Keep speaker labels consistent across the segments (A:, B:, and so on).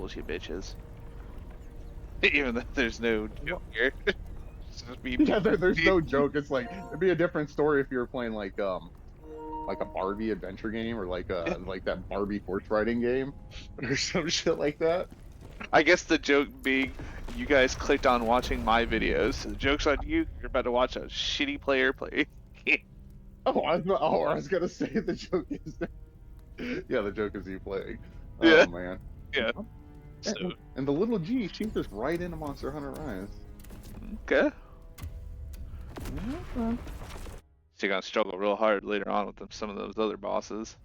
A: trolls, you bitches. Even though there's no joke here. It's just me.
B: Yeah, there's no joke. It's like it'd be a different story if you were playing like a Barbie adventure game or like that Barbie horse riding game or some shit like that.
A: I guess the joke being, you guys clicked on watching my videos. So the joke's on you. You're about to watch a shitty player play.
B: I was gonna say the joke is yeah, the joke is you playing.
A: Yeah,
B: Oh man.
A: yeah. So,
B: And the little G, she's just right into Monster Hunter Rise.
A: okay.
B: Okay.
A: So you're gonna struggle real hard later on with some of those other bosses.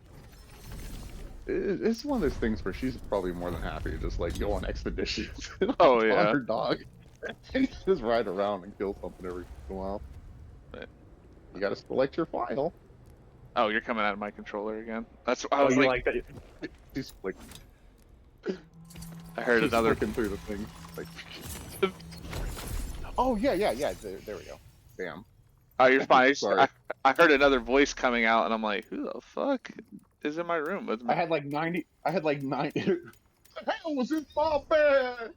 B: It's one of those things where she's probably more than happy to just like go on expeditions
A: Oh
B: on
A: yeah.
B: her dog and just ride around and kill something every once in a while.
A: But,
B: You gotta select your file.
A: oh, you're coming out of my controller again. That's I
B: Oh,
A: was
B: you
A: like,
B: like that? She's like,
A: I heard
B: she's
A: another.
B: flicking through the thing. Like, oh yeah. There we go. Damn.
A: Oh, you're fine.
B: Sorry.
A: I heard another voice coming out, and I'm like, who the fuck is in my room with me?
B: I had like 90. The hell was in my bed?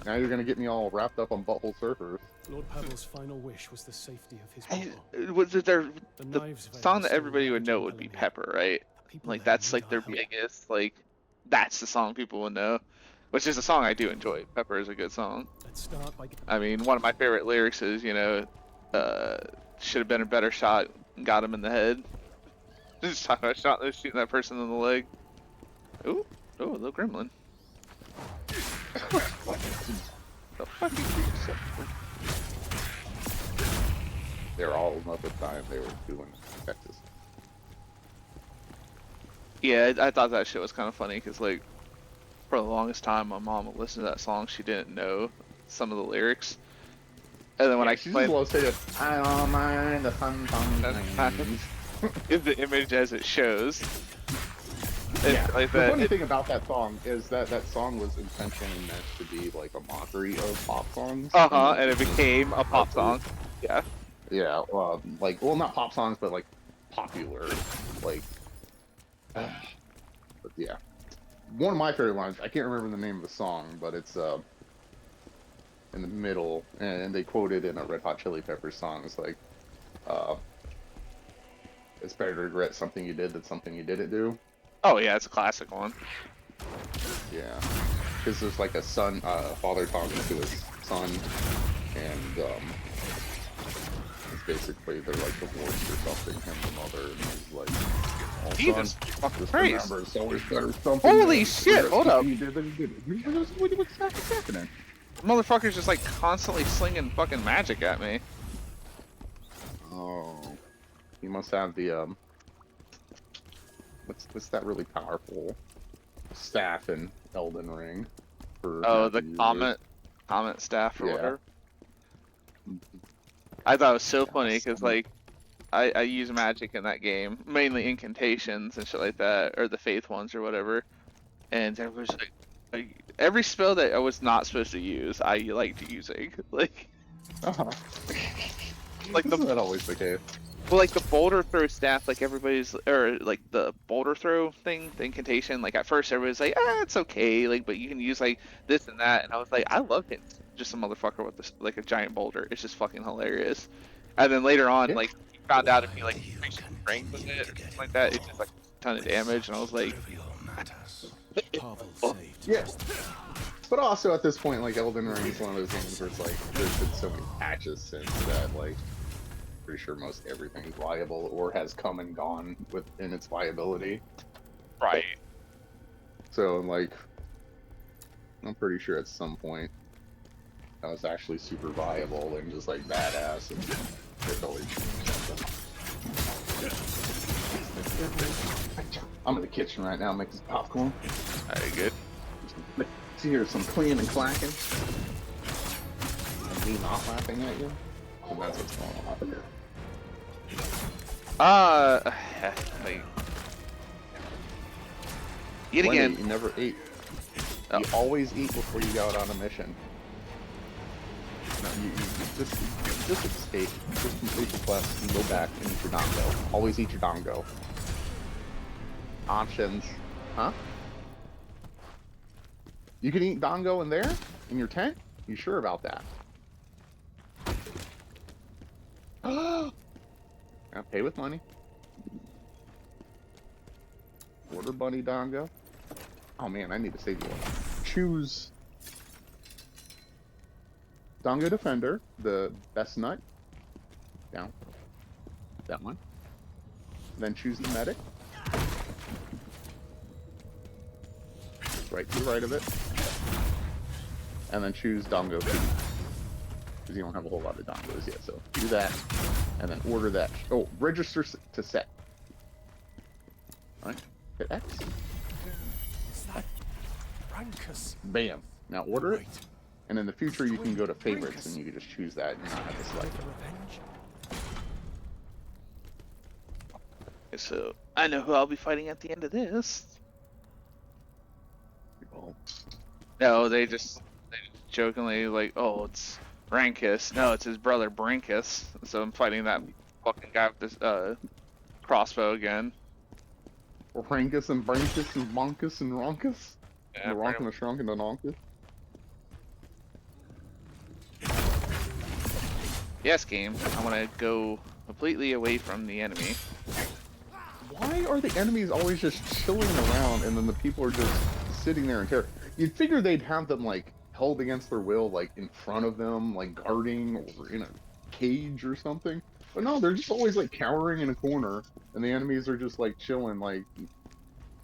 B: Now you're gonna get me all wrapped up on butthole surfers.
C: Lord Pavel's final wish was the safety of his people.
A: Was it their
C: The
A: the
C: knives veil
A: song that
C: still
A: everybody would
C: raged
A: know
C: in
A: would be
C: Bellamy.
A: Pepper, right?
C: People
A: Like
C: there
A: that's like their
C: died.
A: biggest, like that's the song people would know, which is a song I do enjoy. Pepper is a good song.
C: Let's start by
A: I mean, one of my favorite lyrics is, should have been a better shot, got him in the head. Just talking about shooting that person in the leg. Ooh, oh, a little gremlin. The fuck is this?
B: They're all another time they were doing Texas.
A: Yeah, I thought that shit was kind of funny because, like, for the longest time, my mom would listen to that song. She didn't know some of the lyrics, and then when I
B: She
A: played,
B: just loves saying, "I don't mind the fun things."
A: give the image as it shows.
B: Yeah.
A: Like
B: The
A: that.
B: funny thing about that song is that that song was intentionally meant to be like a mockery of pop songs.
A: And it became a pop song. Yeah.
B: Yeah, like, well, not pop songs, but like popular, like. But yeah, one of my favorite lines. I can't remember the name of the song, but it's in the middle, and they quote it in a Red Hot Chili Peppers song. It's like, it's better to regret something you did than something you didn't do.
A: Oh yeah, it's a classic one.
B: Yeah, because there's like a father talking to his son, and it's basically they're like divorced or something, him and the mother, and he's like, oh,
A: Jesus
B: son,
A: fucking
B: just
A: Christ!
B: remember, it's always better something.
A: Holy
B: than
A: shit, hold up.
B: you did than you didn't. What's happening?
A: Motherfucker's just like constantly slinging fucking magic at me.
B: Oh, he must have the what's that really powerful staff in Elden Ring? For
A: Oh, the
B: magic
A: comet staff or
B: Yeah.
A: whatever.
B: users?
A: I thought it was so
B: Yeah,
A: funny because like I use magic in that game, mainly incantations and shit like that, or the faith ones or whatever. And there was like every spell that I was not supposed to use, I liked using. Like
B: Uh-huh.
A: Like
B: Isn't that always the case?
A: well, like the boulder throw staff, like everybody's, or like the boulder throw thing, the incantation. Like at first everybody's like, it's okay, like, but you can use like this and that. And I was like, I love it. Just a motherfucker with this, like a giant boulder. It's just fucking hilarious. And then later on,
B: Yeah.
A: like, you found out if you like increase your strength with it or something like that, it's just like a ton of damage. And I was like,
C: Pavel saved.
B: Yeah. But also at this point, like Elden Ring is one of those games where it's like there's been so many patches since that, like, pretty sure most everything's viable or has come and gone within its viability.
A: right.
B: So like, I'm pretty sure at some point that was actually super viable and just like badass, and it's always something. I'm in the kitchen right now making some popcorn.
A: Alright, good.
B: You hear some cleaning and clacking, and me not laughing at you. So that's what's going on here.
A: Like, eat
B: Wendy,
A: again.
B: you never ate.
A: Oh.
B: You always eat before you go out on a mission. No, you just escape. Just complete the quest and go back and eat your dango. Always eat your dango. Options. Huh? You can eat Dongo in there? In your tent? You sure about that? Yeah, pay with money. Order Bunny Dongo. Oh man, I need to save you one. Choose Dongo Defender, the best nut. Down. That one. Then choose the medic. Right to the right of it. And then choose Dongo Food. Because you don't have a whole lot of Dongos yet, so do that. And then order that. Oh, register to set. Alright, hit X. Bam. Now order it. And in the future you can go to favorites and you can just choose that and not have to select it.
A: So I know who I'll be fighting at the end of this.
B: Oh.
A: No, they just jokingly like, oh, it's Rankus. No, it's his brother Brinkus. So I'm fighting that fucking guy with this crossbow again.
B: Rankus and Brankus and Bonkus and Ronkus?
A: Yeah,
B: The Ronk and the Shrunk and the Nonkus?
A: Yes, game. I want to go completely away from the enemy.
B: Why are the enemies always just chilling around and then the people are just sitting there in terror? You'd figure they'd have them, like, held against their will, like, in front of them, like, guarding or in a cage or something. But no, they're just always, like, cowering in a corner, and the enemies are just, like, chilling, like,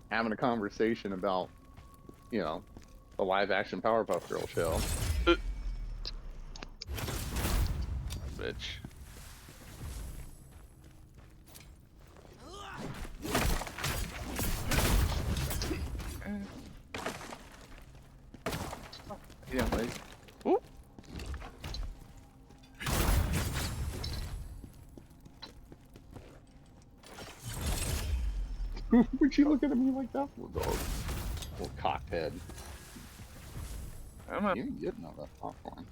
B: having a conversation about, you know, the live-action Powerpuff Girl show.
A: Bitch. Yeah, like, ooh.
B: Would you look at me like that, little dog? Little cockhead.
A: I'm a...
B: You ain't getting all that popcorn.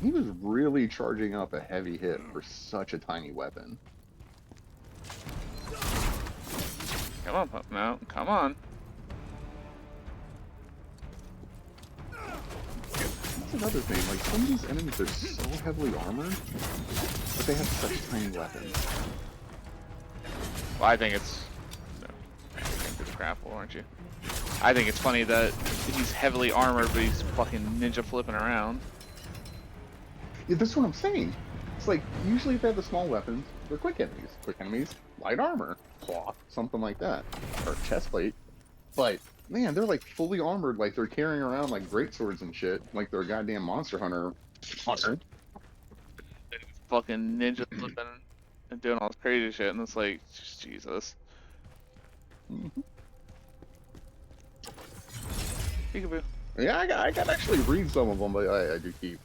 B: He was really charging up a heavy hit for such a tiny weapon.
A: Come on, Pup. No, come on.
B: That's another thing, like, some of these enemies are so heavily armored, but they have such tiny weapons.
A: Well, I think it's... No, I think it's grapple, aren't you? I think it's funny that he's heavily armored, but he's fucking ninja flipping around.
B: Yeah, that's what I'm saying. It's like, usually if they have the small weapons, they're quick enemies. Quick enemies, light armor, cloth, something like that. Or chest plate. But, man, they're like fully armored, like they're carrying around like greatswords and shit, like they're a goddamn monster hunter.
A: Fucking ninja flipping and doing all this crazy shit, and it's like, just Jesus.
B: Mm-hmm.
A: Peekaboo.
B: Yeah, I got actually read some of them, but I do keep.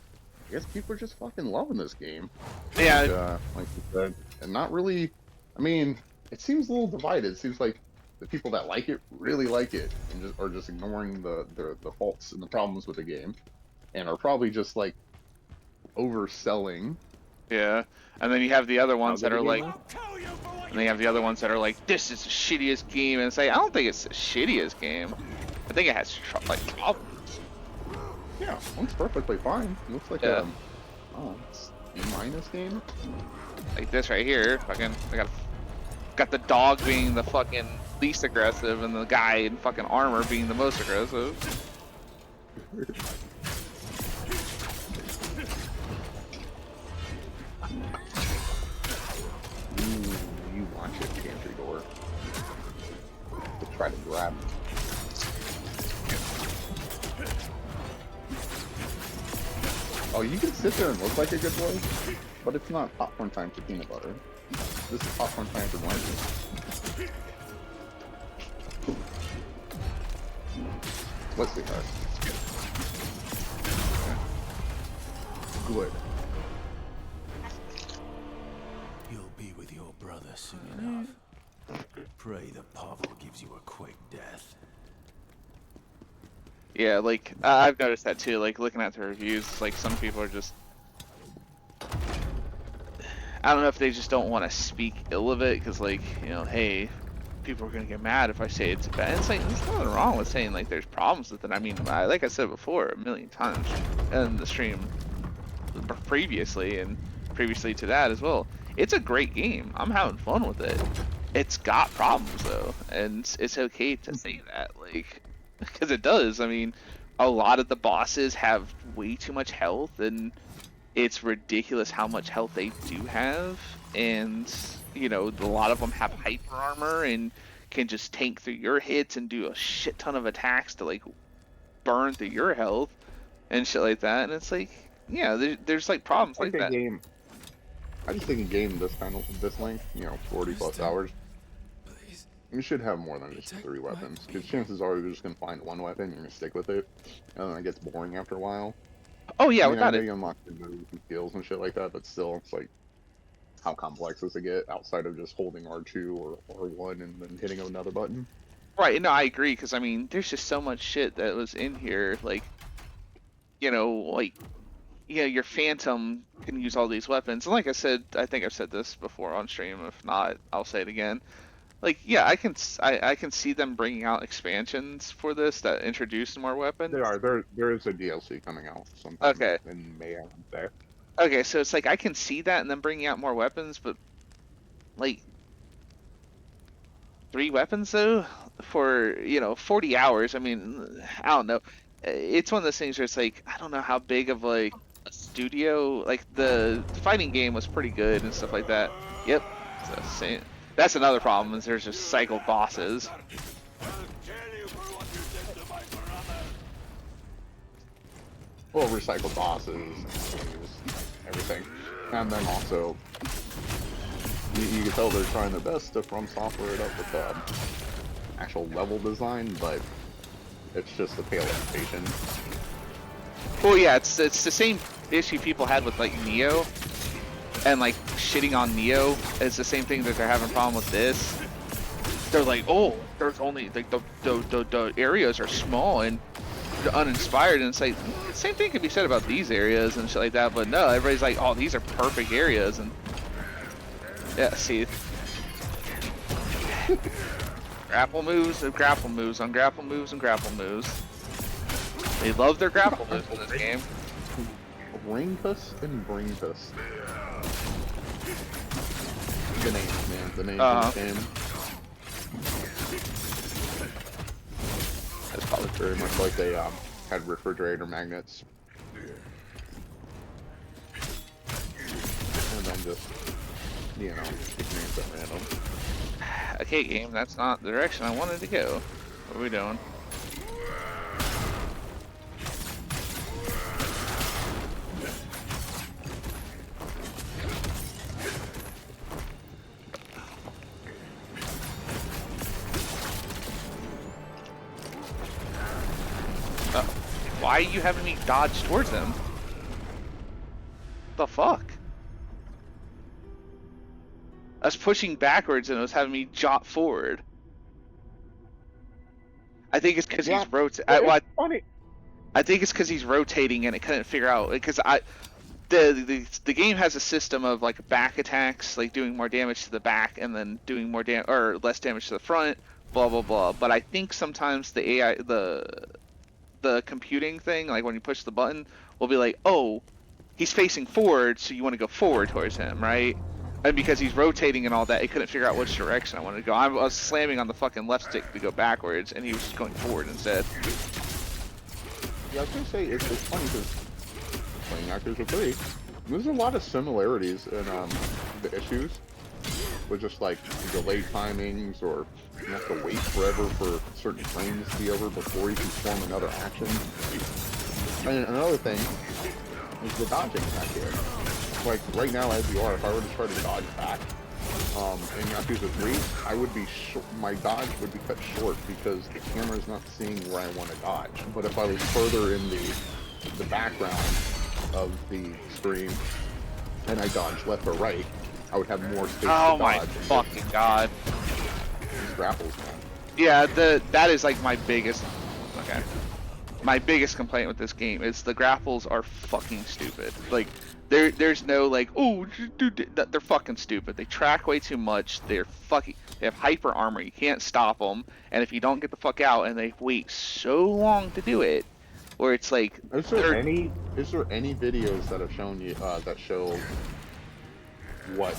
B: I guess people are just fucking loving this game.
A: Yeah.
B: Like you said, and not really. I mean, it seems a little divided. It seems like the people that like it really like it, and just are just ignoring the faults and the problems with the game, and are probably just like overselling.
A: Yeah. And then you have the other ones that are like,
C: I'll tell you for what
A: and then you have the other ones that are like, this is the shittiest game, and it's like, I don't think it's the shittiest game. I think it has like problems.
B: Yeah, one's perfectly fine. It looks like
A: Yeah.
B: oh, it's A- game.
A: Like this right here, fucking, I got the dog being the fucking least aggressive, and the guy in fucking armor being the most aggressive.
B: Ooh, you watch it, pantry door. To try to grab it. Oh, you can sit there and look like a good boy, but it's not popcorn time for peanut butter. This is popcorn time for lunch. Let's see, guys. Good.
C: You'll be with your brother soon enough. Pray that Pavel gives you a quick death.
A: Yeah, like, I've noticed that too, like, looking at the reviews, like, some people are just... I don't know if they just don't want to speak ill of it, because, like, you know, hey, people are gonna get mad if I say it's bad. It's like there's nothing wrong with saying like there's problems with it. I mean, like I said before a million times in the stream previously and previously to that as well. It's a great game. I'm having fun with it. It's got problems though, and it's okay to say that, like, because it does. I mean, a lot of the bosses have way too much health, and it's ridiculous how much health they do have, and you know, a lot of them have hyper armor and can just tank through your hits and do a shit ton of attacks to like burn through your health and shit like that. And it's like, yeah, there's like problems like
B: Like a
A: that.
B: game. I just think a game this length, 40 plus hours, you should have more than just 3 weapons. Because chances are you're just gonna find one weapon, you're gonna stick with it, and then it gets boring after a while.
A: Oh yeah,
B: I mean, I
A: without
B: know
A: it.
B: you unlock the moves and skills and shit like that, but still, it's like, how complex does it get outside of just holding R2 or R1 and then hitting another button?
A: Right, no, I agree, because I mean, there's just so much shit that was in here, like, like, yeah, your Phantom can use all these weapons, and like I said, I think I've said this before on stream. If not, I'll say it again. Like, yeah, I can see them bringing out expansions for this that introduce more weapons.
B: There is a DLC coming out sometime
A: Okay,
B: in May, I would say.
A: okay, so it's like I can see that and then bringing out more weapons, but like 3 weapons though for 40 hours. I mean, I don't know. It's one of those things where it's like I don't know how big of like a studio. Like the fighting game was pretty good and stuff like that. Yep. So, that's another problem is there's just cycled bosses.
B: Well, recycled bosses, everything, and then also you can tell they're trying their best to from software it up with actual level design, but it's just a pale imitation.
A: Well, yeah, it's the same issue people had with like Neo, and like shitting on Neo. It's the same thing that they're having a problem with this. They're like, oh, there's only like the areas are small and uninspired, and it's like the same thing can be said about these areas and shit like that. But no, everybody's like, oh, these are perfect areas, and yeah, see, grapple moves and grapple moves on grapple moves and grapple moves. They love their grapple moves in this game.
B: Ringtus and Bringtus. The names, man. The names
A: Uh-huh.
B: of the game. That's probably very much like they had refrigerator magnets. And then just, pick names at random.
A: Okay, game, that's not the direction I wanted to go. What are we doing? Why are you having me dodge towards them? The fuck? I was pushing backwards and it was having me jot forward. I think it's because he's
B: Funny.
A: I think it's because he's rotating and it couldn't figure out because the game has a system of like back attacks, like doing more damage to the back and then doing more or less damage to the front, blah blah blah. But I think sometimes the AI the computing thing, like when you push the button, will be like, oh, he's facing forward, so you want to go forward towards him, right? And because he's rotating and all that, it couldn't figure out which direction I wanted to go. I was slamming on the fucking left stick to go backwards, and he was just going forward instead.
B: Yeah, I was gonna say it's funny because playing Yakuza 3, there's a lot of similarities in the issues with just like delayed timings, or you have to wait forever for certain frames to be over before you can perform another action. And another thing is the dodging back here. Like right now, as you are, if I were to try to dodge back in Yakuza 3, I would be my dodge would be cut short because the camera is not seeing where I want to dodge. But if I was further in the background of the screen and I dodged left or right, I would have more space to dodge.
A: Oh my fucking god.
B: These grapples, man.
A: Yeah, that is like my biggest. Okay. My biggest complaint with this game is the grapples are fucking stupid. Like, There's no like, oh, dude, they're fucking stupid. They track way too much. They have hyper armor. You can't stop them. And if you don't get the fuck out, and they wait so long to do it, where it's like they're
B: is there any videos that have shown you that show what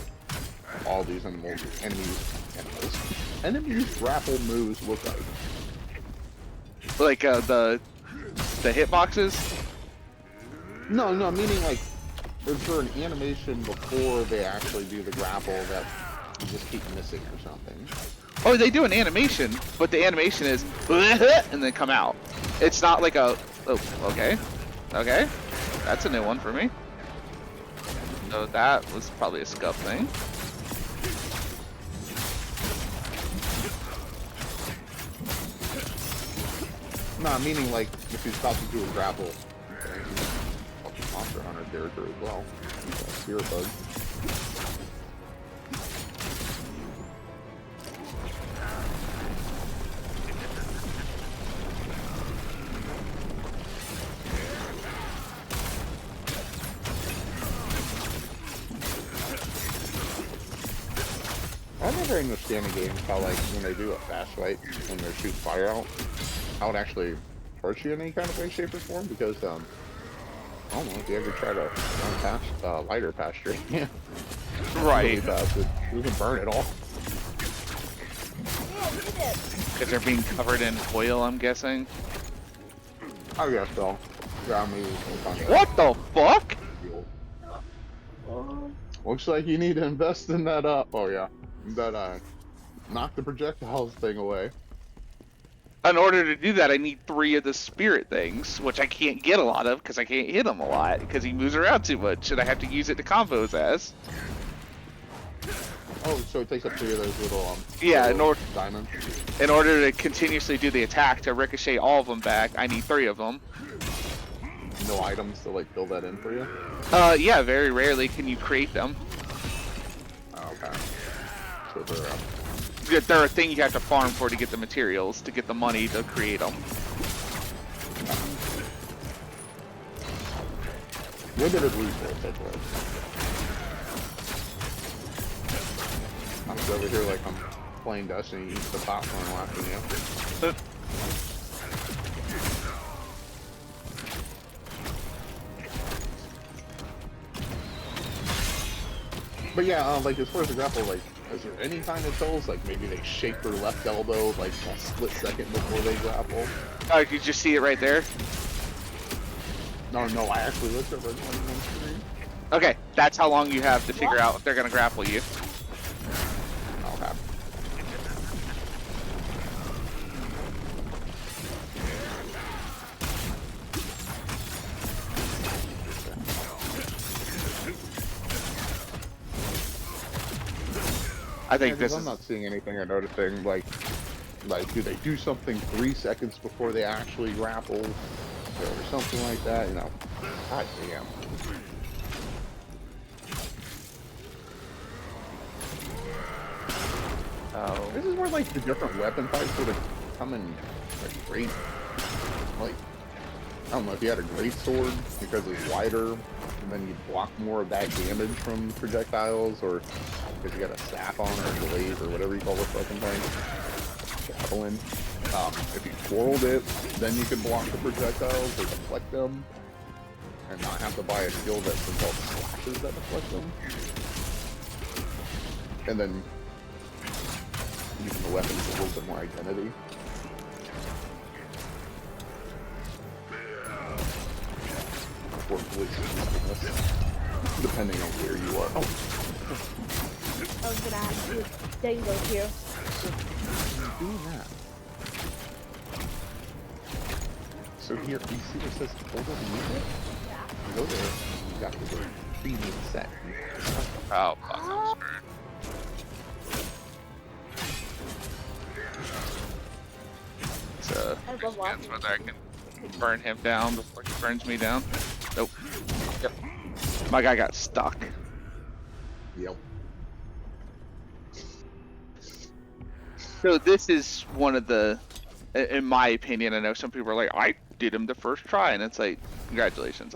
B: all these enemies grapple moves look like?
A: like the hitboxes?
B: No, meaning like, is there an animation before they actually do the grapple that you just keep missing or something?
A: Oh, they do an animation, but the animation is and then come out. It's not like a okay, that's a new one for me. So that was probably a scuff thing.
B: No, meaning like if he's about to do a grapple, fucking Monster Hunter character as well. Spirit bug. I never understand in games how, like, when they do a fast fight, when they shoot fire out, how it actually hurts you in any kind of way, shape, or form, because, I don't know if you ever try to run past, lighter past your hand.
A: Right.
B: Really fast, it doesn't burn at all.
A: Because they're being covered in oil, I'm guessing.
B: I guess so. Yeah, maybe
A: What the fuck?
B: Looks like you need to invest in that, oh yeah, that, knock the projectiles thing away.
A: In order to do that, I need 3 of the spirit things, which I can't get a lot of because I can't hit him a lot because he moves around too much, and I have to use it to combo his ass.
B: Oh, so it takes up 3 of those little,
A: Yeah,
B: little diamonds.
A: in order to continuously do the attack to ricochet all of them back, I need 3 of them.
B: No items to, like, fill that in for you?
A: Yeah, very rarely can you create them.
B: Oh, okay. So they're,
A: They're a thing you have to farm for to get the materials, to get the money to create them.
B: limited resource, that's right. I'm just over here like I'm playing Destiny, eating the popcorn laughing, yeah. But yeah, like as far as the grapple, like, is there any kind of tells? Like maybe they shake their left elbow like a split second before they grapple?
A: Oh, you just see it right there?
B: No, I actually looked over it on screen.
A: Okay, that's how long you have to figure out if they're gonna grapple you.
B: Okay.
A: I think
B: Yeah,
A: this
B: I'm
A: is...
B: not seeing anything or noticing like do they do something 3 seconds before they actually grapple or something like that? You know, god damn.
A: Oh.
B: This is where like the different weapon types would have come in like great. Like I don't know if you had a great sword because it's wider, and then you block more of that damage from projectiles, or because you got a staff on or a blade or whatever you call the fucking thing, javelin. If you twirled it, then you could block the projectiles or deflect them, and not have to buy a skill that involves slashes that deflect them. And then using the weapons a little bit more identity. Or depending on where you are. Oh.
D: I was gonna ask you if Dango here.
B: Doing that. So here, you see where it says total unit? You go there, you got the premium set.
A: Oh, fuck, I'm screwed. So, chance whether I can burn him down before he burns me down. Nope. Yep. My guy got stuck.
B: Yep.
A: So this is one of the, in my opinion, I know some people are like, I did him the first try, and it's like, congratulations.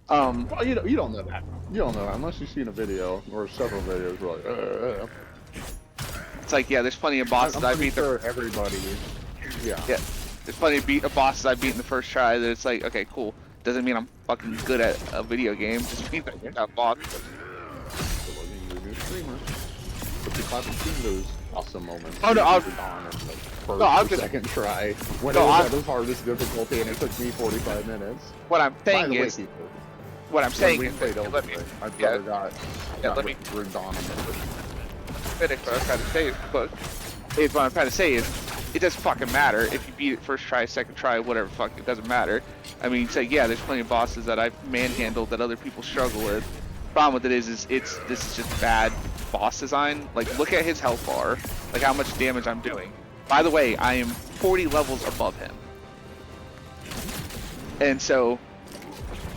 B: Well, you don't know that. You don't know that unless you've seen a video or several videos. Where like,
A: it's like, yeah, there's plenty of bosses
B: I'm
A: I
B: pretty
A: beat.
B: sure everybody. Yeah.
A: Yeah, there's plenty of bosses I beat in the first try that it's like, okay, cool. Doesn't mean I'm fucking good at a video game. Just means I can that boss.
B: You're a new streamer. But you haven't seen those awesome moments.
A: Oh, no,
B: First or second try. When it was at his hardest difficulty, and it took me 45 minutes.
A: What I'm
B: By
A: saying
B: the way,
A: is,
B: people,
A: what I'm saying
B: we
A: is,
B: played
A: let
B: Elden
A: me,
B: Ring, my
A: yeah,
B: brother got rigged on him.
A: finish what I'm trying to say. Look, what I'm trying to say is, it doesn't fucking matter if you beat it first try, second try, whatever. Fuck, it doesn't matter. I mean, it's like, yeah, there's plenty of bosses that I've manhandled that other people struggle with. Problem with it is this is just bad boss design. Like, look at his health bar, like how much damage I'm doing. By the way, I am 40 levels above him, and so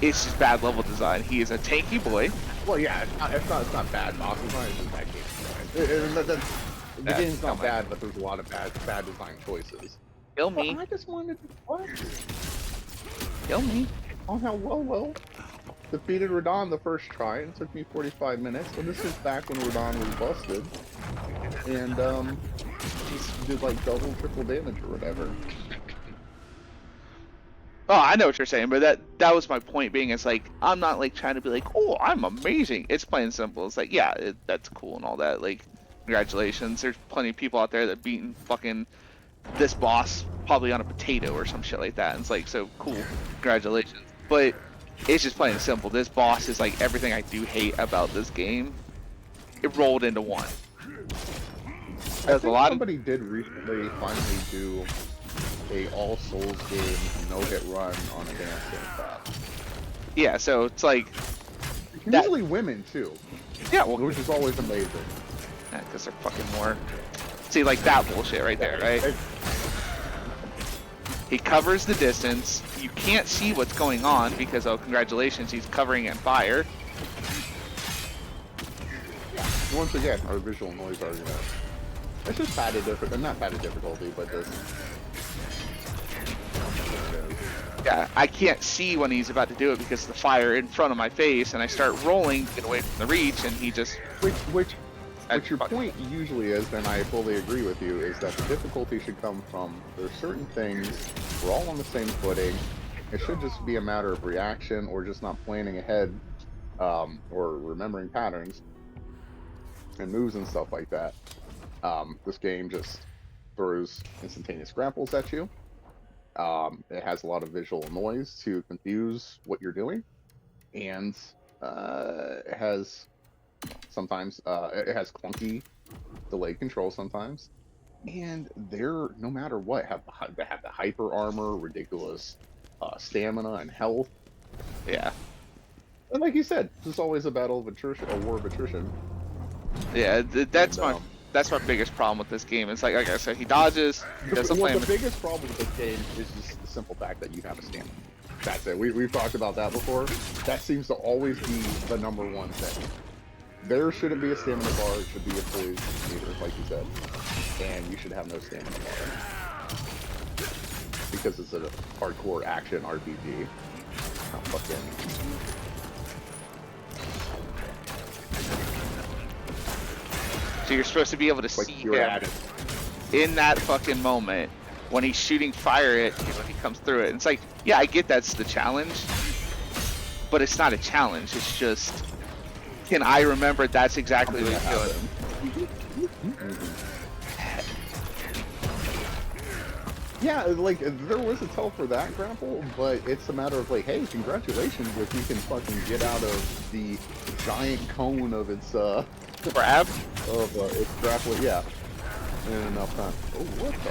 A: it's just bad level design. He is a tanky boy.
B: Well, yeah, it's not bad boss design. It's just bad game design. The game's not bad, but there's a lot of bad design choices.
A: Kill me.
B: Well, I just wanted to what?
A: Kill me.
B: Oh, how well. Defeated Radon the first try, and it took me 45 minutes. And this is back when Radon was busted, and just did like double, triple damage or whatever.
A: Oh, I know what you're saying, but that was my point being, it's like, I'm not like trying to be like, oh, I'm amazing. It's plain and simple. It's like, yeah, that's cool and all that. Like, congratulations. There's plenty of people out there that beaten fucking this boss probably on a potato or some shit like that. And it's like, so cool. Congratulations. But it's just plain and simple. This boss is like everything I do hate about this game. It rolled into one.
B: I think somebody did recently finally do a All Souls game no-hit run on Advanced Impact.
A: Yeah, so it's like...
B: Usually women, too.
A: Yeah, well...
B: Which is always amazing.
A: Yeah, because they're fucking more... See, like that bullshit right there, right? He covers the distance. You can't see what's going on because, oh, congratulations, he's covering in fire.
B: Once again, our visual noise argument. It's just not bad difficulty, but just...
A: Yeah, I can't see when he's about to do it because of the fire in front of my face, and I start rolling to get away from the reach, and he just...
B: Which your point usually is, and I fully agree with you, is that the difficulty should come from, there's certain things, we're all on the same footing, it should just be a matter of reaction, or just not planning ahead, or remembering patterns, and moves and stuff like that. This game just throws instantaneous grapples at you. It has a lot of visual noise to confuse what you're doing, and it has sometimes it has clunky delayed control sometimes, and they're no matter what they have the hyper armor, ridiculous stamina and health.
A: Yeah.
B: And like you said, it's always a battle of attrition, a war of attrition.
A: Yeah, that's my biggest problem with this game. It's like I said, he dodges.
B: The biggest problem with this game is just the simple fact that you have a stamina. That's it. We've talked about that before. That seems to always be the number one thing. There shouldn't be a stamina bar. It should be a full meter, like you said. And you should have no stamina bar. Because it's a hardcore action RPG. Not fucking...
A: So you're supposed to be able to see him in that fucking moment when he's shooting fire at when he comes through it. And it's like, yeah, I get that's the challenge, but it's not a challenge. It's just, can I remember that's exactly what he's doing?
B: Yeah, like, there was a tell for that grapple, but it's a matter of like, hey, congratulations if you can fucking get out of the giant cone of its,
A: grab?
B: Of, its grappling, yeah. In enough time. Oh, what the?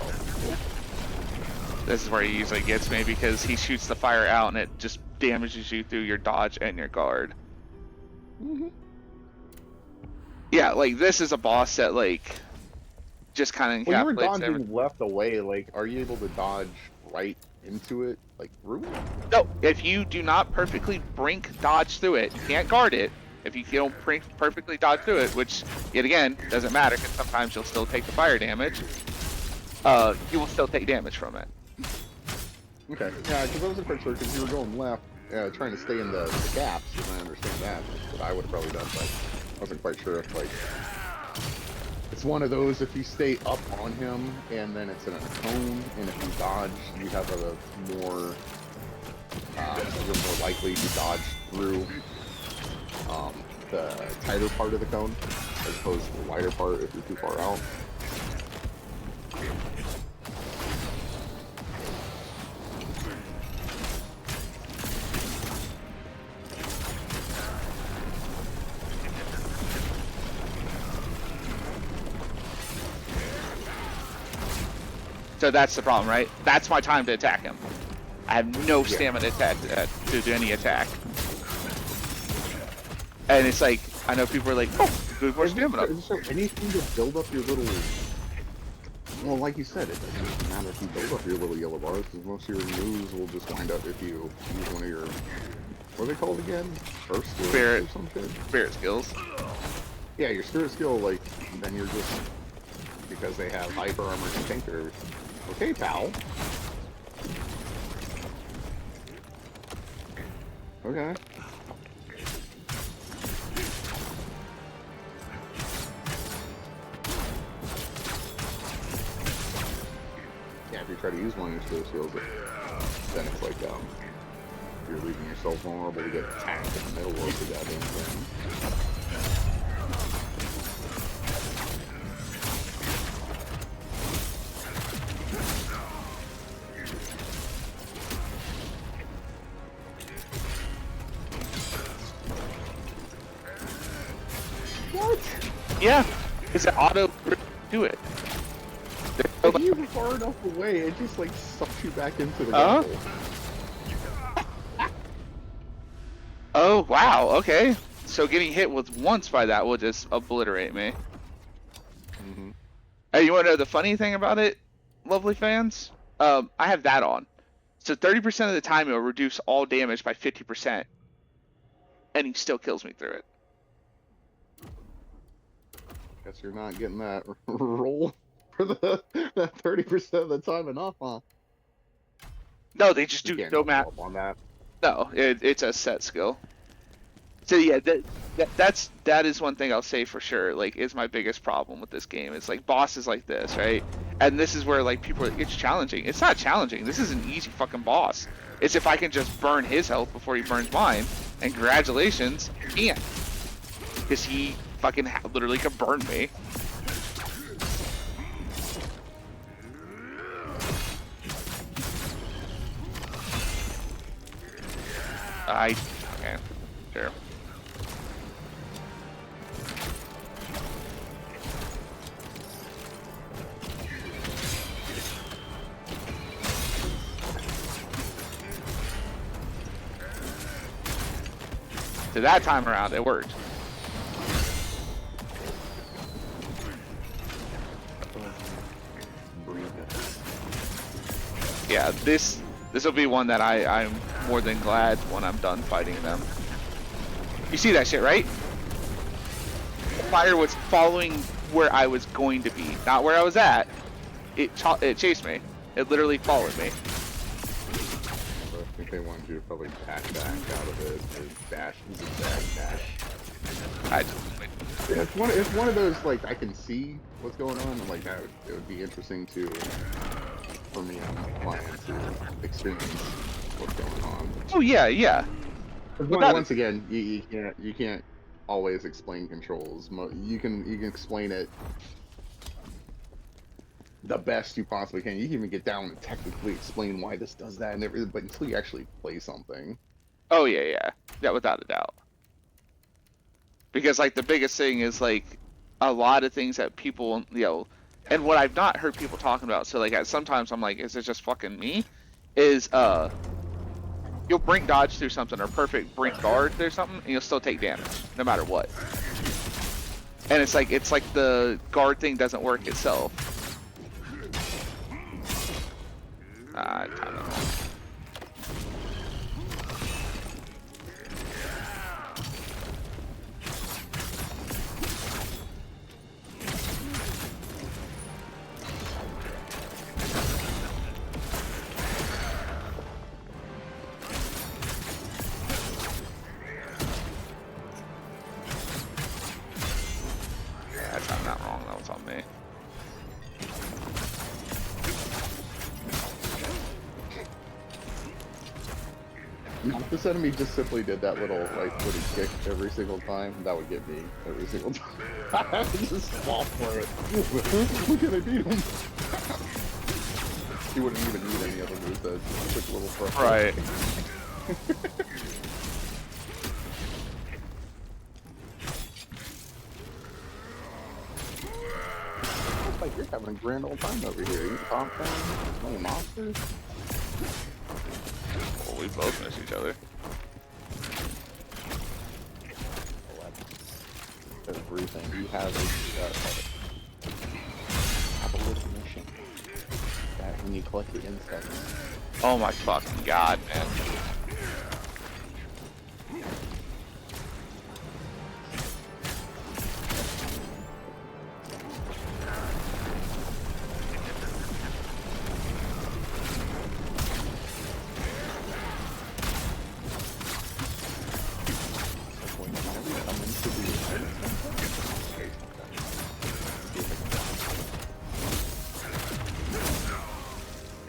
B: What?
A: This is where he usually gets me because he shoots the fire out and it just damages you through your dodge and your guard.
B: Mm-hmm.
A: Yeah, like, this is a boss that, like, just kind of encapsulates
B: Well, you were dodging
A: everything.
B: left away, like, are you able to dodge right into it, like, through it?
A: No, if you do not perfectly brink dodge through it, you can't guard it. If you don't perfectly dodge through it, which, yet again, doesn't matter, because sometimes you'll still take the fire damage, you will still take damage from it.
B: Okay, yeah, because I wasn't quite sure, because you were going left, trying to stay in the gaps, and I understand that. That's what I would have probably done, but I wasn't quite sure if, like, it's one of those, if you stay up on him, and then it's in a cone, and if you dodge, you have a more, you're more likely to dodge through the tighter part of the cone, as opposed to the wider part if you're too far out.
A: So that's the problem, right? That's my time to attack him. I have no stamina to do any attack. And it's like, I know people are like, oh, good more stamina.
B: Is there anything to build up your little... Well, like you said, it doesn't matter if you build up your little yellow bars, because most of your moves will just wind up if you use one of your... What are they called again? First skills
A: Spirit.
B: Or some shit?
A: Spirit skills.
B: Yeah, your spirit skill, like, then you're just... Because they have hyper armor and tinker. Okay, pal. Okay. Yeah, if you try to use one of your spirit skills, then it's like, you're leaving yourself vulnerable to get attacked in the middle of the goddamn thing.
A: Yeah, it's an auto do it.
B: If you were far enough away, it just like sucks you back into the grapple.
A: Oh wow, okay. So getting hit with once by that will just obliterate me.
B: Mm-hmm.
A: Hey, you want to know the funny thing about it, lovely fans? I have that on. So 30% of the time it will reduce all damage by 50%. And he still kills me through it.
B: Guess you're not getting that roll for that 30% of the time enough, huh?
A: No, they just
B: You
A: do
B: can't
A: no
B: double
A: math.
B: up on that.
A: No, it's a set skill. So yeah, that is one thing I'll say for sure. Like, is my biggest problem with this game. It's like bosses like this, right? And this is where like people are, it's challenging. It's not challenging. This is an easy fucking boss. It's if I can just burn his health before he burns mine. And congratulations, he can't, because he fucking literally can burn me. Okay, sure. So that time around, it worked. Yeah, this will be one that I'm more than glad when I'm done fighting them. You see that shit, right? Fire was following where I was going to be, not where I was at. It chased me. It literally followed me.
B: I think they wanted you to probably dash back out of it, or dash, zigzag dash. Yeah, it's one of those, like, I can see what's going on, and like that it would be interesting to, for me on my client, to experience what's going on.
A: Oh yeah, yeah.
B: Once again, you can't always explain controls. You can explain it the best you possibly can. You can even get down and technically explain why this does that and everything, but until you actually play something.
A: Oh yeah, without a doubt. Because like the biggest thing is like a lot of things that people, and what I've not heard people talking about. So like sometimes I'm like, is it just fucking me? Is you'll brink dodge through something or perfect brink guard through something, and you'll still take damage no matter what. And it's like the guard thing doesn't work itself. I don't know. me.
B: If this enemy just simply did that little right-footed kick every single time, that would get me every single time. I would just fall for it. Look at I beat him. He wouldn't even need any other moves. That quick little thrust.
A: Right.
B: Looks like you're having a grand old time over here. You popcorn, playing monsters.
A: Well, we both miss each other.
B: Everything. You have a abolition mission. That when you collect the insects.
A: Oh my fucking god, man.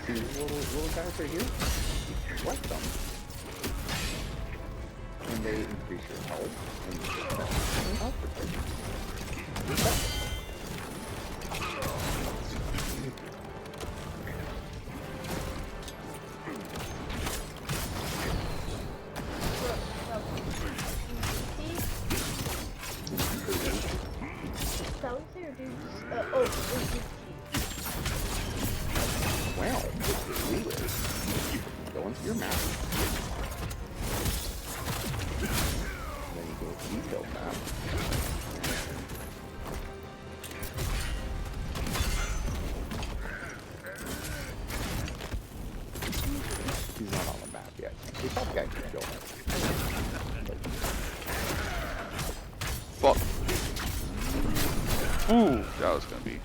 B: Little guys right here, select them, and they increase your health and your health protection. Wow, go into your map. Then you go to detailed map. He's not on the map yet. He probably got to kill him.
A: Fuck. Ooh, that was gonna be.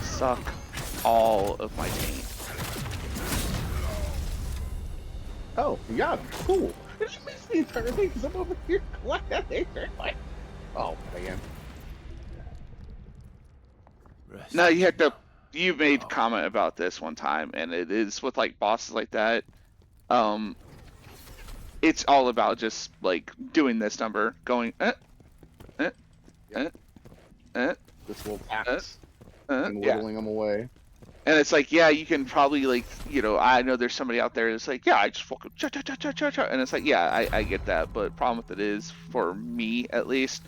A: Suck all of my taint.
B: Oh, yeah, cool. I just missed the entire thing because I'm over here gliding. Oh, man.
C: Rest.
A: No, you have to. You made comment about this one time, and it is with like bosses like that. It's all about just like doing this number, going,
B: This little axe and
A: yeah.
B: whittling them away.
A: And it's like, yeah, you can probably like, you know, I know there's somebody out there that's like, yeah, I just fucking cha cha cha cha cha cha, and it's like, yeah, I get that, but problem with it is, for me at least,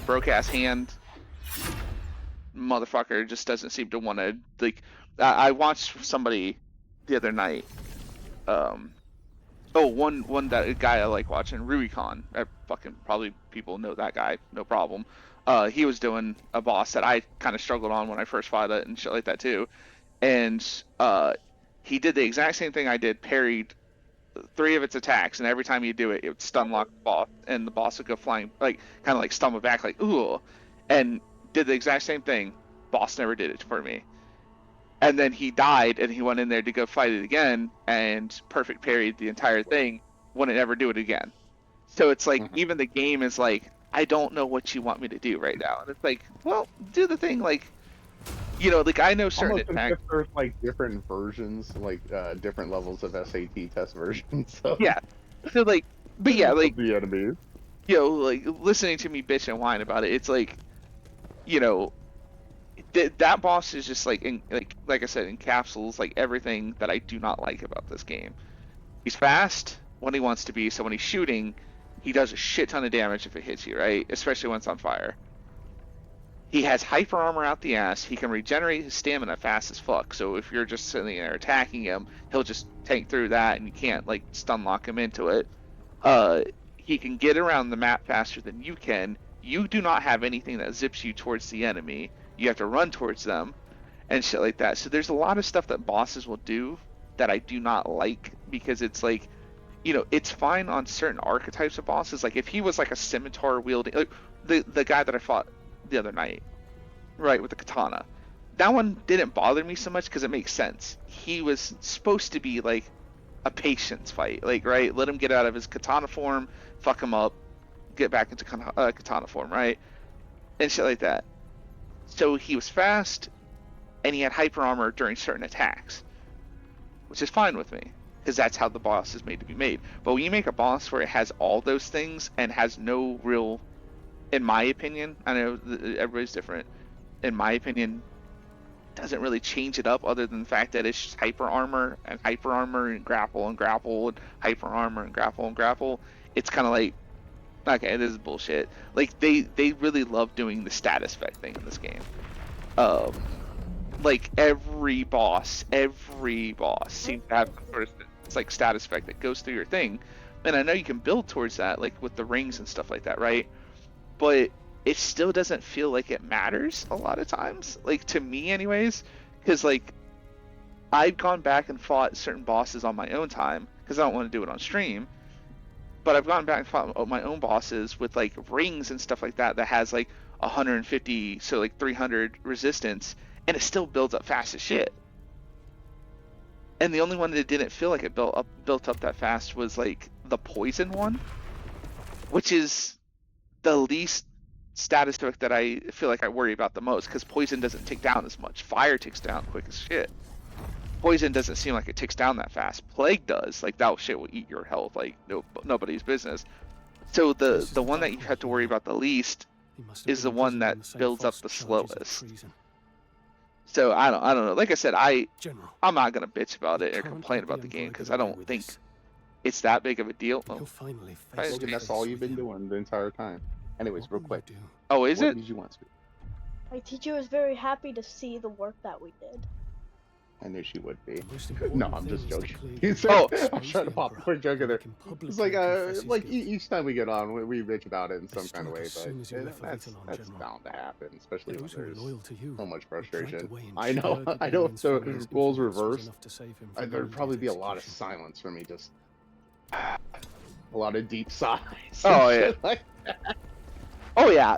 A: broke ass hand motherfucker just doesn't seem to want to like. I watched somebody the other night. One that guy I like watching, Rubicon. I fucking probably people know that guy, no problem. He was doing a boss that I kind of struggled on when I first fought it and shit like that too. And he did the exact same thing I did, parried 3 of its attacks, and every time you do it, it would stun lock the boss, and the boss would go flying, like kind of like stumble back, like ooh, and did the exact same thing. Boss never did it for me. And then he died, and he went in there to go fight it again, and perfect parried the entire thing. Wouldn't ever do it again. So it's like even the game is like, I don't know what you want me to do right now, and it's like, well, do the thing, like, you know, like I know certain
B: Almost as
A: attacks.
B: if there's like different versions, like different levels of SAT test versions. So
A: Yeah. So like, but yeah, like,
B: the enemies.
A: you know, like listening to me bitch and whine about it, it's like, you know, that boss is just like, like I said, encapsulates like everything that I do not like about this game. He's fast when he wants to be, so when he's shooting, he does a shit ton of damage if it hits you, right? Especially when it's on fire. He has hyper armor out the ass. He can regenerate his stamina fast as fuck. So if you're just sitting there attacking him, he'll just tank through that, and you can't like stun lock him into it. He can get around the map faster than you can. You do not have anything that zips you towards the enemy. You have to run towards them and shit like that. So there's a lot of stuff that bosses will do that I do not like, because it's like, you know, it's fine on certain archetypes of bosses. Like if he was like a scimitar wielding, like the guy that I fought the other night, right, with the katana. that one didn't bother me so much because it makes sense. He was supposed to be like a patience fight, like right, let him get out of his katana form, fuck him up, get back into katana form, right, and shit like that. So he was fast, and he had hyper armor during certain attacks, which is fine with me because that's how the boss is made to be made. But when you make a boss where it has all those things and has no real, in my opinion, I know everybody's different. In my opinion, doesn't really change it up other than the fact that it's just hyper armor and grapple and grapple and hyper armor and grapple and grapple. It's kind of like, okay, this is bullshit. Like they really love doing the status effect thing in this game. Um, like every boss seems to have some sort of it's like status effect that goes through your thing. And I know you can build towards that, like with the rings and stuff like that, right? But it still doesn't feel like it matters a lot of times, like to me anyways, because like I've gone back and fought certain bosses on my own time because I don't want to do it on stream, but I've gone back and fought my own bosses with like rings and stuff like that that has like 150, so like 300 resistance, and it still builds up fast as shit. And the only one that didn't feel like it built up that fast was like the poison one, which is the least status effect that I feel like I worry about the most, because poison doesn't tick down as much. Fire ticks down quick as shit. Poison doesn't seem like it ticks down that fast. Plague does. Like that shit will eat your health like nobody's business. So the one that you have to worry about the least is the one that builds up the slowest. So I don't know. Like I said, I'm not gonna bitch about it or complain about the game because I don't think it's that big of a deal. Oh,
B: Logan, that's all you've been doing the entire time. Anyways, real quick.
A: oh is
B: What
A: it?
B: did you want to speak?
D: My teacher was very happy to see the work that we did.
B: I knew she would be. No, I'm just joking.
A: Oh.
B: I'm trying to pop a quick joke in there. It's like each time we get on, we bitch about it in some kind of way, but that's bound to happen, especially when there's so much frustration. I know if the roles reversed, there'd probably be a lot of silence for me, just a lot of deep sighs.
A: Oh yeah. Oh yeah.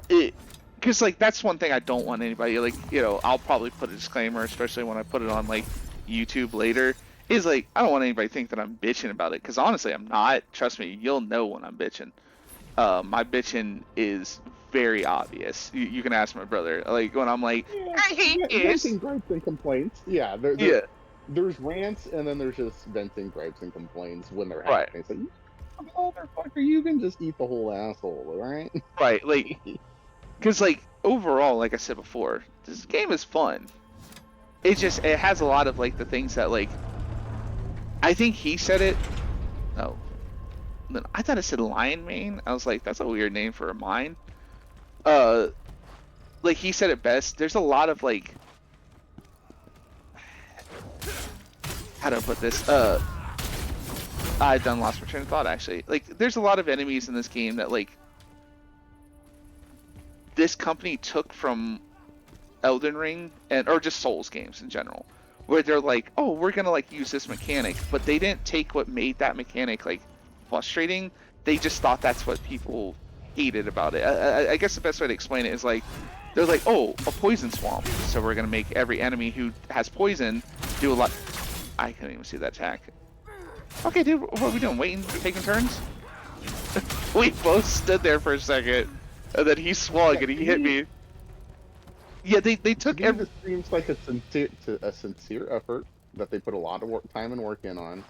A: Because like that's one thing I don't want anybody, like, you know, I'll probably put a disclaimer, especially when I put it on like YouTube later, is like I don't want anybody to think that I'm bitching about it, because honestly I'm not. Trust me, you'll know when I'm bitching. My bitching is very obvious. You can ask my brother, like when I'm like,
B: Yeah,
A: I hate this.
B: venting gripes and complaints. Yeah, there's rants, and then there's just venting gripes and complaints when they're
A: Right.
B: happening. It's like, motherfucker, you can just eat the whole asshole, alright?
A: Right, like, because like overall, like I said before, this game is fun. It has a lot of like the things that like, I think he said it. Oh, no, I thought it said lion mane. I was like, that's a weird name for a mine. Like he said it best. There's a lot of like, how do I put this? I done lost my train of thought actually. Like, there's a lot of enemies in this game that like this company took from Elden Ring or just Souls games in general, where they're like, oh, we're gonna like use this mechanic, but they didn't take what made that mechanic like frustrating. They just thought that's what people hated about it. I guess the best way to explain it is like, they're like, oh, a poison swamp, so we're gonna make every enemy who has poison do a lot. I couldn't even see that attack. Okay, dude, what are we doing? Waiting, taking turns? We both stood there for a second, and then he swung and he hit me. Yeah, they took
B: It seems like a sincere effort that they put a lot of time and work in on,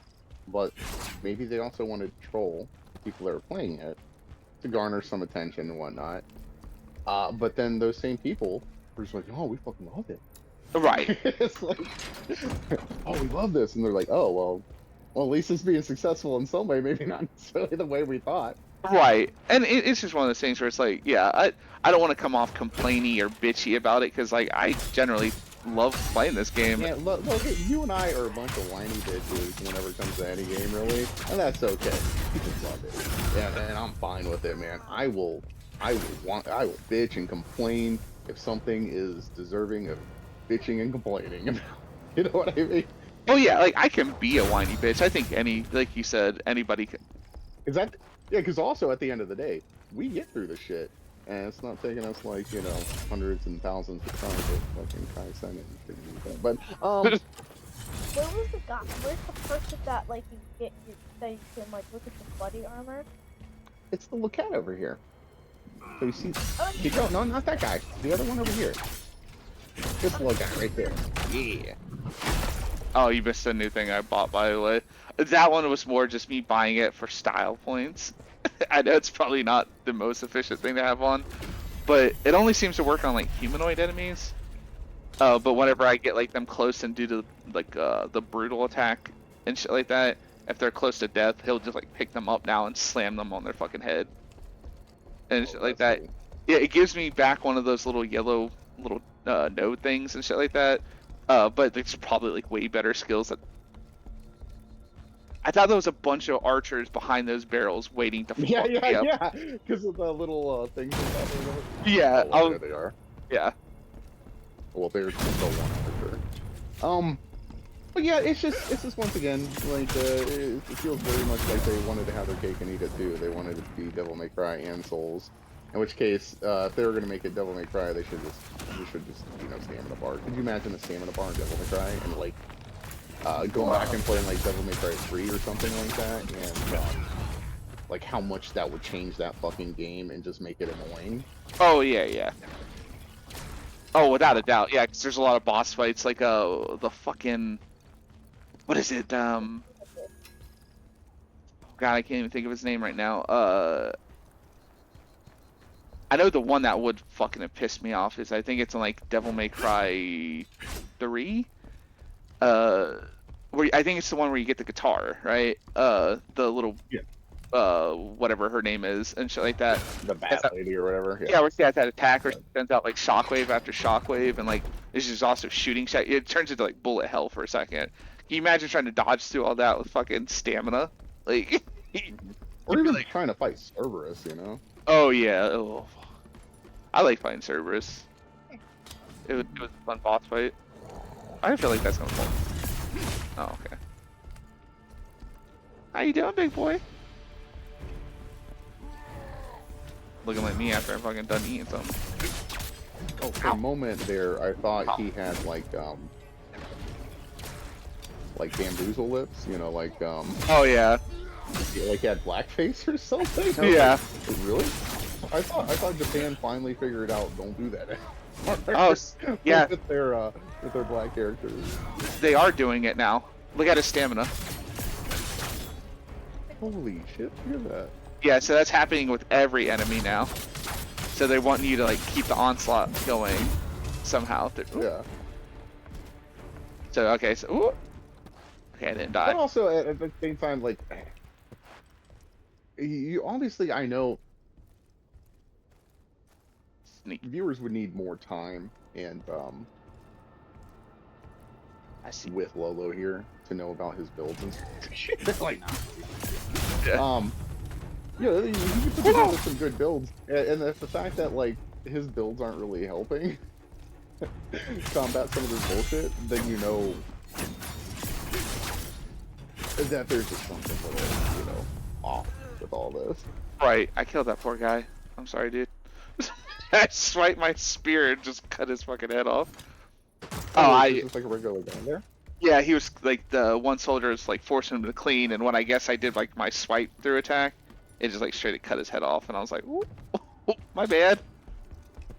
B: but maybe they also wanted to troll people that are playing it to garner some attention and whatnot. But then those same people were just like, oh, we fucking love it.
A: Right.
B: It's like, oh, we love this, and they're like, oh, well, at least it's being successful in some way, maybe not necessarily the way we thought.
A: Right, and it's just one of those things where it's like, yeah, I don't want to come off complainy or bitchy about it, because like I generally love playing this game.
B: Yeah, look, you and I are a bunch of whiny bitches whenever it comes to any game, really, and that's okay. People love it, and I'm fine with it, man. I will bitch and complain if something is deserving of bitching and complaining about. You know what I mean?
A: Oh yeah, like I can be a whiny bitch. I think like you said, anybody can.
B: Is that? Yeah, because also at the end of the day, we get through the shit. And it's not taking us like, you know, hundreds and thousands of tries of fucking Khazan and things like that. But
D: Where was the guy? Where's the person that like you get you that you can like look at the bloody armor?
B: it's the cat over here. So you see,
D: Oh,
B: keep going. No, not that guy. The other one over here. This little guy right there. Yeah.
A: Oh, you missed a new thing I bought, by the way. That one was more just me buying it for style points. I know it's probably not the most efficient thing to have on, but it only seems to work on like humanoid enemies. But whenever I get like them close and do the brutal attack and shit like that, if they're close to death, he'll just like pick them up now and slam them on their fucking head and shit like that.
B: Cool.
A: Yeah, it gives me back one of those little yellow little node things and shit like that. But there's probably like way better skills that. I thought there was a bunch of archers behind those barrels waiting to fuck me up.
B: Yeah. Because of the little things.
A: Yeah,
B: Oh, there they are.
A: yeah.
B: Well, there's still one for sure. But yeah, it's just once again like it feels very much like they wanted to have their cake and eat it too. They wanted it to be Devil May Cry and Souls. In which case, if they were gonna make it Devil May Cry, they should just you know, stamina bar. Could you imagine a stamina bar in Devil May Cry and like going back and playing like Devil May Cry 3 or something like that, and like how much that would change that fucking game and just make it annoying.
A: Oh yeah. Oh, without a doubt, yeah. Because there's a lot of boss fights, like the fucking, what is it? God, I can't even think of his name right now. I know the one that would fucking have pissed me off is I think it's in like Devil May Cry 3. Where I think it's the one where you get the guitar, right? The little whatever her name is and shit like that.
B: The Bat Lady or whatever.
A: Yeah, where she has that attack where she sends out like shockwave after shockwave and like this is also shooting shot. It turns into like bullet hell for a second. Can you imagine trying to dodge through all that with fucking stamina? Like,
B: Or even
A: like,
B: trying to fight Cerberus, you know?
A: oh yeah. Oh. I like fighting Cerberus. It was a fun boss fight. I feel like that's gonna fall. Oh, okay. How you doing, big boy? Looking like me after I'm fucking done eating something.
B: Oh, for a moment there, I thought he had like bamboozle lips, you know, like
A: Oh yeah.
B: like he had blackface or something.
A: Yeah.
B: Like, really? I thought Japan finally figured out don't do that anymore.
A: Oh, yeah.
B: with their black characters.
A: They are doing it now. Look at his stamina.
B: Holy shit! Look at that.
A: Yeah, so that's happening with every enemy now. So they want you to like keep the onslaught going somehow.
B: Yeah.
A: So okay, so ooh. Okay, I didn't die.
B: But also at the same time, like you obviously, I know
A: Sneak.
B: viewers would need more time and
A: I see.
B: with Lolo here to know about his builds and shit. Like,
A: Yeah.
B: yeah, you can put together some good builds, and the fact that like his builds aren't really helping combat some of this bullshit, then you know that there's just something little, you know, off with all this.
A: Right, I killed that poor guy. I'm sorry, dude. I swiped my spear and just cut his fucking head off.
B: It's just like a regular guy there.
A: Yeah, he was like the one soldier was like forcing him to clean, and when I guess I did like my swipe through attack, it just like straight cut his head off, and I was like, ooh, my bad.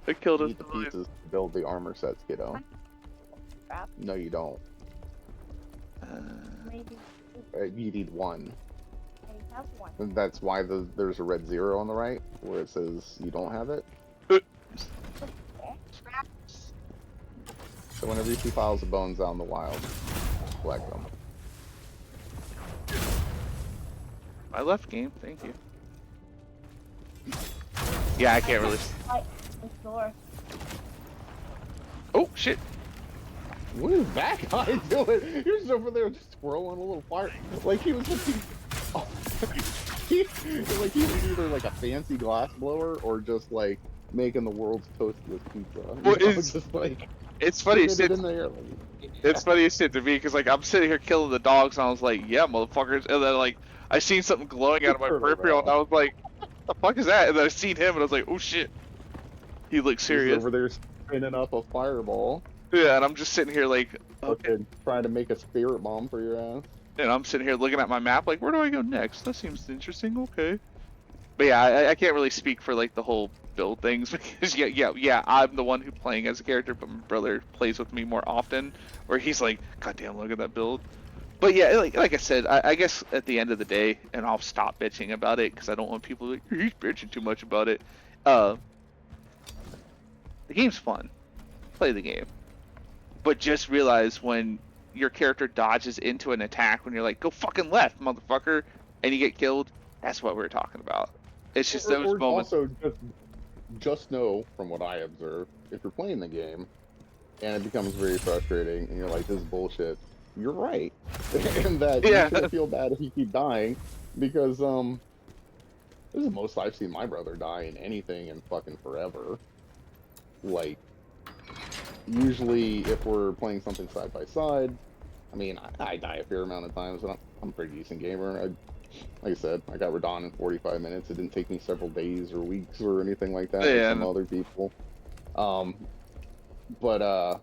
A: I killed
B: You
A: him.
B: need the pieces to build the armor sets, kiddo.
D: Crap.
B: No, you don't.
D: Maybe
B: You need one.
D: I have one.
B: And that's why there's a red 0 on the right, where it says you don't have it. So whenever you see piles of bones out in the wild, collect them.
A: I left game, thank you. Yeah, I can't really.
D: Right, the door.
A: Oh shit!
B: What is that guy doing? He was over there just twirling a little fire, like he was looking. Oh. Like he was either like a fancy glass blower or just like making the world's toastiest pizza.
A: Well,
B: You know,
A: it's-
B: just like
A: It's funny as
B: putting
A: shit.
B: it in there, like,
A: It's funny as shit to me because like I'm sitting here killing the dogs and I was like, yeah, motherfuckers, and then like I seen something glowing out of my
B: Turtle
A: peripheral and
B: round.
A: I was like, the fuck is that? And then I seen him and I was like, oh shit. He looks
B: He's
A: serious.
B: over there spinning up a fireball,
A: Yeah, and I'm just sitting here like, okay.
B: fucking trying to make a spirit bomb for your ass.
A: And I'm sitting here looking at my map like, where do I go next? That seems interesting. Okay. But yeah, I can't really speak for like the whole build things because yeah, I'm the one who playing as a character, but my brother plays with me more often, where he's like, God damn, look at that build. But yeah, like I said, I guess at the end of the day, and I'll stop bitching about it because I don't want people to like, he's bitching too much about it. Uh, the game's fun. Play the game. But just realize when your character dodges into an attack, when you're like, go fucking left, motherfucker, and you get killed, that's what we're talking about. It's just those
B: Or
A: moments.
B: also just know from what I observe, if you're playing the game and it becomes very frustrating and you're like, this is bullshit, you're right. And that you
A: Yeah.
B: shouldn't feel bad if you keep dying because this is the most I've seen my brother die in anything in fucking forever. Like usually if we're playing something side by side, I mean I die a fair amount of times, and I'm a pretty decent gamer. Like I said, I got Radon in 45 minutes. It didn't take me several days or weeks or anything like that, like some
A: Yeah.
B: other people. Um, but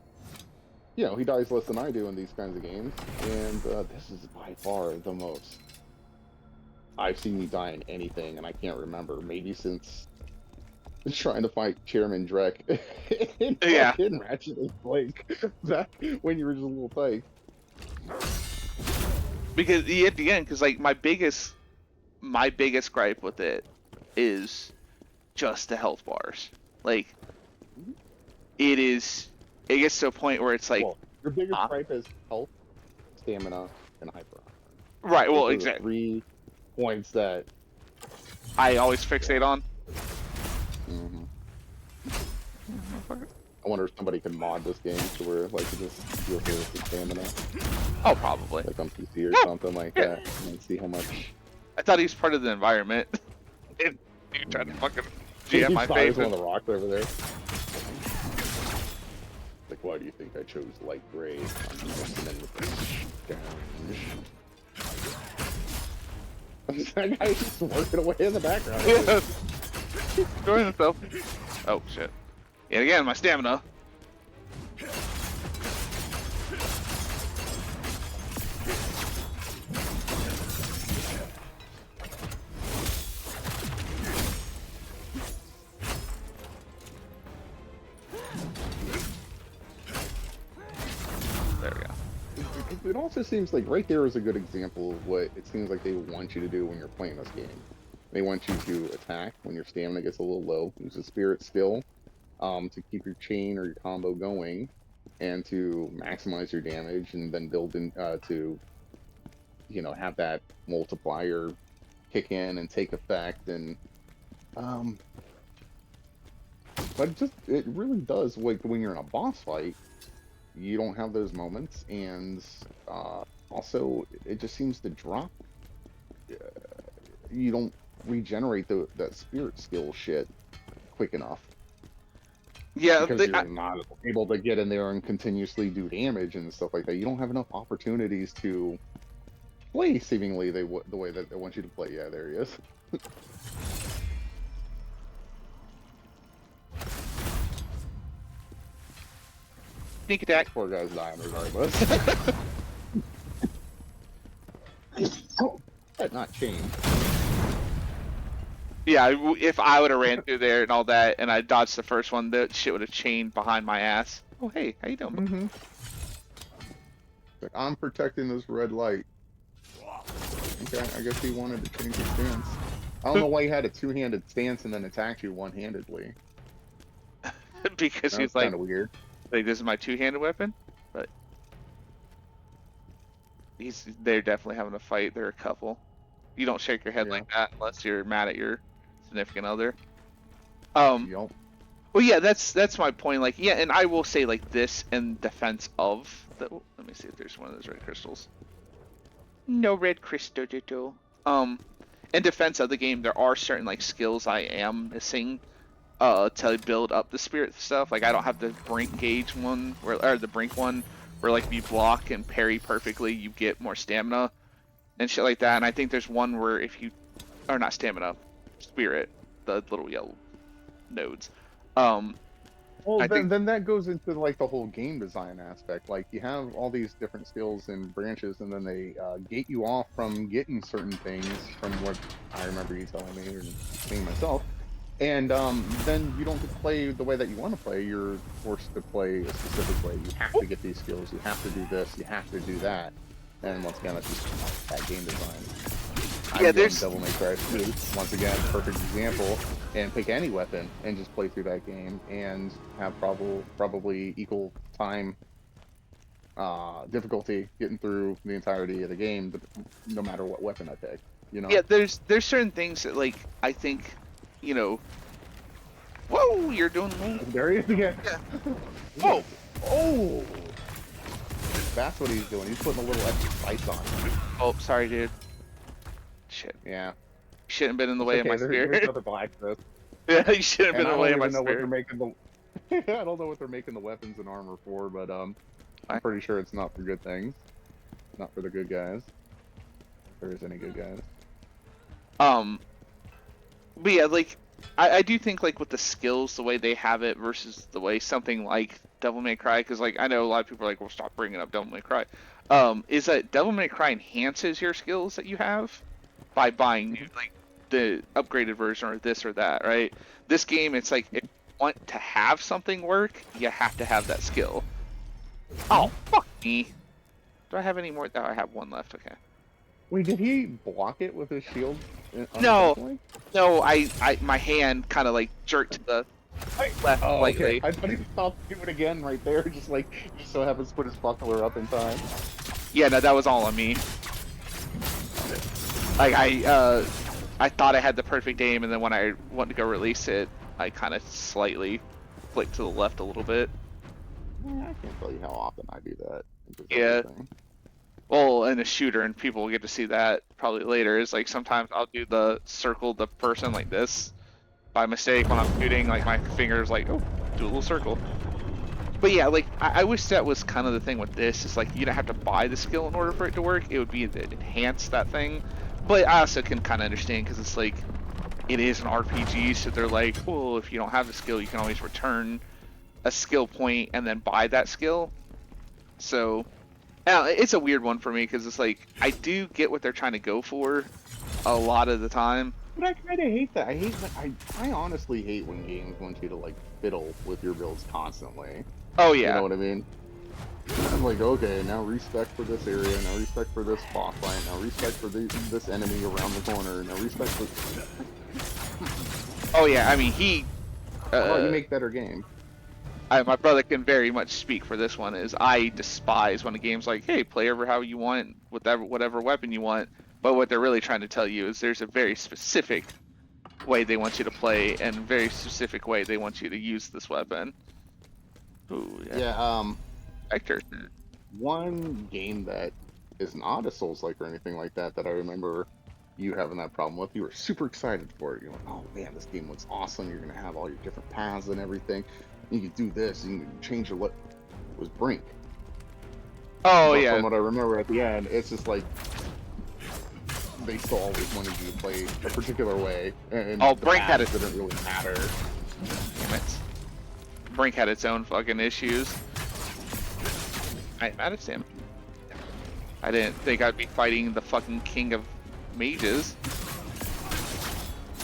B: you know, he dies less than I do in these kinds of games, and this is by far the most I've seen me die in anything, and I can't remember. Maybe since trying to fight Chairman Drek in
A: Yeah.
B: fucking Ratchet and Clank back when you were just a little tyke.
A: Because at the end, because like my biggest gripe with it is just the health bars. Like it gets to a point where it's like,
B: Well, your biggest gripe is health, stamina, and hyper.
A: right? Well,
B: Those are the
A: exactly.
B: 3 points that
A: I always fixate on.
B: Mhm. I wonder if somebody can mod this game to where like it just deals with the stamina,
A: Oh, probably.
B: like on PC or
A: Yeah.
B: something like
A: Yeah.
B: that, and see how much.
A: I thought he was part of the environment. And you tried to fucking
B: He
A: GM my
B: thought
A: face.
B: it was one of the rocks over there. Like, why do you think I chose light gray? I'm messing in with the scourge. That guy's just working away in the background.
A: Yeah. Destroying himself. Oh shit. And again, my stamina. There we go.
B: It also seems like right there is a good example of what it seems like they want you to do when you're playing this game. They want you to attack when your stamina gets a little low, use a spirit skill to keep your chain or your combo going, and to maximize your damage, and then build in to have that multiplier kick in and take effect. And but it really does, like when you're in a boss fight, you don't have those moments, and also it just seems to drop. You don't regenerate that spirit skill shit quick enough
A: Yeah,
B: because you're not able to get in there and continuously do damage and stuff like that. You don't have enough opportunities to play seemingly the way that they want you to play. Yeah, there he is.
A: sneak attack.
B: Poor guy's dying regardless. That not change.
A: Yeah, if I would have ran through there and all that, and I dodged the first one, that shit would have chained behind my ass. Oh hey, how you doing?
B: Mm-hmm. Like, I'm protecting this red light. Okay, I guess he wanted to change his stance. I don't know why he had a two-handed stance and then attacked you one-handedly.
A: Because
B: That's
A: he's like,
B: kind of weird.
A: this is my two-handed weapon, but they're definitely having a fight. They're a couple. You don't shake your head
B: Yeah.
A: like that unless you're mad at your significant other.
B: Yup.
A: Well, yeah, that's my point. Like, yeah, and I will say like this in defense of the. Let me see if there's one of those red crystals. No red crystal. In defense of the game, there are certain like skills I am missing to build up the spirit stuff. Like I don't have the brink gauge one or the brink one where like if you block and parry perfectly, you get more stamina and shit like that. And I think there's one where if you, or not stamina, spirit, the little yellow nodes. Um,
B: Well,
A: I think
B: then that goes into like the whole game design aspect. Like you have all these different skills and branches, and then they gate you off from getting certain things. From what I remember you telling me or me myself, and then you don't get to play the way that you want to play. You're forced to play a specific way. You have to get these skills. You have to do this. You have to do that. And once again, that's just that game design. I
A: yeah,
B: would go in
A: there's
B: Devil May Cry 2, once again, perfect example, and pick any weapon and just play through that game and have probably equal time difficulty getting through the entirety of the game, no matter what weapon I pick. You know?
A: yeah, there's certain things that like I think, you know, whoa, you're doing
B: There he is again.
A: yeah.
B: Ooh.
A: Whoa.
B: Oh, that's what he's doing. He's putting a little extra spice on it.
A: Oh, sorry, dude. Shit.
B: Yeah,
A: Shouldn't have been in the
B: it's
A: way of
B: okay.
A: my
B: There's
A: spear.
B: another blacksmith,
A: Yeah, you shouldn't have
B: and
A: been
B: I
A: in the way
B: don't
A: of my
B: even know what they're
A: spear.
B: making the. I don't know what they're making the weapons and armor for, but I'm
A: Why?
B: pretty sure it's not for good things. Not for the good guys. If there is any good guys.
A: Um, but yeah, like I do think like with the skills, the way they have it versus the way something like Devil May Cry, because like I know a lot of people are like, well, stop bringing up Devil May Cry. Is that Devil May Cry enhances your skills that you have by buying new like the upgraded version or this or that, right? This game, it's like if you want to have something work, you have to have that skill. Oh, fuck me. Do I have any more? Oh, I have one left. Okay.
B: Wait, did he block it with his shield
A: No,
B: unintentionally?
A: no, my hand kind of like jerked to the left
B: Oh, okay.
A: slightly.
B: I thought he stopped to do it again right there, just so happens to put his buckler up in time.
A: Yeah, no, that was all on me. Like I thought I had the perfect aim, and then when I went to go release it, I kind of slightly flicked to the left a little bit.
B: Yeah, I can't tell you how often I do that. It's just
A: Yeah.
B: everything.
A: Well, in a shooter, and people will get to see that probably later, is like sometimes I'll do the circle the person like this by mistake when I'm shooting, like my fingers like, oh, do a little circle. But yeah, like I wish that was kind of the thing with this, is like you don't have to buy the skill in order for it to work. It would be to enhance that thing. But I also can kind of understand because it's like it is an RPG, so they're like, well, if you don't have the skill, you can always return a skill point and then buy that skill. So it's a weird one for me because it's like I do get what they're trying to go for a lot of the time.
B: But I kind of hate that. I honestly hate when games want you to like fiddle with your builds constantly.
A: Oh
B: You know
A: yeah,
B: what I mean? I'm like, okay, now respect for this area, now respect for this boss fight, now respect for this enemy around the corner, now respect for.
A: oh yeah. I mean, he,
B: How about you
A: uh,
B: make better games?
A: my brother can very much speak for this one. Is I despise when a game's like, hey, play over how you want, whatever weapon you want. But what they're really trying to tell you is there's a very specific way they want you to play, and a very specific way they want you to use this weapon. Ooh, yeah.
B: Yeah,
A: Vector.
B: one game that is not a Souls-like or anything like that that I remember you having that problem with. You were super excited for it. You're like, oh man, this game looks awesome. You're gonna have all your different paths and everything. You can do this. You can change your what was Brink.
A: Oh
B: But
A: yeah.
B: from what I remember at the end, it's just like they still always wanted you to play a particular way, and
A: Oh,
B: the
A: Brink had
B: paths
A: it.
B: didn't really matter.
A: Damn it. Brink had its own fucking issues. I mad at him. I didn't think I'd be fighting the fucking king of mages.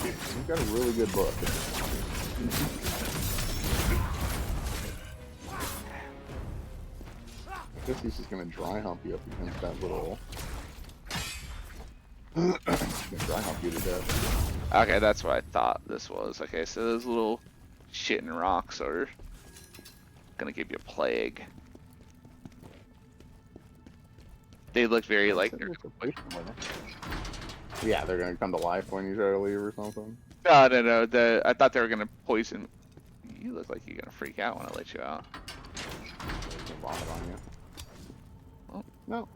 B: You've got a really good book. I guess he's just gonna dry hump you up against that little. Gonna dry hump you to death.
A: Okay, that's what I thought this was. Okay, so those little shit and rocks are gonna give you a plague. They look very like they're
B: Yeah, they're gonna come to life when you try to leave or something.
A: no. I thought they were gonna poison. You look like you're gonna freak out when I let you out.
B: They can vomit on you.
A: Oh.
B: No,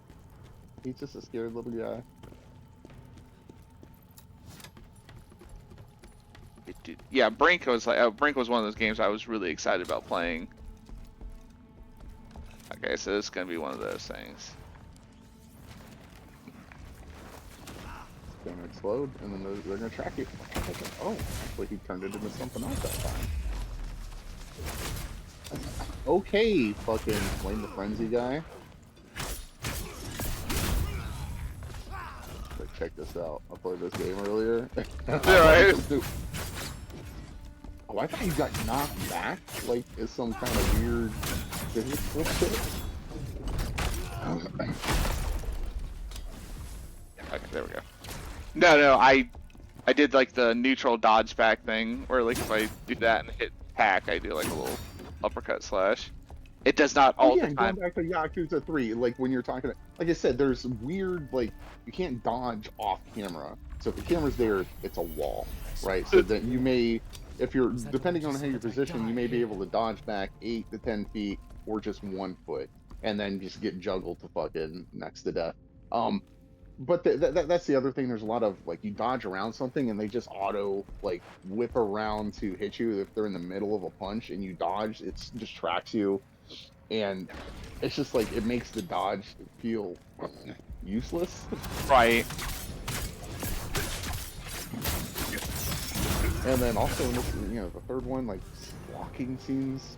B: he's just a scared little guy.
A: Yeah, Brink was Brink was one of those games I was really excited about playing. Okay, so this is gonna be one of those things.
B: It's gonna explode, and then they're gonna track you. Oh, actually, he turned it into something else that time. Okay, fucking Flame the Frenzy guy. Like, check this out. I played this game earlier. I thought
A: right.
B: this dude- Oh, I thought he got knocked back, like, is some kind of weird physical shit.
A: Okay, there we go. No, I did like the neutral dodge back thing, where like if I do that and hit hack, I do like a little uppercut slash. It does not
B: Oh
A: all
B: yeah,
A: the
B: and going
A: time.
B: back to Yakuza 3, like when you're talking, like I said, there's weird, like, you can't dodge off camera. So if the camera's there, it's a wall, right? So that you may, if you're, depending on how you're positioned, you may be able to dodge back 8 to 10 feet or just 1 foot and then just get juggled to fucking next to death. But that's the other thing. There's a lot of, like, you dodge around something and they just auto, like, whip around to hit you if they're in the middle of a punch and you dodge, it just tracks you. And it's just like, it makes the dodge feel useless.
A: Right.
B: And then also in this, the third one, like, walking seems,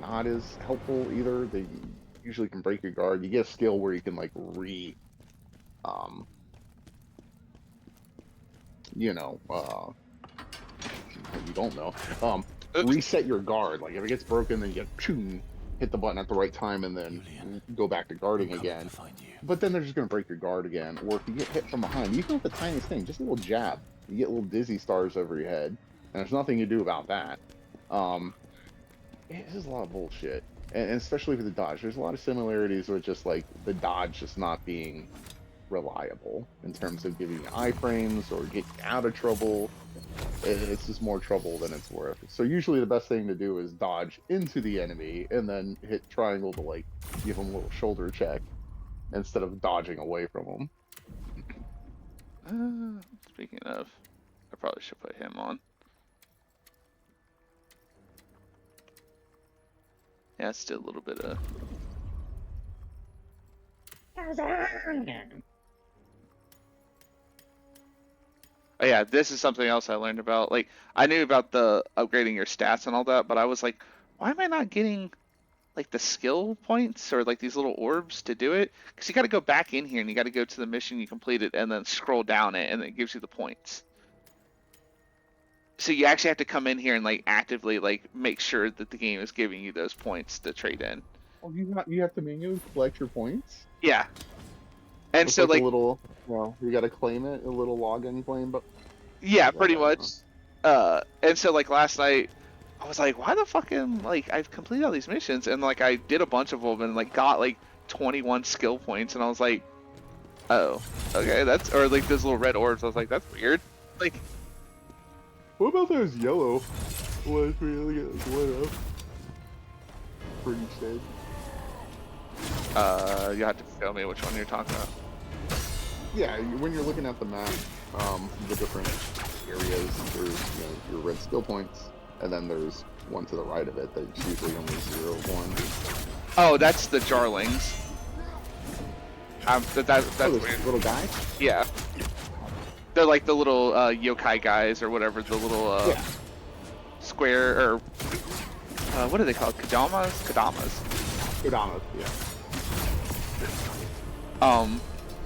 B: not as helpful either. They usually can break your guard. You get a skill where you can, like, um, you know, uh, you don't know,
A: Oops.
B: reset your guard. Like, if it gets broken, then you hit the button at the right time and then go back to guarding again. But then they're just going to break your guard again. Or if you get hit from behind, even with the tiniest thing, just a little jab, you get little dizzy stars over your head. And there's nothing you do about that. It's just a lot of bullshit. And especially for the dodge. There's a lot of similarities with just, like, the dodge just not being reliable in terms of giving you iframes or getting you out of trouble. It's just more trouble than it's worth. So usually the best thing to do is dodge into the enemy and then hit triangle to, like, give them a little shoulder check instead of dodging away from them.
A: Speaking of, I probably should put him on. Yeah, it's still a little bit of. Oh yeah, this is something else I learned about. Like, I knew about the upgrading your stats and all that, but I was like, why am I not getting like the skill points or like these little orbs to do it? Because you got to go back in here and you got to go to the mission you completed and then scroll down it and it gives you the points. So you actually have to come in here and like actively like make sure that the game is giving you those points to trade in.
B: Oh, you have to manually collect your points?
A: Yeah. And
B: It's
A: so
B: like
A: like
B: a little, you got to claim it, a little login claim, but
A: yeah, pretty much. And so like last night, I was like, why the fucking like I've completed all these missions and like I did a bunch of them and like got like 21 skill points and I was like, oh, okay, that's or like those little red orbs. I was like, that's weird. Like,
B: what about those yellow ones where you only get like one up for each stage?
A: you have to tell me which one you're talking about.
B: Yeah, when you're looking at the map, the different areas, there's your red skill points, and then there's one to the right of it that's usually only 0-1.
A: Oh, that's the Jarlings. That's
B: Oh, those
A: weird.
B: little guys?
A: Yeah. They're like the little yokai guys or whatever, the little
B: Yeah.
A: square or what are they called? Kadamas? Kadamas.
B: Kodamas, yeah.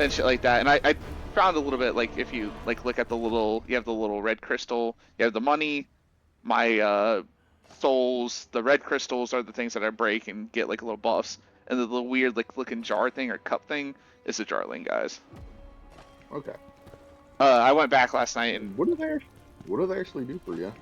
A: And shit like that. And I found a little bit like if you like look at the little, you have the little red crystal, you have the money, my souls, the red crystals are the things that I break and get like little buffs, and the little weird like looking jar thing or cup thing is the Jarling guys.
B: Okay.
A: I went back last night and
B: What do they actually do for you?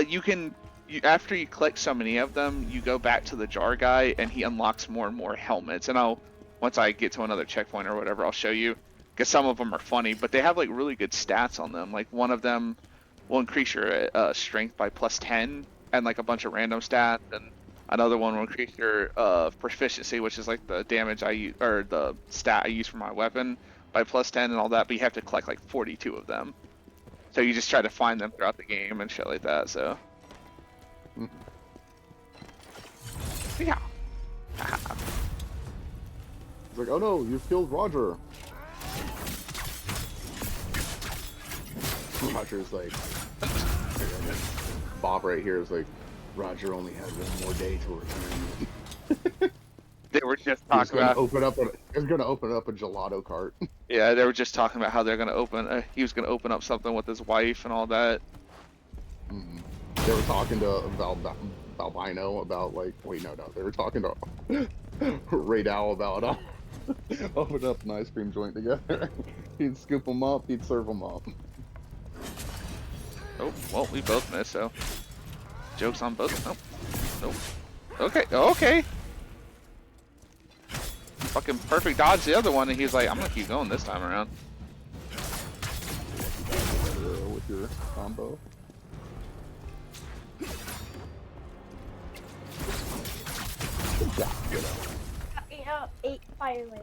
A: you can after you collect so many of them, you go back to the jar guy and he unlocks more and more helmets. And once I get to another checkpoint or whatever, I'll show you. Because some of them are funny, but they have like really good stats on them. Like one of them will increase your strength by +10 and like a bunch of random stats, and another one will increase your proficiency, which is like the damage I use or the stat I use for my weapon by +10 and all that. But you have to collect like 42 of them. So you just try to find them throughout the game and shit like that. So yeah.
B: It's like, oh no, you've killed Roger. Roger's like, Bob right here is like, Roger only had one more day to return.
A: They were just
B: He was
A: talking
B: gonna
A: about,
B: open up a he was gonna open up a gelato cart.
A: yeah, they were just talking about how they're gonna open. He was gonna open up something with his wife and all that.
B: Mhm. They were talking to Balbino about like wait no they were talking to Ray Dow about opening up an ice cream joint together. He'd scoop them up, he'd serve them up.
A: Oh, well, we both missed, so jokes on both. Nope, nope. Okay, okay. Fucking perfect dodge the other one, and he's like, I'm gonna keep going this time around.
B: With your combo. Good job, kiddo.
D: Got me out 8 firemen.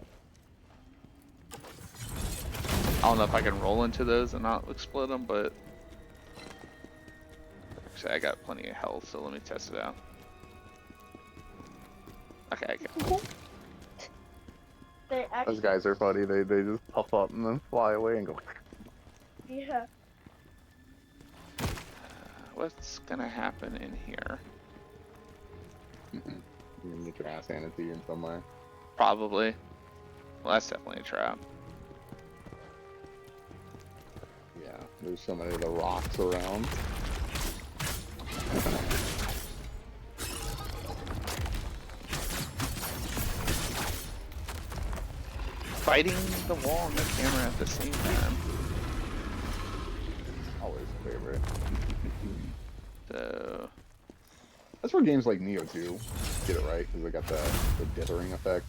A: I don't know if I can roll into those and not explode them, but actually I got plenty of health, so let me test it out. Okay, I can.
D: They
B: Those
D: actually,
B: guys are funny. They just puff up and then fly away and go.
D: yeah.
A: What's gonna happen in here?
B: You're gonna get your ass handed to you in some way.
A: Probably. Well, that's definitely a trap.
B: Yeah, there's so many of the rocks around.
A: Fighting the wall and the camera at the same time.
B: Always a favorite.
A: So,
B: That's where games like Neo 2 get it right, because they got the dithering effect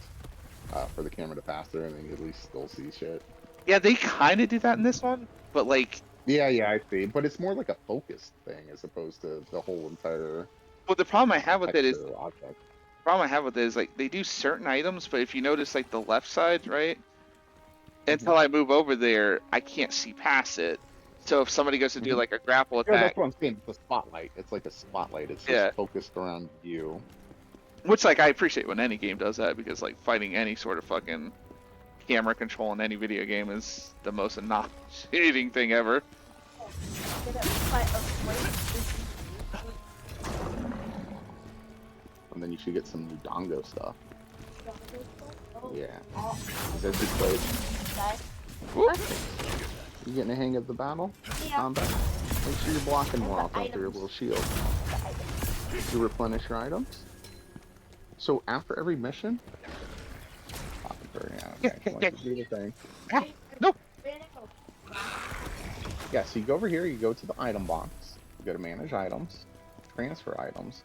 B: for the camera to pass through, and then you at least still see shit.
A: yeah, they kind of do that in this one, but like,
B: Yeah, I see. But it's more like a focused thing as opposed to the whole entire
A: well, the problem I have with it is,
B: texture or object.
A: like they do certain items, but if you notice like the left side, right?
B: Mm-hmm.
A: Until I move over there, I can't see past it. So if somebody goes to do
B: Mm-hmm.
A: like a grapple
B: Yeah,
A: attack,
B: that's what I'm saying. It's a spotlight. It's like a spotlight. It's just
A: yeah,
B: focused around you.
A: which like I appreciate when any game does that because like fighting any sort of fucking camera control in any video game is the most nauseating thing ever.
D: Get a fight of
B: And then you should get some new Dongo stuff.
D: oh,
B: Yeah.
D: oh,
B: Is that good play?
D: die.
A: Whoop.
B: You getting the hang of the battle?
D: Yeah.
B: Combat? Make sure you're blocking more
D: And the
B: often with your
D: items.
B: little shield. You replenish your items. So after every mission, do the thing.
A: Ah, no.
B: Yeah, so you go over here, you go to the item box, you go to manage items, transfer items,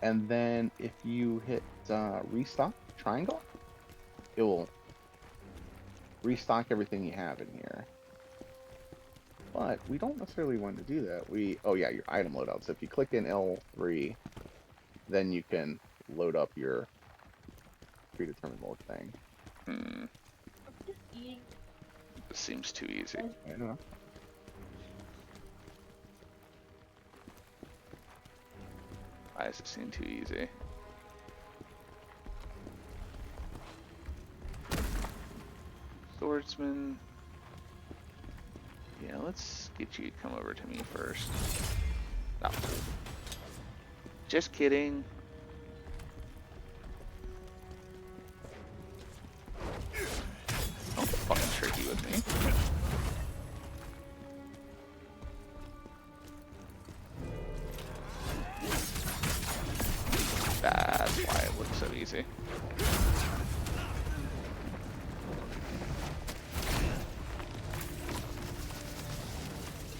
B: and then if you hit restock triangle, it will restock everything you have in here. But we don't necessarily want to do that. Oh yeah, your item loadout. So if you click in L3, then you can load up your predetermined load thing.
A: Hmm, this seems too easy.
B: I don't know.
A: Why does it seem too easy? Swordsman. Yeah, let's get you to come over to me first. No. Just kidding. Don't get fucking tricky with me. That's why it looks so easy.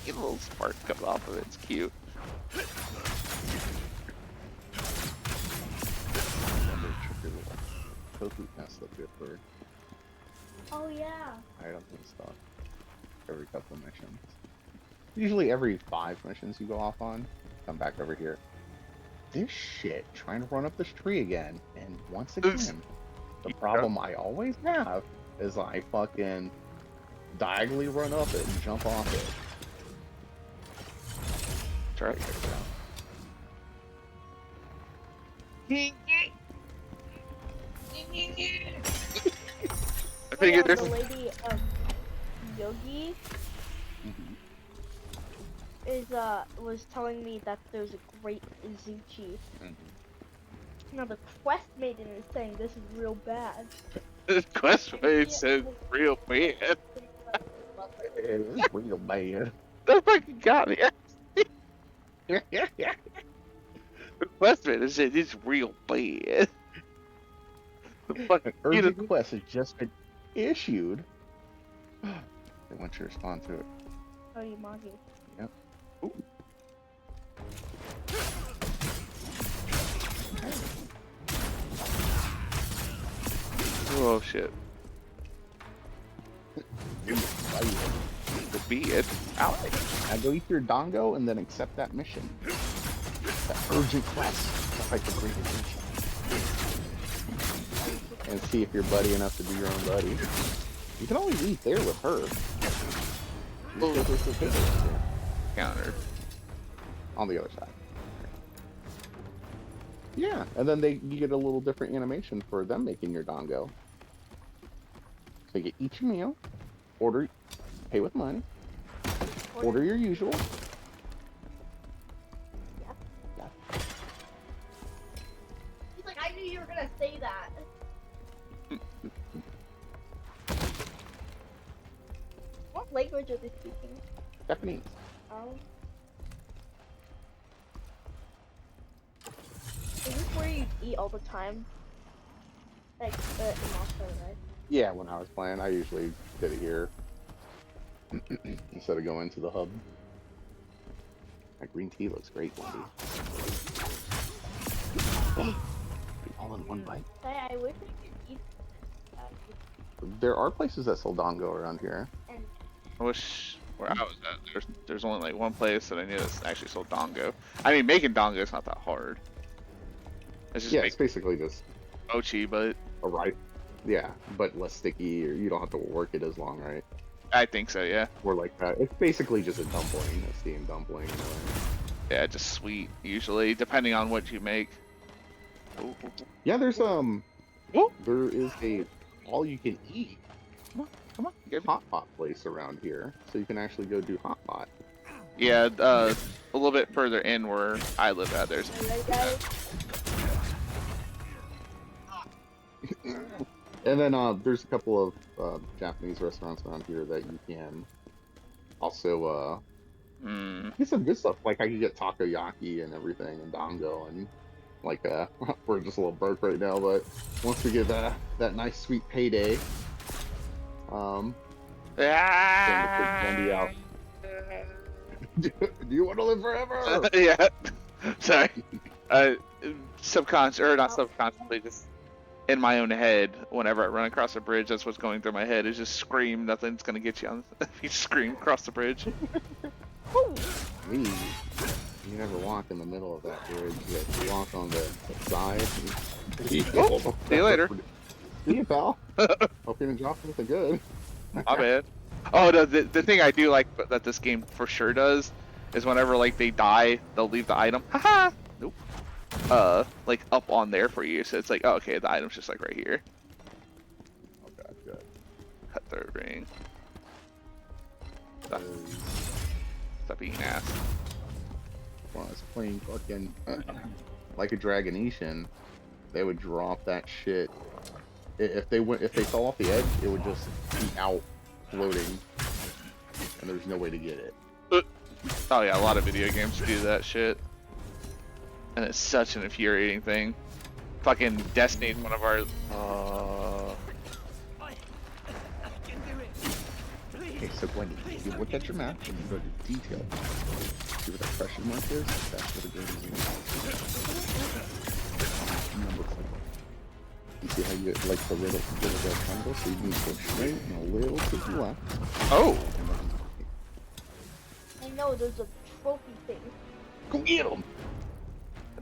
A: Get a little spark coming off of it, it's cute.
B: Tofu nest up here for
D: Oh yeah.
B: items and stuff. Every couple of missions. Usually every 5 missions you go off on, come back over here. This shit trying to run up this tree again, and once again, the problem I always have is I fucking diagonally run up it and jump off it.
A: Try it. I figured there's
D: The lady Yogi. was telling me that there's a great zoo chief. Now the quest maiden is saying this is real bad.
A: This quest made so real bad.
B: It's real bad.
A: That fucking got me. The quest made said it's real bad. The fucking
B: An urgent request has just been issued. They want you to respond to it.
D: Oh, you Magi.
B: Yep. Ooh.
A: Oh shit.
B: You're excited.
A: The beard. Ow.
B: Now go eat your dongo and then accept that mission. That urgent quest to fight the Great Adventure. And see if you're buddy enough to be your own buddy. You can always eat there with her.
A: Counter.
B: On the other side. Yeah, and then you get a little different animation for them making your dongo. So you get each meal, pay with money, order your usual.
D: Yeah. He's like, I knew you were gonna say that. What language are they speaking?
B: Japanese.
D: Oh. Is this where you eat all the time? Like, in Moscow, right?
B: Yeah, when I was playing, I usually did it here. Instead of going to the hub. That green tea looks great, Wendy. All in one bite.
D: I wish I could eat that.
B: There are places that sell dongo around here.
D: And
A: I wish where I was at, there's only like one place that I knew that actually sold dongo. I mean, making dongo is not that hard. It's just
B: Yeah,
A: make
B: it's basically just
A: mochi, but
B: a rice. Yeah, but less sticky, or you don't have to work it as long, right?
A: I think so, yeah.
B: Or like that. It's basically just a dumpling, a steamed dumpling. In a way.
A: Yeah, just sweet, usually, depending on what you make. Ooh.
B: Yeah, there's
A: Ooh.
B: there is a all you can eat
A: Come on, get me.
B: hot pot place around here, so you can actually go do hot pot.
A: Yeah, a little bit further in where I live at, there's
D: alright, guys.
B: And then there's a couple of Japanese restaurants around here that you can also get some good stuff. Like I could get takoyaki and everything, and dango, and like we're just a little broke right now, but once we get that nice sweet payday, then we'll put Wendy out. Do you want to live forever?
A: yeah. Sorry. Subconscious, or not subconsciously, just in my own head, whenever I run across a bridge, that's what's going through my head, is just scream, nothing's gonna get you on, if you scream across the bridge.
B: Me, you never walk in the middle of that bridge, you walk on the side.
A: Oh, see you later.
B: See you, pal. Hope you didn't drop anything good.
A: My bad. Oh, no, the thing I do like that this game for sure does is whenever like they die, they'll leave the item. Haha. Nope. Like up on there for you, so it's like, oh, okay, the item's just like right here.
B: Oh god, good.
A: Cutthroat ring. Stop being ass.
B: When I was playing fucking like a Dragonetian, they would drop that shit. If they fell off the edge, it would just be out floating, and there's no way to get it.
A: Oh yeah, a lot of video games do that shit. And it's such an infuriating thing. Fucking Destiny's one of our...
B: Okay, so Wendy, if you look at your map and you go to detail, see what that question mark is? That's what it is. You see how you like the little triangle, so you can go straight and a little to the left.
A: Oh!
D: I know there's a trophy thing.
B: Go get him!
A: I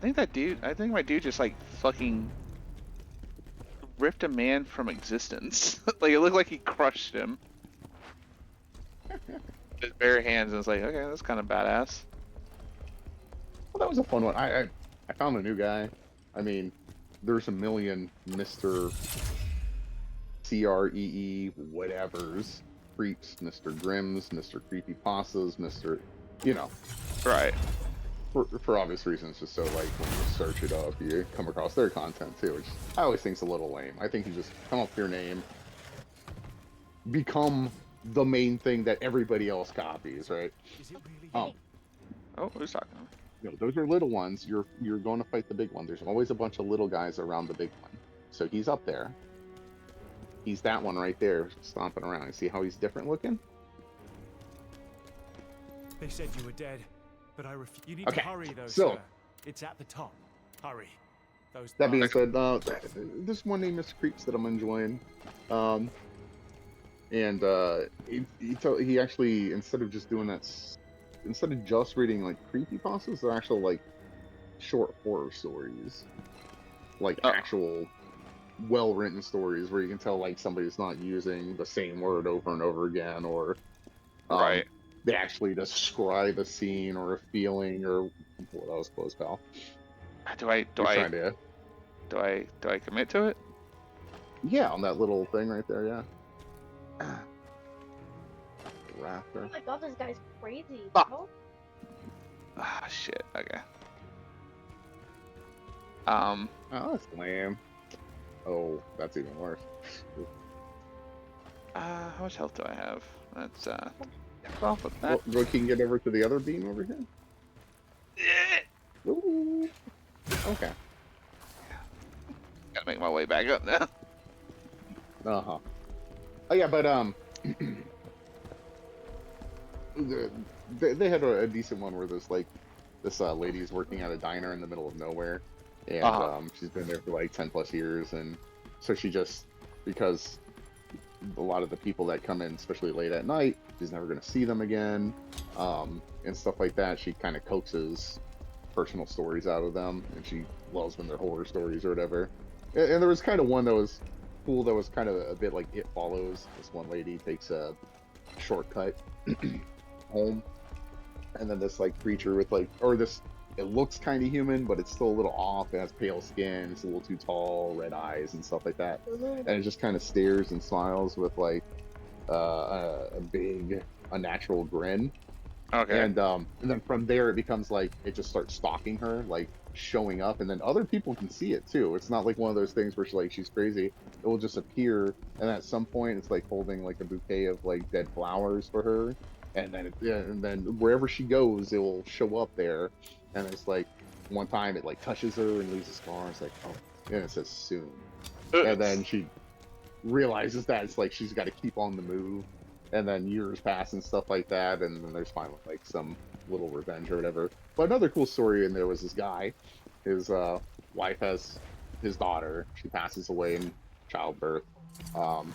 A: think my dude just like fucking ripped a man from existence. Like it looked like he crushed him. His bare hands, and it's like, okay, that's kind of badass.
B: Well, that was a fun one. I found a new guy. I mean, there's a million Mr. CREE whatevers, creeps, Mr. Grims, Mr. Creepypastas, Mr. you know,
A: Right.
B: for obvious reasons, just so like when you search it up, you come across their content too, which I always think's a little lame. I think you just come up with your name, become the main thing that everybody else copies, right?
C: Is it really
B: Um,
C: you?
A: Oh, who's talking?
B: those are little ones. You're going to fight the big one. There's always a bunch of little guys around the big one. So he's up there. He's that one right there, stomping around. You see how he's different looking?
C: They said you were dead, but I refuse. You need to
B: Okay,
C: hurry, though,
B: so
C: sir. It's at the top. Hurry. Those
B: that being
C: bastards.
B: said, this one named Mr. Creeps that I'm enjoying. Um, and he actually, instead of just doing that, instead of just reading like creepypastas, they're actual like short horror stories, like
A: Oh,
B: actual well-written stories where you can tell like somebody's not using the same word over and over again, or
A: right.
B: they actually describe a scene or a feeling or well, that was close, pal.
A: Do I do
B: You're
A: I
B: trying to
A: do I commit to it?
B: yeah on that little thing right there, yeah.
D: Oh
B: Raptor.
D: my god, this guy's crazy.
A: Ah,
D: Oh,
A: ah shit. Okay.
B: Oh, that's lame. Oh, that's even worse.
A: How much health do I have? Let's off with that.
B: Well, we can get over to the other beam over here. Ooh. Okay.
A: Gotta make my way back up now.
B: Uh-huh. Oh yeah, but they had a decent one where there's like this lady's working at a diner in the middle of nowhere, and
A: Uh-huh.
B: she's been there for like 10 plus years, and so she just, because a lot of the people that come in, especially late at night, she's never going to see them again, and stuff like that. She kind of coaxes personal stories out of them, and she loves when they're horror stories or whatever. And there was kind of one that was cool, that was kind of a bit like It Follows. This one lady takes a shortcut home, and then this like creature with like, or this, it looks kind of human, but it's still a little off. It has pale skin, it's a little too tall, red eyes and stuff like that, and it just kind of stares and smiles with like a big unnatural grin.
A: Okay.
B: And then from there it becomes like it just starts stalking her, like showing up, and then other people can see it too. It's not like one of those things where she's crazy. It will just appear, and at some point it's like holding like a bouquet of like dead flowers for her, and then yeah, and then wherever she goes it will show up there. And it's like one time it like touches her and leaves a scar, and it's like, oh, and it says soon. And then she realizes that it's like she's got to keep on the move, and then years pass and stuff like that, and then there's finally like some little revenge or whatever. But another cool story in there was this guy, his wife has his daughter, she passes away in childbirth, um,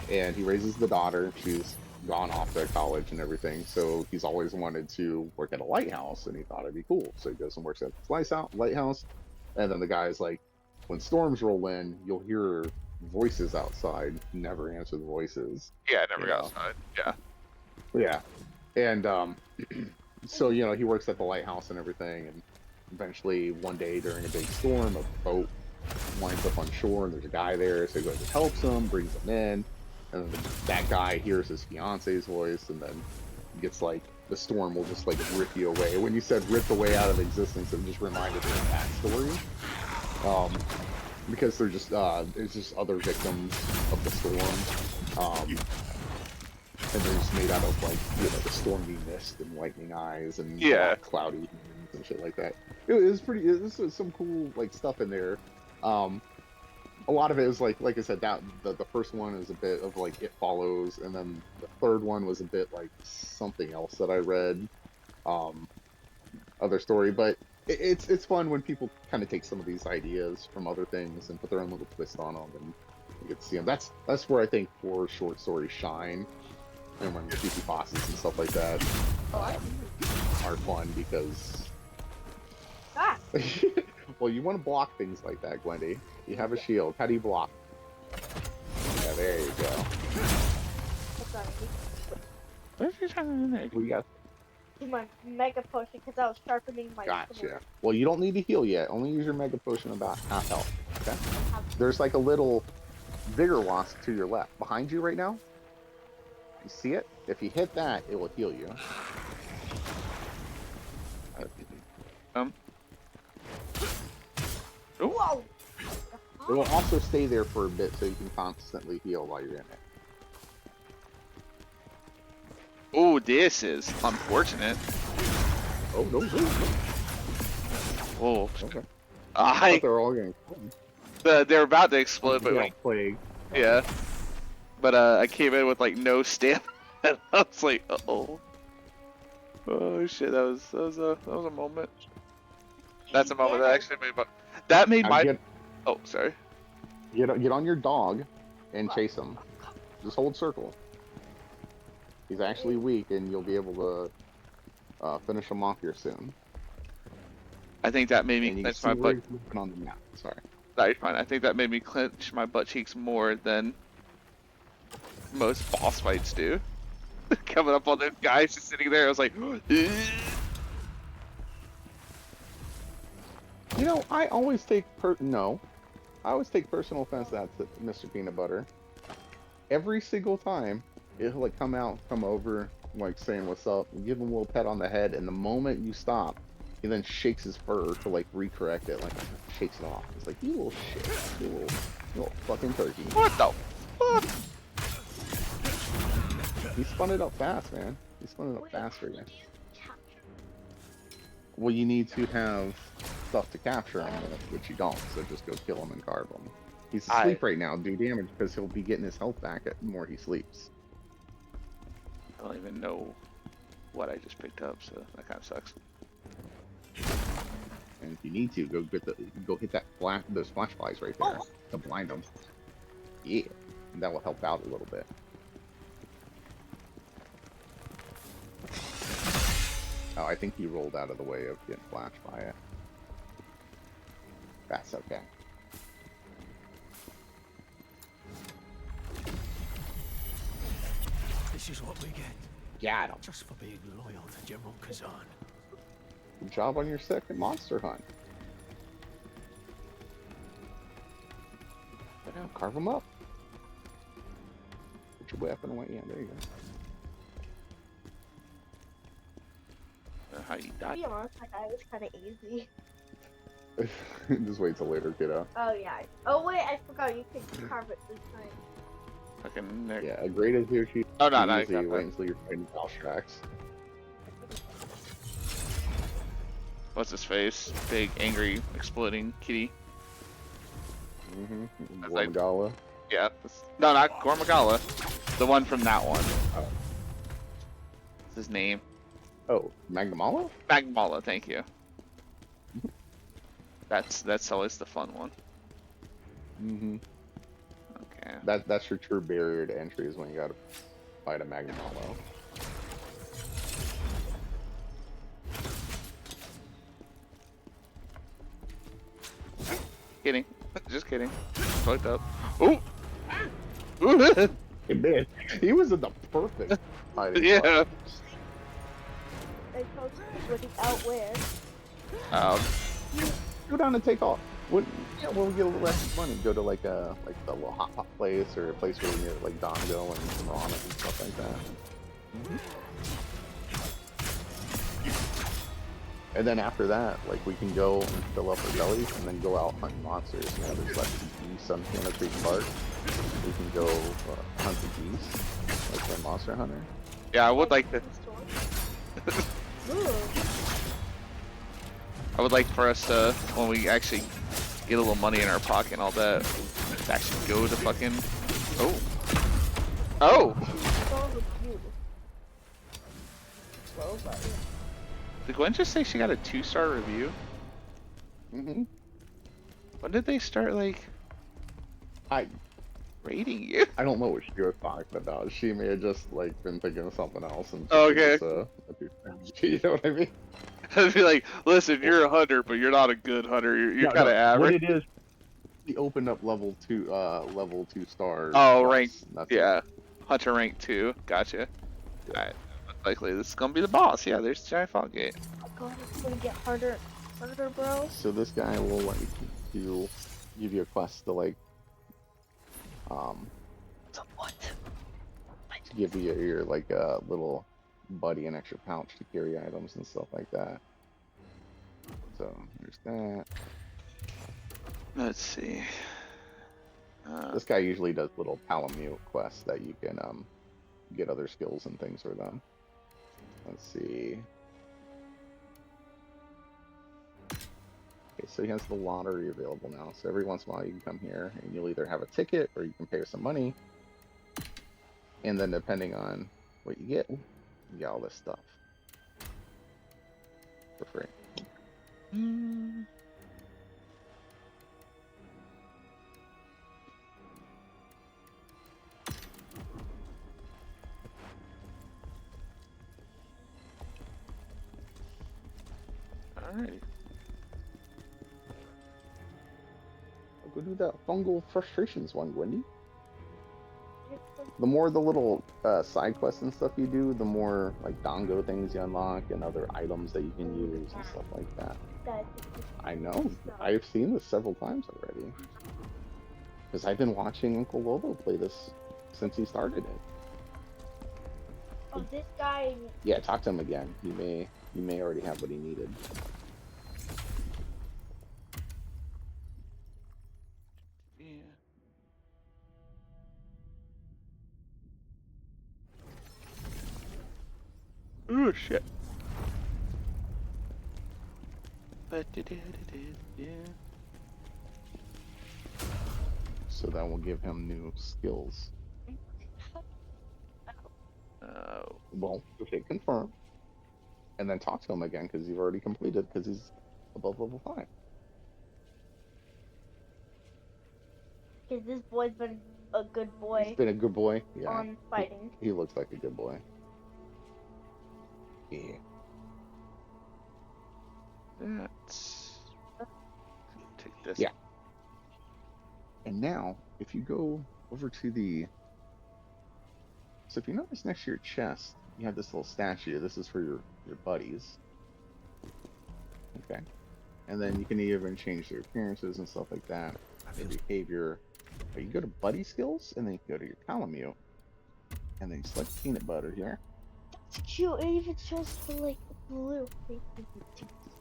B: and he raises the daughter. She's gone off to college and everything, so he's always wanted to work at a lighthouse, and he thought it'd be cool, so he goes and works at this lighthouse. And then the guy's like, when storms roll in, you'll hear voices outside, never answer the voices,
A: Yeah, I
B: you
A: never got
B: know.
A: outside. Yeah.
B: Yeah. And so he works at the lighthouse and everything, and eventually one day during a big storm, a boat winds up on shore, and there's a guy there, so he goes and helps him, brings him in, and then that guy hears his fiance's voice, and then gets like, the storm will just like rip you away. When you said rip away out of existence, it just reminded me of that story. Because they're just there's just other victims of the storm, and they're just made out of like, the stormy mist and lightning eyes and
A: Yeah.
B: cloudy hands and shit like that. It was pretty. This was some cool like stuff in there. A lot of it was like I said, that the first one is a bit of like It Follows, and then the third one was a bit like something else that I read, um, other story. But it's fun when people kind of take some of these ideas from other things and put their own little twist on them, and you get to see them. That's where I think horror short stories shine, and when creepy bosses and stuff like that are fun because
D: ah,
B: well, you want to block things like that, Gwendy. You have a shield. How do you block? Yeah, there you go.
D: what's that?
A: What are you trying to make?
B: We got
D: My mega potion because I was sharpening my sword.
B: gotcha. Well, you don't need to heal yet. Only use your mega potion about half health. Okay. There's like a little vigor wasp to your left, behind you right now. You see it? If you hit that, it will heal you.
A: Oh,
D: Whoa!
B: It will also stay there for a bit so you can constantly heal while you're in it.
A: oh, this is unfortunate.
B: Oh, no, no, no.
A: Oh,
B: Okay. I
A: I
B: thought they were all getting killed.
A: they're about to explode, but
B: Yeah,
A: wait,
B: plague.
A: yeah. But I came in with like no stamina, and I was like, oh, oh shit, that was a moment. That's a moment that actually made
B: Now
A: my. Oh, sorry.
B: get on your dog and chase him. Just hold circle. He's actually weak, and you'll be able to finish him off here soon.
A: I think that made me
B: And you can
A: clench
B: see
A: my
B: where
A: butt.
B: he's moving on the map. Sorry.
A: No, you're fine. I think that made me clench my butt cheeks more than most boss fights do. Coming up on those guys just sitting there, I was like,
B: You know, I always take I always take personal offense to that, Mr. Peanut Butter. Every single time, it'll like come over, like saying what's up, and give him a little pet on the head, and the moment you stop, he then shakes his fur to like recorrect it, like shakes it off. It's like, you little shit, you little fucking turkey.
A: what the fuck?
B: He spun it up fast, man. He spun it up fast for you. Well, you need to have stuff to capture him with, which you don't, so just go kill him and carve him. He's asleep right now, do damage, because he'll be getting his health back the more he sleeps.
A: I don't even know what I just picked up, so that kind of sucks.
B: And if you need to, go hit that those flash flies right there to blind them. Yeah, and that will help out a little bit. Oh, I think he rolled out of the way of getting flashed by it. That's okay.
C: This is what we get.
B: Got him.
C: Just for being loyal to General Khazan.
B: Good job on your second monster hunt. Now carve him up. Put your weapon away. Yeah, there you
A: How you
D: To
A: die?
D: be honest, that guy was kind of easy.
B: go. Just wait till later, kiddo.
D: Oh yeah. Oh wait, I forgot you could carve it this time.
A: Fucking Nick.
B: Yeah, a great as here.
A: Oh, no, I
B: Easy.
A: got
B: Wait
A: that.
B: until you're fighting Valstrax.
A: What's his face? Big, angry, exploding kitty. That's like-
B: Gormagala.
A: Yeah. No, not Gormagala. The one from that one.
B: Oh.
A: What's his name?
B: Oh, Magnamala?
A: Magmala, thank you. That's always the fun one.
B: Mm-hmm.
A: Okay.
B: That's your true barrier to entry is when you gotta fight a Magnamalo.
A: Kidding. Just kidding. Fucked up. Ooh! Ooh!
B: Hey, man, he was in the perfect hiding
A: Yeah.
B: spot.
D: I told you what he outwear.
B: Go down and take off. When we get a little extra money, go to like the little hot pot place or a place where we get like Dongo and some ramen and stuff like that. And then after that, like we can go and fill up our bellies and then go out hunting monsters. You know, there's like geese on Piano Creek Park. We can go hunt the geese, like a monster hunter.
A: Yeah, I would like to.
D: Ooh.
A: I would like for us to, when we actually get a little money in our pocket and all that, to actually go to fucking. Oh. Oh.
D: What's wrong with you? Slow, but yeah.
A: Did Gwen just say she got a 2-star review?
B: Mm-hmm.
A: When did they start like
B: I
A: rating you?
B: I don't know what she was talking about. She may have just like been thinking of something else and
A: Oh,
B: just,
A: okay.
B: you know what I mean?
A: I'd be like, listen, you're a hunter, but you're not a good hunter. You're
B: No,
A: kind of
B: no,
A: average.
B: What it is, he opened up level 2 stars.
A: Oh,
B: plus.
A: rank.
B: That's
A: Yeah. Hunter rank 2. Gotcha. Alright. Likely this is gonna be the boss. Yeah, there's Giant Fog Gate.
D: Oh god, it's gonna get harder, harder, bro.
B: So this guy will like give you a quest to like
D: So what?
B: to give you your like little buddy an extra pouch to carry items and stuff like that. So there's that.
A: Let's see.
B: This guy usually does little Palamute quests that you can get other skills and things for them. Let's see. Okay, so he has the lottery available now. So every once in a while you can come here and you'll either have a ticket or you can pay some money. And then depending on what you get all this stuff for free.
A: Mm. Alrighty.
B: I'll go do that fungal frustrations one, Wendy. The more the little side quests and stuff you do, the more like dongo things you unlock and other items that you can use and stuff like that. I know. I've seen this several times already. Because I've been watching Uncle Lolo play this since he started it.
D: Oh, this guy.
B: Yeah, talk to him again. He may already have what he needed.
A: Yeah. Oh shit. Yeah.
B: So that will give him new skills.
A: Oh.
B: Well, just hit confirm. And then talk to him again because you've already completed because he's above level 5.
D: Because this boy's been a good
B: He's
D: boy
B: been a good boy. Yeah.
D: on fighting.
B: He looks like a good boy. Yeah.
A: That's. Take this.
B: Yeah. And now, if you go over to the... So if you notice next to your chest, you have this little statue. This is for your buddies. Okay. And then you can even change their appearances and stuff like that. Their behavior. But you go to buddy skills, and then you can go to your Palamute. And then you select peanut butter here.
D: It's cute. It even shows the like blue.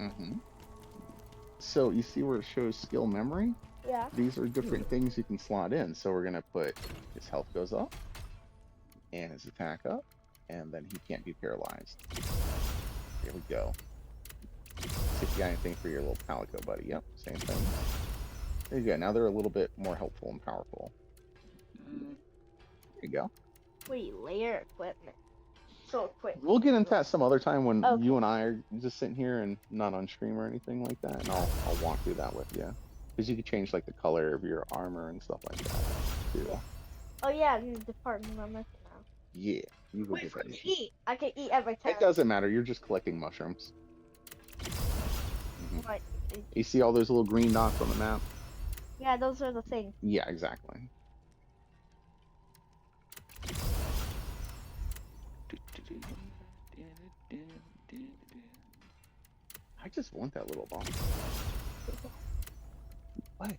B: Mm-hmm. So you see where it shows skill memory?
D: Yeah.
B: These are different things you can slot in. So we're gonna put his health goes up and his attack up, and then he can't be paralyzed. Here we go. See if you got anything for your little Palico buddy. Yep, same thing. There you go. Now they're a little bit more helpful and powerful.
A: Mm.
B: There you go.
D: Wait, layer equipment. So quick.
B: We'll get into that some other time when
D: Okay.
B: you and I are just sitting here and not on stream or anything like that, and I'll walk through that with you. Because you can change like the color of your armor and stuff like that too.
D: Yeah. Oh yeah, in the department I'm missing now.
B: Yeah, you go
D: Wait
B: get
D: for
B: that.
D: me to eat. I can eat every time.
B: It doesn't matter. You're just collecting mushrooms. Mhm.
D: Like,
B: You see all those little green dots on the map?
D: yeah, those are the things.
B: Yeah, exactly. I just want that little bomb. What?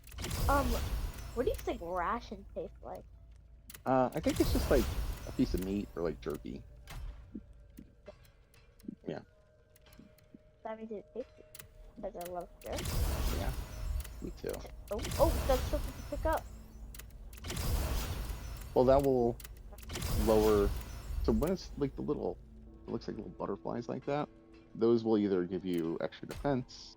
D: What do you think ration tastes like?
B: I think it's just like a piece of meat or like jerky. Yeah.
D: That means it tastes good. Because I love jerky.
B: Yeah. Me too.
D: Oh, that's something to pick up.
B: Well, that will lower. So when it's like the little, it looks like little butterflies like that. Those will either give you extra defense,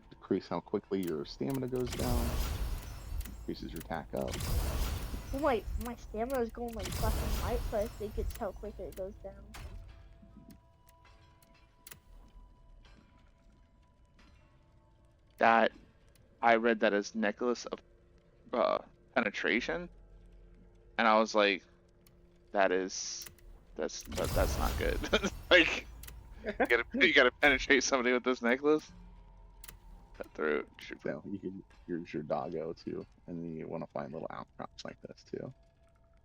B: decrease how quickly your stamina goes down, increases your attack up.
D: Oh my stamina is going like black and white, so I think it's how quick it goes down.
A: That I read that as necklace of penetration, and I was like, that's not good. Like, you gotta penetrate somebody with this necklace. Cut throat.
B: So you can use your doggo too, and then you want to find little outcrops like this too.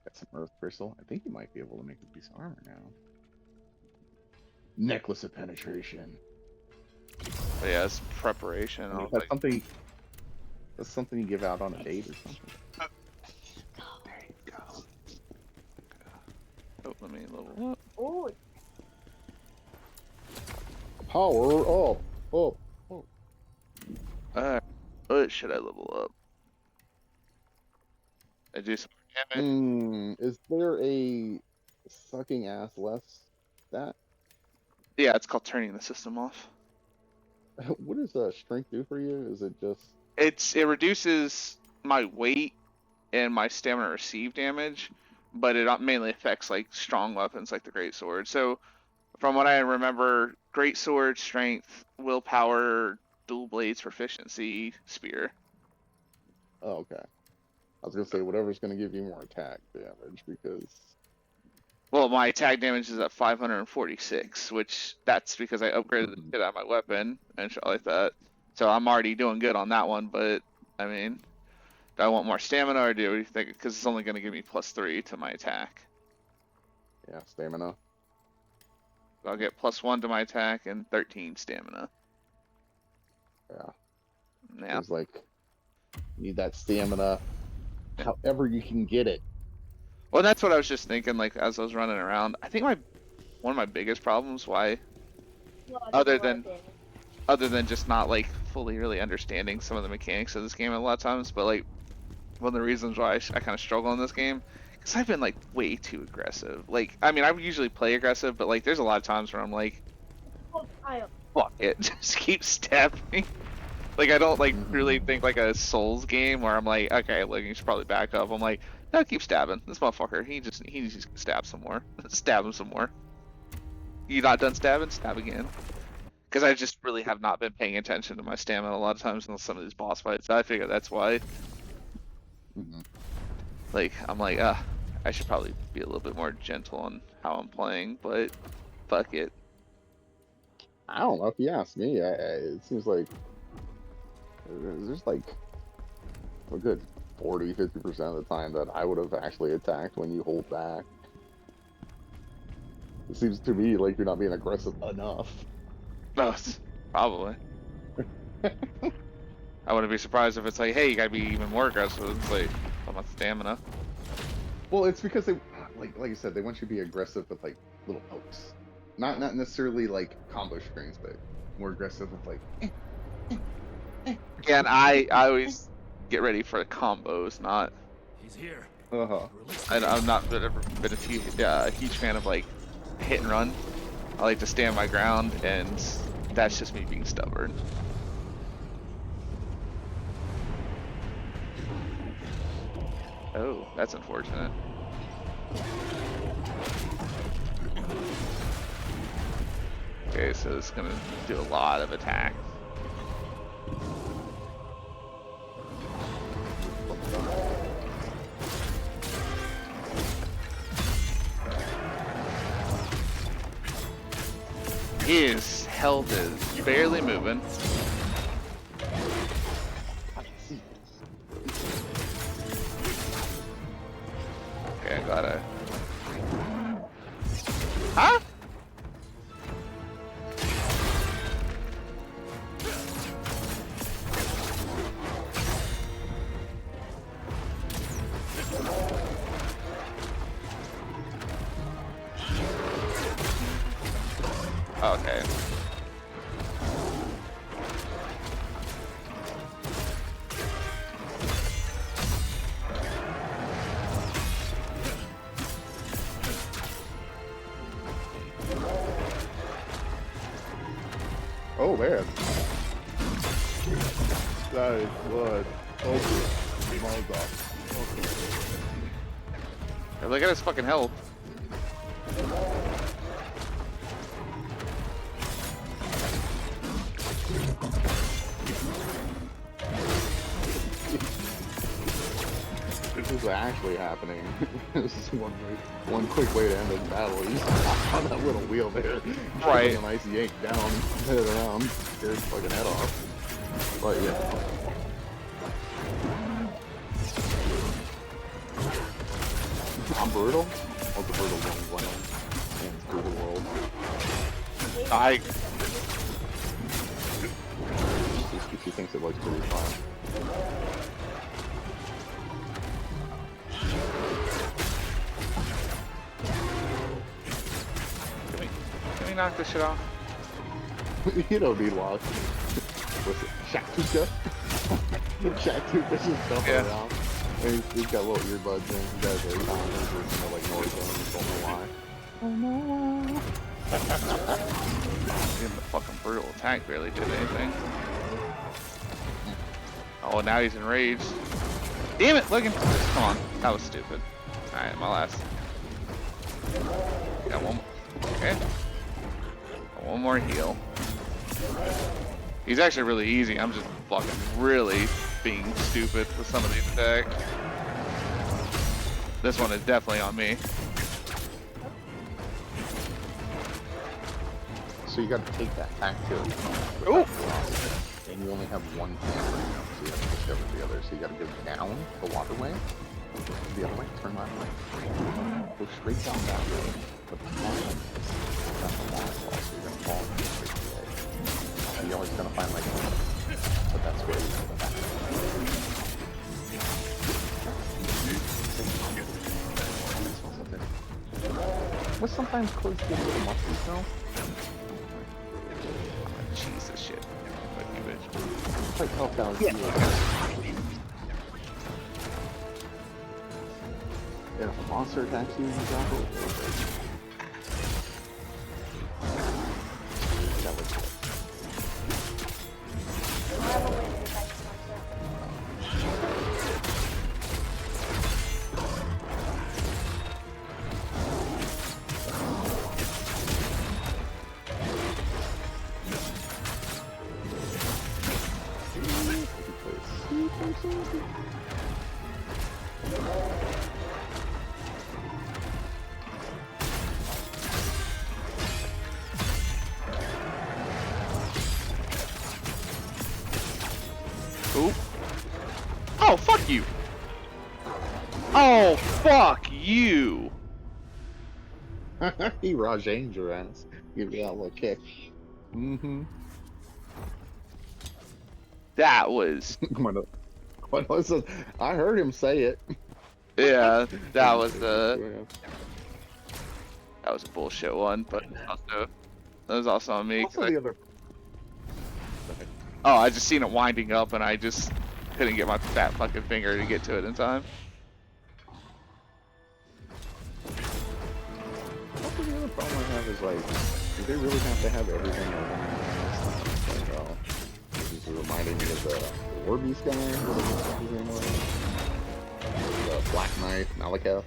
B: Got some earth crystal. I think you might be able to make a piece of armor now. Necklace of penetration.
A: But yeah, it's preparation.
B: I
A: I
B: mean,
A: was like,
B: that's something you give out on a date or something.
A: there you go. Oh, let me level up.
D: Oh,
B: Power up. Oh, oh.
A: What should I level up? I do some more damage.
B: Is there a sucking ass less stat?
A: Yeah, it's called turning the system off.
B: What does strength do for you? Is it just
A: It reduces my weight and my stamina receive damage, but it mainly affects like strong weapons like the great sword. So from what I remember, great sword, strength, willpower, dual blades, proficiency, spear.
B: oh, okay. I was gonna say whatever's gonna give you more attack damage because
A: Well, my attack damage is at 546, which that's because I upgraded the
B: Mhm.
A: shit out of my weapon and shit like that. So I'm already doing good on that one, but I mean, do I want more stamina or do you think? Because it's only going to give me +3 to my attack.
B: yeah, stamina.
A: So I'll get +1 to my attack and 13 stamina.
B: Yeah.
A: Yeah.
B: Seems like you need that stamina however you can get it.
A: Well, that's what I was just thinking, like as I was running around. I think one of my biggest problems, why,
D: Well, I did a
A: other
D: lot of
A: than
D: damage.
A: just not like fully really understanding some of the mechanics of this game a lot of times, but like one of the reasons why I kind of struggle in this game, because I've been like way too aggressive. Like, I mean, I usually play aggressive, but like there's a lot of times where I'm like,
D: Oh,
A: fuck it, just keep stabbing. Like I don't like
B: Hmm.
A: really think like a Souls game where I'm like, okay, like you should probably back up. I'm like, no, keep stabbing. This motherfucker, he needs to stab some more. Stab him some more. You not done stabbing? Stab again. Because I just really have not been paying attention to my stamina a lot of times in some of these boss fights. I figure that's why.
B: Hmm.
A: Like I'm like, I should probably be a little bit more gentle on how I'm playing, but fuck it.
B: I don't know if you ask me. It seems like there's like a good 40-50% of the time that I would have actually attacked when you hold back. It seems to me like you're not being aggressive enough.
A: No, probably. I wouldn't be surprised if it's like, hey, you gotta be even more aggressive. It's like, how much stamina?
B: Well, it's because they like I said, they want you to be aggressive with like little pokes. Not necessarily like combo strings, but more aggressive with like
A: Yeah, and I always get ready for the combos, not.
C: He's here.
B: uh-huh.
C: Release
A: I'm not ever been a huge fan of like hit and run. I like to stand my ground, and that's just me being stubborn. Oh, that's unfortunate. Okay, so it's gonna do a lot of attack. His health is barely moving.
B: I can see.
A: Okay, I gotta. Huh? Okay.
B: Oh man. That is blood. Okay. Mother.
A: Hey, look at his fucking health.
B: This is actually happening. This is one quick way to end this battle. You just hop on that little wheel there.
A: Right.
B: A nice yank down, hit it around, scare his fucking head off. But yeah. I'm brutal. What's the brutal one in the world?
A: I.
B: She thinks it looks pretty fun.
A: Can we knock this shit off?
B: You don't need logs. What's it? Shaktuka? Shaktuka's just jumping
A: Yeah.
B: around. And he's got little earbuds in. He's got a very common version of like noise on him. Don't know why. Oh no.
A: Even the fucking brutal attack barely did anything. Oh, now he's enraged. Damn it, Logan! Come on, that was stupid. Alright, my last. Got one more. Okay. Got one more heal. He's actually really easy. I'm just fucking really being stupid with some of these attacks. This one is definitely on me.
B: So you gotta take that attack too.
A: Ooh!
B: And you only have one camera, you know, so you have to discover the other. So you gotta go down the waterway, the other way, turn that way. Go straight down that way. But the bottom is not the waterfall, so you're gonna fall straight to the edge. And you're always gonna find like a but that's where you go back. But sometimes close get a little mushy, so.
A: Jesus shit. Fuck you, bitch.
B: It's like help out.
A: Yeah.
B: Yeah, if a monster attacks you, you drop it. That was it.
D: I have a way to attack myself.
A: Oop. Oh, fuck you! Oh, fuck you!
B: He Rajanged your ass. Give you that little kick. Mm-hmm.
A: That was...
B: What says, I heard him say it.
A: Yeah, that was that was a bullshit one, but also... That was also on me.
B: Also the other...
A: Oh, I just seen it winding up and I just couldn't get my fat fucking finger to get to it in time.
B: Also the other problem I have is like, do they really have to have everything over? Like, this is reminding me of the War Beast guy, whatever the fuck his name was. The Black Knight, Malekith.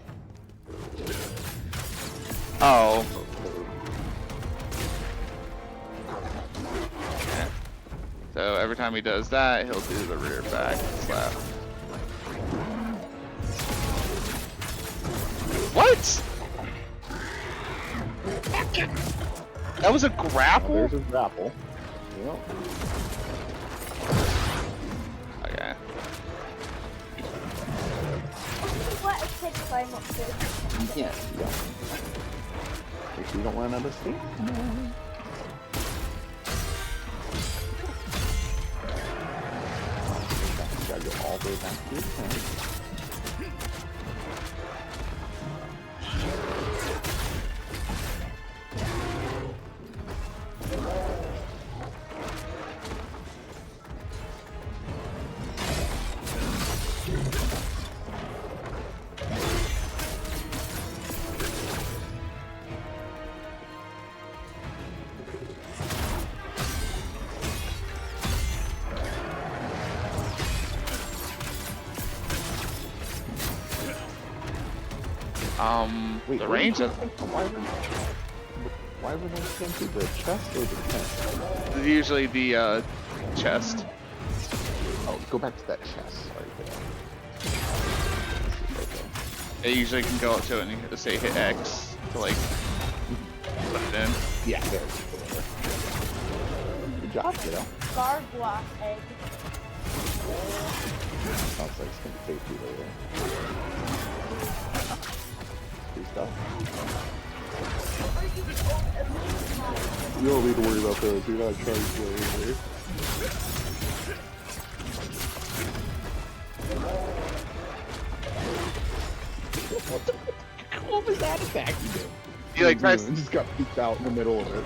A: Oh. So every time he does that, he'll do the rear back slap. What? That was a grapple?
B: There's his grapple. Yep.
A: Okay.
D: What a kick climb up to.
B: Yeah. If you don't run out of steam. Gotta go all the way back to the tent. Wait,
A: The
B: what
A: range
B: do you
A: of
B: think the why would they send to the chest or the tent?
A: usually the chest.
B: Oh, go back to that chest. Sorry for that.
A: It usually can go up to it and you can say hit X to like put it in.
B: Yeah, there. Good job, kiddo.
D: Gargoyle egg.
B: Sounds like it's gonna take you later. Do stuff. You don't need to worry about those. You're not trying to play either. What was that attack you did?
A: He like tries,
B: and just got peeked out in the middle of it.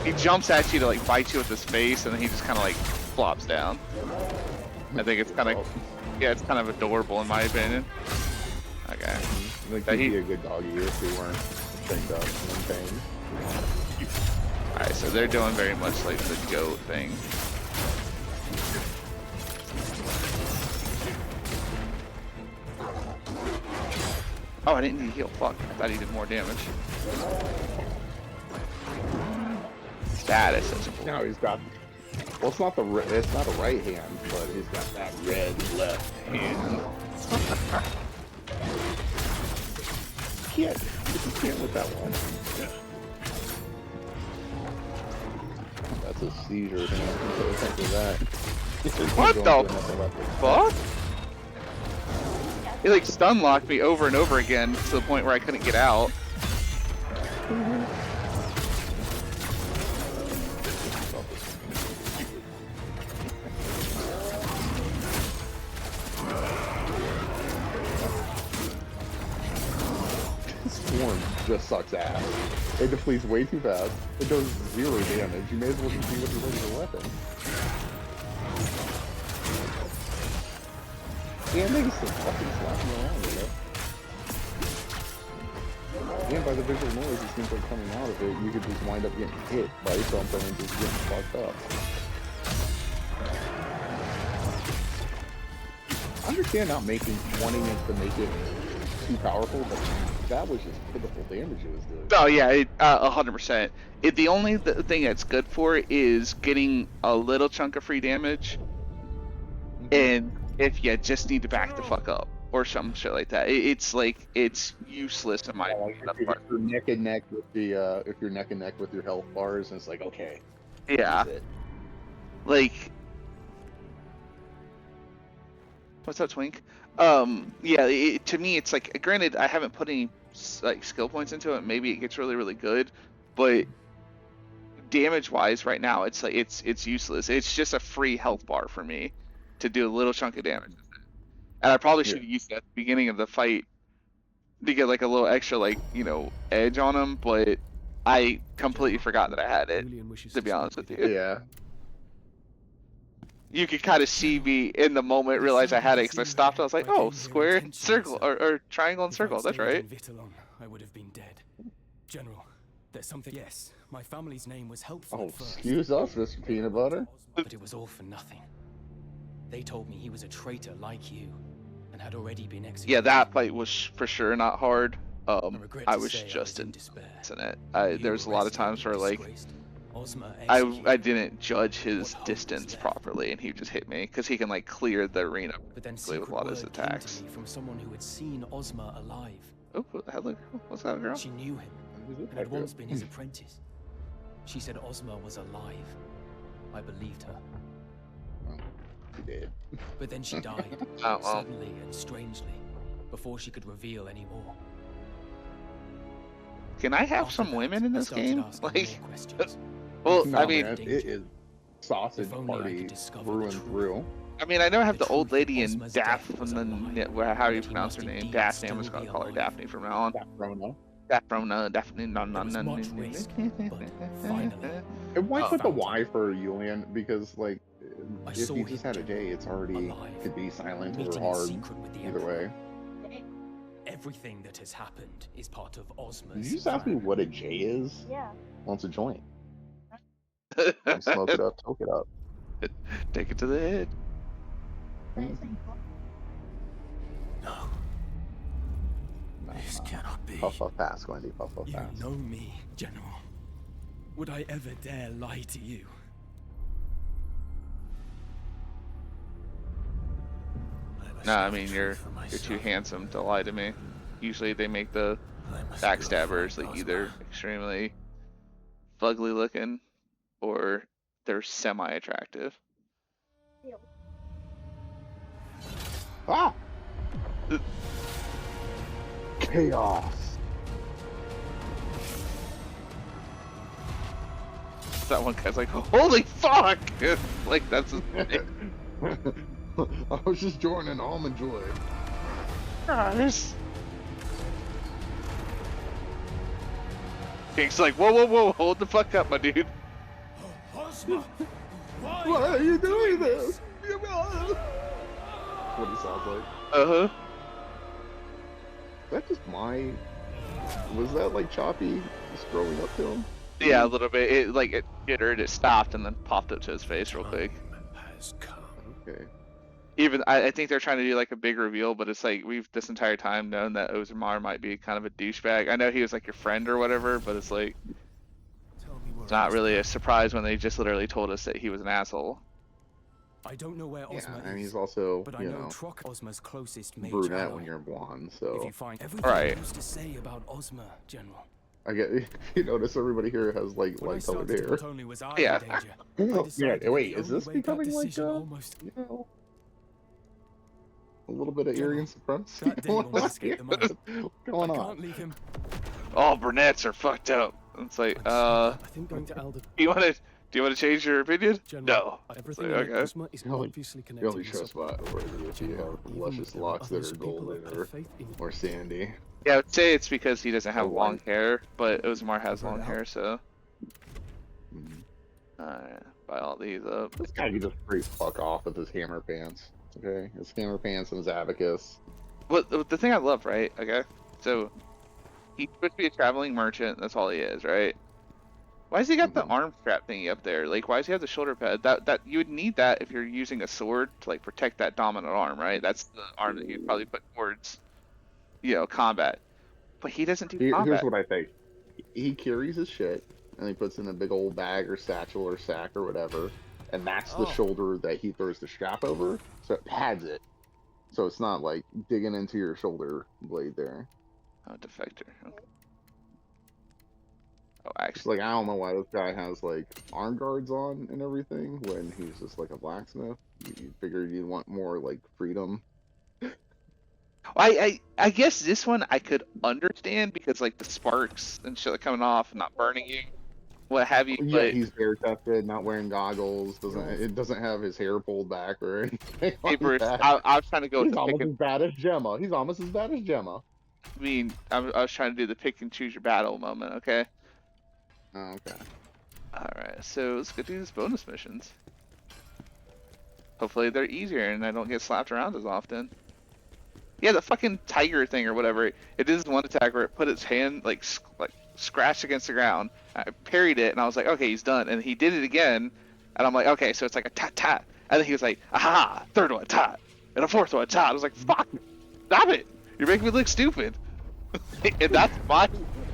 A: he jumps at you to like bite you with his face, and then he just kind of like flops down. I think it's kind of, yeah, it's kind of adorable in my opinion. Okay.
B: I think he'd be a good doggy if he weren't chained up and in pain.
A: Alright, so they're doing very much like the goat thing. Oh, I didn't need to heal. Fuck. I thought he did more damage. That is such a bull.
B: Now he's got. Well, it's not it's not a right hand, but he's got that red left hand. You can't with that one. That's a seizure hand. So think of that.
A: What the fuck? He like stun locked me over and over again to the point where I couldn't get out.
B: Swarm just sucks ass. It depletes way too fast. It does 0 damage. You may as well just be with your regular weapon. And they just fucking slapping around, you know? And by the visual noise it seems like coming out of it, you could just wind up getting hit by something and just getting fucked up. I understand not wanting it to make it too powerful, but that was just pitiful damage it was doing.
A: Oh yeah, 100%. The only thing that's good for it is getting a little chunk of free damage, and if you just need to back the fuck up or some shit like that, it's like it's useless in my
B: if you're neck and neck with the if you're neck and neck with your health bars, and it's like okay,
A: yeah, like what's up, Twink? Yeah, to me it's like, granted I haven't put any like skill points into it. Maybe it gets really really good, but damage wise right now it's like it's useless. It's just a free health bar for me to do a little chunk of damage. And I probably should have used that at the beginning of the fight to get like a little extra like, you know, edge on him, but I completely forgot that I had it, to be honest with you.
B: Yeah.
A: You could kind of see me in the moment realize I had it because I stopped. I was like, oh, square, circle, or triangle and circle. That's right.
C: I would have been dead. General, there's something. Yes, my family's name was helpful
B: Oh,
C: at first.
B: excuse us, Mr. Peanut Butter.
C: But it was all for nothing. They told me he was a traitor like you, and had already been executed.
A: Yeah, that fight was for sure not hard.
C: regret
A: I
C: to
A: was
C: say
A: just
C: in
A: in
C: despair.
A: it. There's a lot of times where like I didn't judge his distance properly, and he just hit me because he can like clear the arena
C: But then
A: with a lot of his
C: secret word came to
A: attacks.
C: me from someone who had seen Ozma alive.
A: Oh, what's that girl?
C: She knew him and had once been his apprentice. She said Ozma was alive. I believed her.
B: She did.
C: But then she died,
A: Oh, well.
C: suddenly and strangely, before she could reveal any more.
A: Can I have
C: After
A: some
C: that,
A: women in
C: I
A: this
C: started
A: game?
C: asking
A: Like,
C: more questions.
A: well,
B: No,
A: I mean,
B: man, it is sausage
C: If only I
B: party
C: could discover
B: through
C: the
B: and
C: truth.
B: through.
A: I mean, I know I have
C: The
A: the old
C: truth
A: lady in
C: Ozma's death was a
A: Daphne,
C: lie,
A: how do you
C: but he
A: pronounce her
C: must
A: name?
C: indeed
A: Daphne. I'm
C: still
A: just gonna
C: be
A: call her
C: alive.
A: Daphne from now on.
B: That Rona.
A: Daphne, Daphne, no,
C: There was much risk, but finally,
B: And why
A: Oh.
B: put the Y for Julian? Because like,
C: I
B: if
C: saw
B: he
C: him,
B: just had a J, it's already
C: alive,
B: could be silent or
C: meeting in
B: hard.
C: secret with the
B: Either
C: Emperor.
B: way.
C: Everything that has happened is part of Ozma's
B: Did you just ask me
C: plan.
B: what a J is?
D: Yeah.
B: Wants a joint. Smoke it up, toke it up.
A: Take it to the head.
C: No, this cannot be.
B: Puff puff pass, Wendy. Puff puff
C: You
B: pass.
C: know me, General. Would I ever dare lie to you?
A: No, I mean you're too handsome to lie to me. Usually they make the backstabbers like either extremely fugly looking or they're semi-attractive.
B: Ah! Chaos.
A: That one guy's like, holy fuck! Like that's his
B: I was just joining Almond Joy.
A: Guys. King's like, whoa, whoa, whoa, hold the fuck up, my dude.
C: Ozma, why
B: Why are you doing
C: this?
B: this? That's what he sounds like.
A: Uh-huh.
B: Is that just my... Was that like Choppy scrolling up to him?
A: Yeah, a little bit. It like it jittered, it stopped, and then popped up to his face real quick.
C: Has come.
B: Okay.
A: Even I think they're trying to do like a big reveal, but it's like we've this entire time known that Ozamar might be kind of a douchebag. I know he was like your friend or whatever, but it's like
C: Tell me where
A: it's not really a
C: Ozma-
A: surprise when they just literally told us that he was an asshole.
C: I don't know where
B: Yeah,
C: Ozma
B: and
C: is,
B: he's also,
C: but I
B: you
C: know
B: know,
C: Trock Ozma's closest mage
B: brunette
C: ally.
B: when you're blonde,
C: If
B: so...
C: you find everything
A: Right.
C: you used to say about Ozma, General.
B: I get... You notice everybody here has, like,
C: When I
B: light-colored
C: started,
B: hair.
C: not only was I
A: Yeah.
C: in danger, I
B: Yeah,
C: decided that
B: wait,
C: the
B: is
C: only
B: this
C: way that
B: becoming like,
C: decision almost...
B: you know, a little bit of
C: General,
B: Aryan supremacy
C: that day
B: going
C: almost
B: on
C: escaped
B: here?
C: the mind.
B: What's
C: I
B: going
C: can't
B: on?
C: leave him.
A: All brunettes are fucked up. It's like,
C: I think going to Elder
A: do you want to change your opinion?
C: General.
A: No. It's
C: Everything
A: like,
C: in
A: okay.
C: Ozma is
B: Really-
C: obviously
B: You
C: connected
B: only
C: with
B: trust
C: something.
B: worthy if you
C: General,
B: have
C: even
B: luscious
C: if there are
B: locks that
C: others
B: are
C: who people
B: golden
C: have
B: or,
C: faith in.
B: or sandy.
A: Yeah, I would say it's because he doesn't have
B: Or
A: long
B: white.
A: hair, but Ozamar has
C: I've heard
A: long
C: out.
A: hair, so
B: Mhm.
A: buy all these up.
B: This guy can just straight fuck off with his hammer pants. Okay? His hammer pants and his abacus.
A: What the thing I love, right? Okay, so he's supposed to be a traveling merchant. That's all he is, right? Why has he got the
B: Mhm.
A: arm strap thingy up there? Like, why does he have the shoulder pad? That you would need that if you're using a sword to like protect that dominant arm, right? That's the arm that you'd probably put towards, combat. But he doesn't do
B: Here's
A: combat.
B: what I think. He carries his shit and he puts in a big old bag or satchel or sack or whatever, and that's the
C: Oh.
B: shoulder that he throws the strap over, so it pads it. So it's not like digging into your shoulder blade there.
A: Oh, defector. Okay. Oh,
B: It's
A: actually,
B: like I don't know why this guy has like arm guards on and everything when he's just like a blacksmith. You figured you'd want more like freedom.
A: I guess this one I could understand because like the sparks and shit are coming off and not burning you, what have you.
B: Yeah,
A: But
B: he's bare chested, not wearing goggles. It doesn't have his hair pulled back or anything
A: hey,
B: like
A: Bruce,
B: that.
A: I was trying to go with
B: He's
A: the pick
B: almost
A: and
B: as bad as Gemma. He's almost as bad as Gemma.
A: I was trying to do the pick and choose your battle moment. Okay.
B: Oh, okay.
A: All right. So let's go do these bonus missions. Hopefully they're easier and I don't get slapped around as often. Yeah, the fucking tiger thing or whatever. It did this one attack where it put its hand like scratched against the ground. I parried it and I was like, okay, he's done. And he did it again, and I'm like, okay, so it's like a tat tat. And then he was like, aha, third one tat, and a fourth one tat. I was like, fuck, stop it! You're making me look stupid. And that's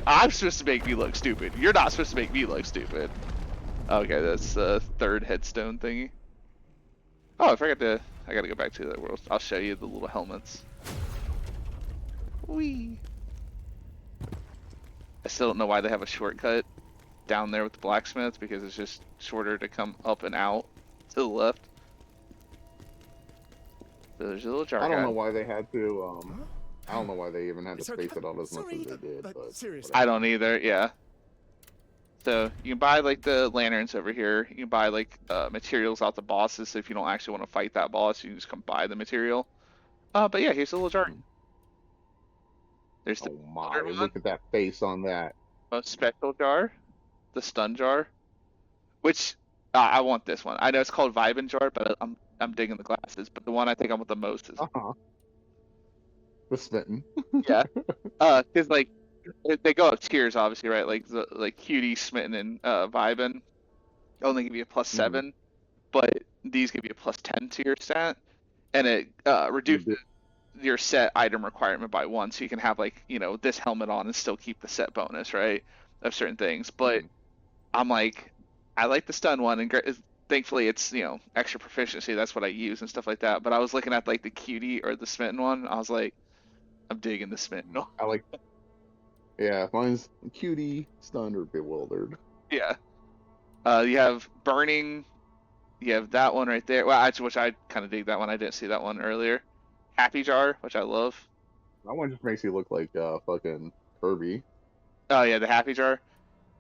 A: I'm supposed to make me look stupid. You're not supposed to make me look stupid. Okay, that's the third headstone thingy. Oh, I forgot to. I gotta go back to that world. I'll show you the little helmets. Whee! I still don't know why they have a shortcut down there with the blacksmith, because it's just shorter to come up and out to the left. So there's a little jar
B: I don't
A: guy.
B: know why they had to. I don't know why they even had to
C: It's
B: space
C: okay.
B: it out as much
C: Sorry,
B: as they did. But
C: seriously.
A: I don't either. Yeah. So you can buy like the lanterns over here. You can buy like materials out the bosses. So if you don't actually want to fight that boss, you can just come buy the material. But yeah, here's a little jar. There's the
B: Oh my!
A: other one,
B: Look at that face on that.
A: most special jar, the stun jar, which I want this one. I know it's called Vibin jar, but I'm digging the glasses. But the one I think I want the most is
B: The smitten.
A: yeah, because like they go up tiers, obviously, right? Like cutie, smitten, and Vibin only give you a plus
B: Mhm.
A: 7, but these give you a plus 10 to your stat, and it reduces your set item requirement by 1, so you can have like this helmet on and still keep the set bonus, right, of certain things. But I'm like, I like the stun one, and thankfully it's extra proficiency. That's what I use and stuff like that. But I was looking at like the cutie or the smitten one. I was like, I'm digging the smitten one.
B: I like. Yeah, mine's cutie, stunned, or bewildered.
A: Yeah. You have burning. You have that one right there. Well, which I kind of dig that one. I didn't see that one earlier. Happy jar, which I love.
B: That one just makes you look like fucking Kirby.
A: Oh yeah, the happy jar.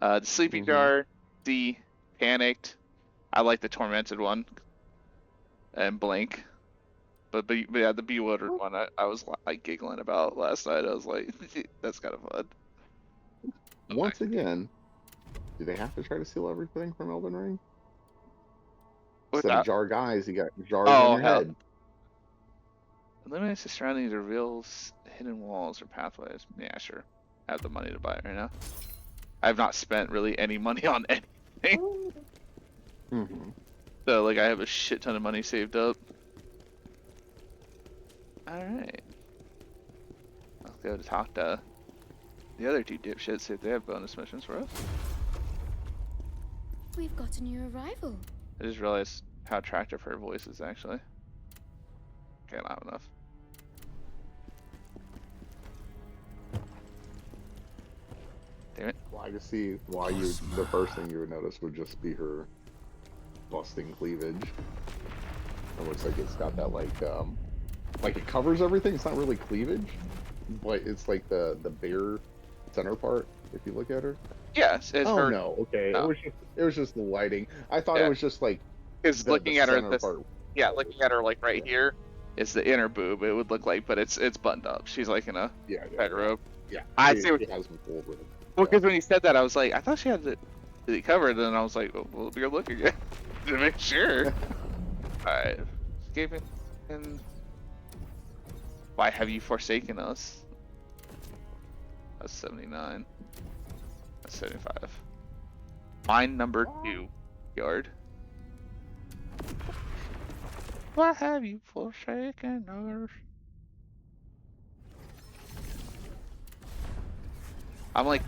A: The sleepy
B: Mhm.
A: jar. The panicked. I like the tormented one. And blank. But yeah, the bewildered one I was like giggling about last night. I was like, that's kind of fun.
B: once again, do they have to try to steal everything from Elden Ring?
A: What's
B: Instead of
A: that?
B: jar guys, you got jars on
A: Oh
B: your
A: hell.
B: head.
A: Eliminates the surroundings, reveals hidden walls or pathways. Yeah, sure. I have the money to buy it right now. I have not spent really any money on anything.
B: Mm-hmm.
A: So like I have a shit ton of money saved up. Alright. I'll go to talk to the other two dipshits, see if they have bonus missions for us.
E: We've got a new arrival.
A: I just realized how attractive her voice is actually. Okay, I don't have enough. Damn it.
B: Well, I can see why you. The first thing you would notice would just be her busting cleavage. It looks like it's got that like it covers everything. It's not really cleavage, but it's like the bare center part. If you look at her.
A: Yes, it's
B: Oh
A: her.
B: no, okay.
A: No.
B: It was just the lighting. I thought
A: Yeah.
B: it was just like
A: Because
B: the
A: looking at her,
B: center
A: this,
B: part.
A: yeah, looking at her like right here is the inner boob. It would look like, but it's buttoned up. She's like in a
B: Yeah,
A: tight robe.
B: yeah.
A: I
B: She-
A: see what-
B: She has been pulled with it.
A: Well, because when you said that, I was like, I thought she had it covered, and I was like, oh, well, you're looking at to make sure. Alright. Escaping. And why have you forsaken us? That's 79. That's 75. Mine number 2, yard. Why have you forsaken us? I'm like,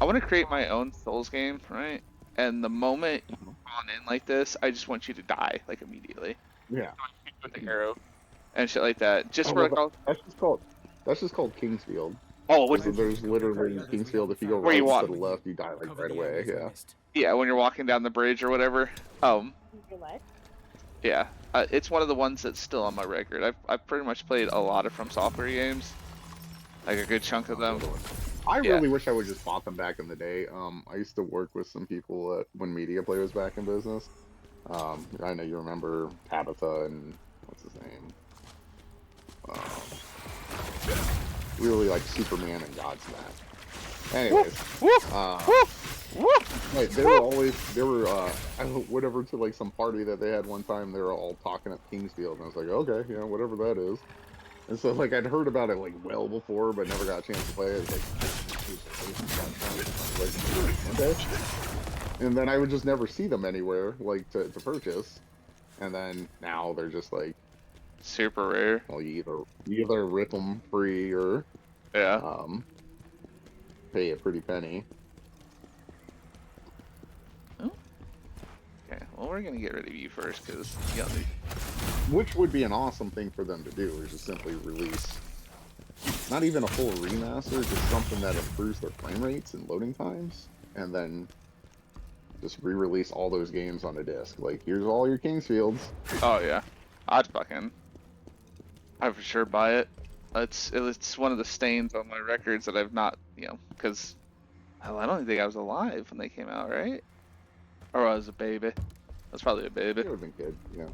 A: I want to create my own Souls game, right? And the moment you spawn in like this, I just want you to die, like immediately.
B: Yeah.
A: With the arrow and shit like that. Just
B: Oh,
A: for
B: well,
A: like,
B: that's just called Kingsfield.
A: oh, what,
B: There's literally in Kingsfield, if you go
A: Where
B: right
A: you
B: instead
A: walk.
B: of left, you die like
C: Cover
B: right
C: the
B: away.
C: areas I
B: Yeah.
C: missed.
A: yeah, when you're walking down the bridge or whatever.
D: What?
A: Yeah, it's one of the ones that's still on my record. I've pretty much played a lot of From Software games, like a good chunk of them.
B: I
A: Yeah.
B: really wish I would just bought them back in the day. I used to work with some people when Media Play was back in business. I know you remember Tabitha and what's his name. Really like Superman and Godsmack. Anyways, like they were I went over to like some party that they had one time. They were all talking at Kingsfield, and I was like, okay, you know, whatever that is. And so like I'd heard about it like well before, but never got a chance to play it. Like, okay. And then I would just never see them anywhere, like to purchase. And then now they're just like
A: Super rare.
B: well, you either rip them free or
A: Yeah.
B: pay a pretty penny.
A: Okay. Well, we're gonna get rid of you first, cause you got the.
B: Which would be an awesome thing for them to do, is just simply release not even a full remaster, just something that improves their frame rates and loading times, and then just re-release all those games on a disc. Like, here's all your Kingsfields.
A: Oh yeah, I'd for sure buy it. It's one of the stains on my records that I've not, you know, because I don't think I was alive when they came out, right? Or I was a baby. I was probably a baby.
B: They would have been good, yeah.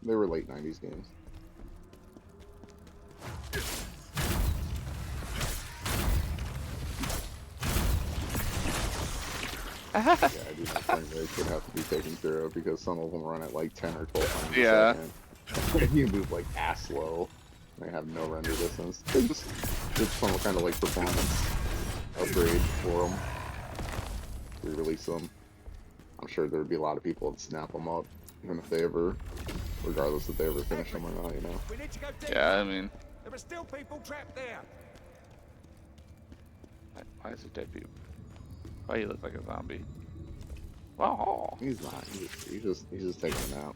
B: They were late 90s games. Yeah, I do think frame rates would have to be taken care of because some of them run at like 10 or 12 times
A: Yeah.
B: a second. You move like ass slow. They have no render distance. They just did some kind of like performance upgrade for them. Re-release them. I'm sure there'd be a lot of people that snap them up, even if they ever, regardless if they ever finish them or not, you know.
F: We need to go deep.
A: Yeah, I mean,
F: There are still people trapped there.
A: why is it dead people? Why you look like a zombie? Wow.
B: He's not. He's just taking a nap.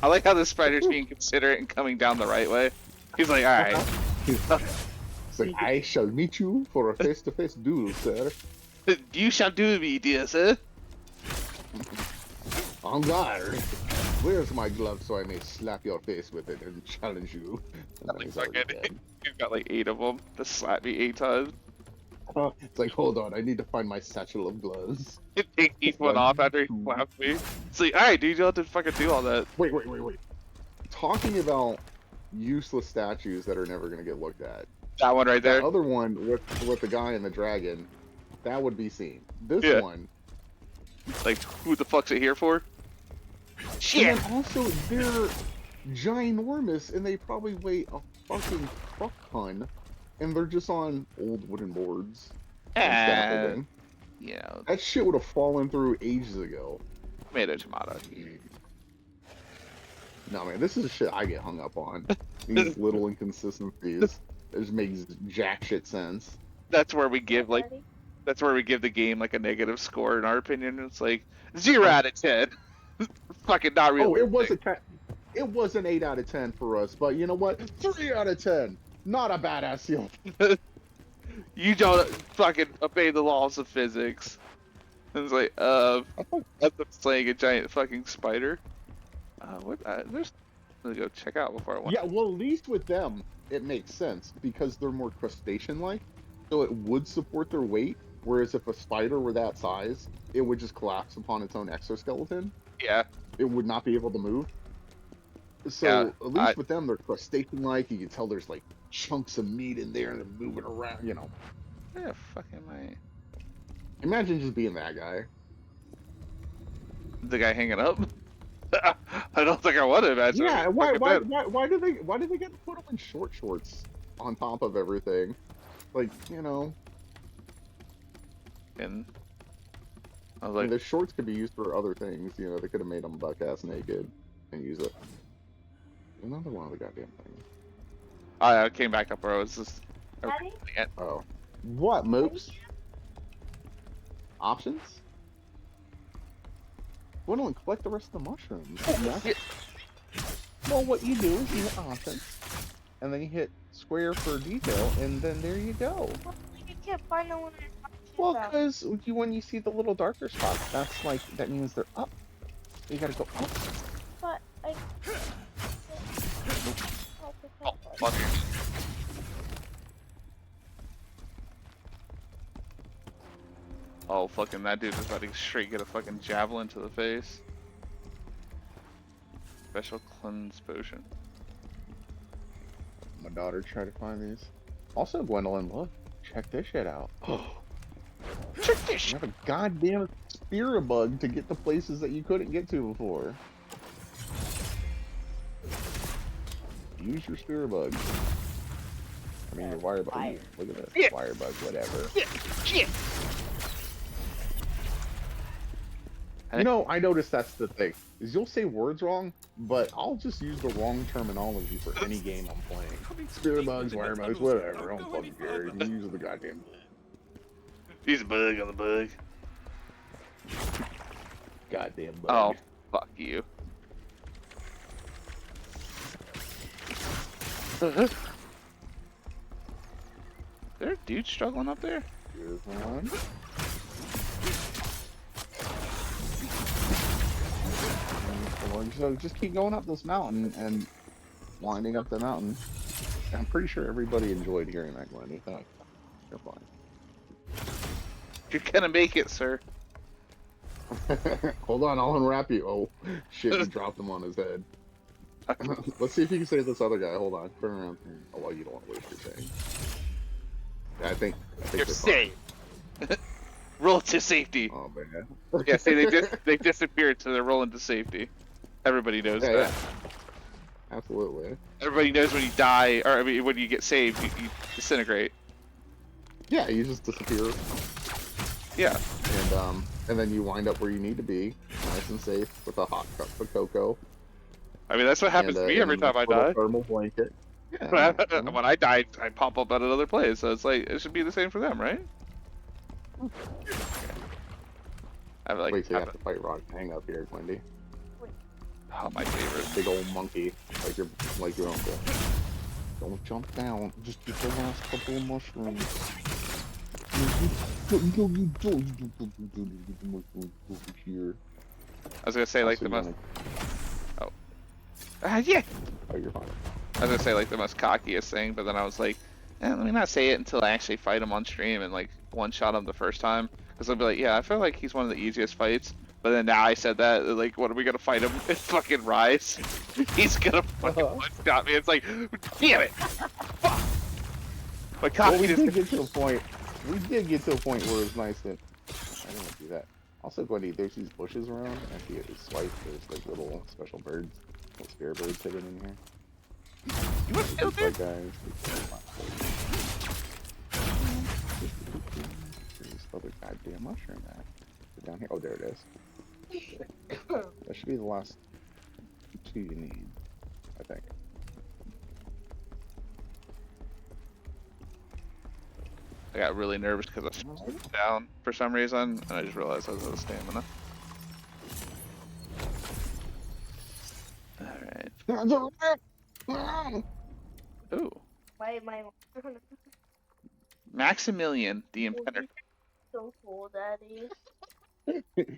A: I like how the spider's being considerate and coming down the right way. He's like, all right.
B: It's like, I shall meet you for a face-to-face duel, sir.
A: You shall do me, dear sir.
B: On guard. Where's my glove so I may slap your face with it and challenge you? And then he's already dead.
A: You've got like 8 of them to slap me 8 times.
B: It's like, hold on, I need to find my satchel of gloves.
A: Take each one off after he slaps me. It's like, alright, dude, you don't have to fucking do all that.
B: Wait. Talking about useless statues that are never gonna get looked at.
A: That one right
B: That
A: there.
B: other one with the guy and the dragon, that would be seen. This
A: Yeah.
B: one,
A: Like, who the fuck's it here for?
B: and
A: Shit!
B: then also they're ginormous, and they probably weigh a fucking fuck ton, and they're just on old wooden boards and scaffolding.
A: You know,
B: That shit would have fallen through ages ago.
A: tomato, tomato.
B: No, man, this is the shit I get hung up on. These little inconsistencies. It just makes jack shit sense.
A: That's where we give like
D: Already?
A: that's where we give the game like a negative score in our opinion. It's like 0 out of 10. Fucking not
B: Oh,
A: realistic.
B: it was a 10. It was an 8 out of 10 for us, but you know what? 3 out of 10. Not a badass seal.
A: You don't fucking obey the laws of physics. And it's like, that's slaying a giant fucking spider. What? There's. Let me go check out before I want.
B: Yeah, well, at least with them, it makes sense because they're more crustacean-like, so it would support their weight. Whereas if a spider were that size, it would just collapse upon its own exoskeleton.
A: Yeah.
B: It would not be able to move. So
A: Yeah,
B: at least with them, they're crustacean-like. You can tell there's like chunks of meat in there and they're moving around. You know.
A: Yeah. Fucking my.
B: Imagine just being that guy.
A: The guy hanging up. I don't think I want to imagine.
B: Yeah.
A: it.
B: Why
A: Fucking bad.
B: do they get to put them in short shorts on top of everything? Like, you know.
A: And I was
B: I
A: like,
B: mean, the shorts could be used for other things. You know, they could have made them buck-ass naked and use it. Another one of the goddamn things.
A: I came back up where I was just.
D: Daddy?
B: Oh. What, Moops? Options? Go on and collect the rest of the mushrooms. Yeah. Well, what you do is you hit options, and then you hit square for detail, and then there you go.
D: You can't find no one.
B: Well, because when you see the little darker spots, that's like, that means they're up. You gotta go up.
D: But I.
A: Oh, fuck. Oh, fucking that dude is about to straight get a fucking javelin to the face. Special cleanse potion.
B: My daughter tried to find these. Also, Gwendolyn, look, check this shit out.
A: Check this
B: You
A: shit.
B: have a goddamn spear bug to get to places that you couldn't get to before. Use your spear bug. I mean, your wire bug.
D: Fire.
B: Look at this.
A: Yeah.
B: Wire bug, whatever.
A: Shit.
B: You know, I noticed that's the thing. Is you'll say words wrong, but I'll just use the wrong terminology for any game I'm playing. Spear bugs, wire bugs, whatever. I don't fucking care. You use the goddamn.
A: He's a bug on the bug.
B: Goddamn bug.
A: Oh, fuck you. Is there a dude struggling up there?
B: Here's one. So just keep going up this mountain and winding up the mountain. I'm pretty sure everybody enjoyed hearing that, Glenn. You're fine.
A: You're gonna make it, sir.
B: Hold on, I'll unwrap you. Oh, shit, you dropped him on his head. Let's see if you can save this other guy. Hold on, turn around. Oh, well, you don't want to waste your thing. Yeah, I think
A: You're
B: they're
A: safe. Roll to safety.
B: fine. Oh, man.
A: Yeah, see, they disappeared, so they're rolling to safety. Everybody knows
B: Yeah,
A: that.
B: yeah. Absolutely.
A: Everybody knows when you die, or I mean, when you get saved, you disintegrate.
B: Yeah, you just disappear.
A: Yeah.
B: And then you wind up where you need to be, nice and safe, with a hot cup of cocoa.
A: I mean, that's what happens to me every time I die.
B: Thermal blanket. Yeah, you know.
A: When I die, I pop up at another place, so it's like, it should be the same for them, right? I have like,
B: Wait till you have to fight Rock Hang up here, Wendy.
A: oh, my favorite.
B: Big old monkey, like your uncle. Don't jump down. Just get the last couple of mushrooms. Over here.
A: I was gonna say like
B: Also,
A: the most.
B: you
A: Yeah.
B: Oh, you're fine.
A: I was gonna say like the most cockiest thing, but then I was like, let me not say it until I actually fight him on stream and like one shot him the first time, because I'll be like, yeah, I feel like he's one of the easiest fights. But then now I said that, like, what are we gonna fight him in fucking Rise? He's gonna fucking one shot me. It's like, damn it! Fuck! My
B: Well, we
A: cockiness.
B: did get to the point. We did get to a point where it was nice that I didn't do that. Also, Gwendy, there's these bushes around. If you swipe, there's like little special birds, little spirit birds hidden in here.
A: You want to kill
B: These
A: dude?
B: bug guys. There's this other goddamn mushroom at. Down here. Oh, there it is. That should be the last two you need, I think.
A: I got really nervous because I slowed down for some reason, and I just realized I was out of stamina. Alright. Ooh.
D: My
A: Maximilian, the Impender.
D: so cool, Daddy.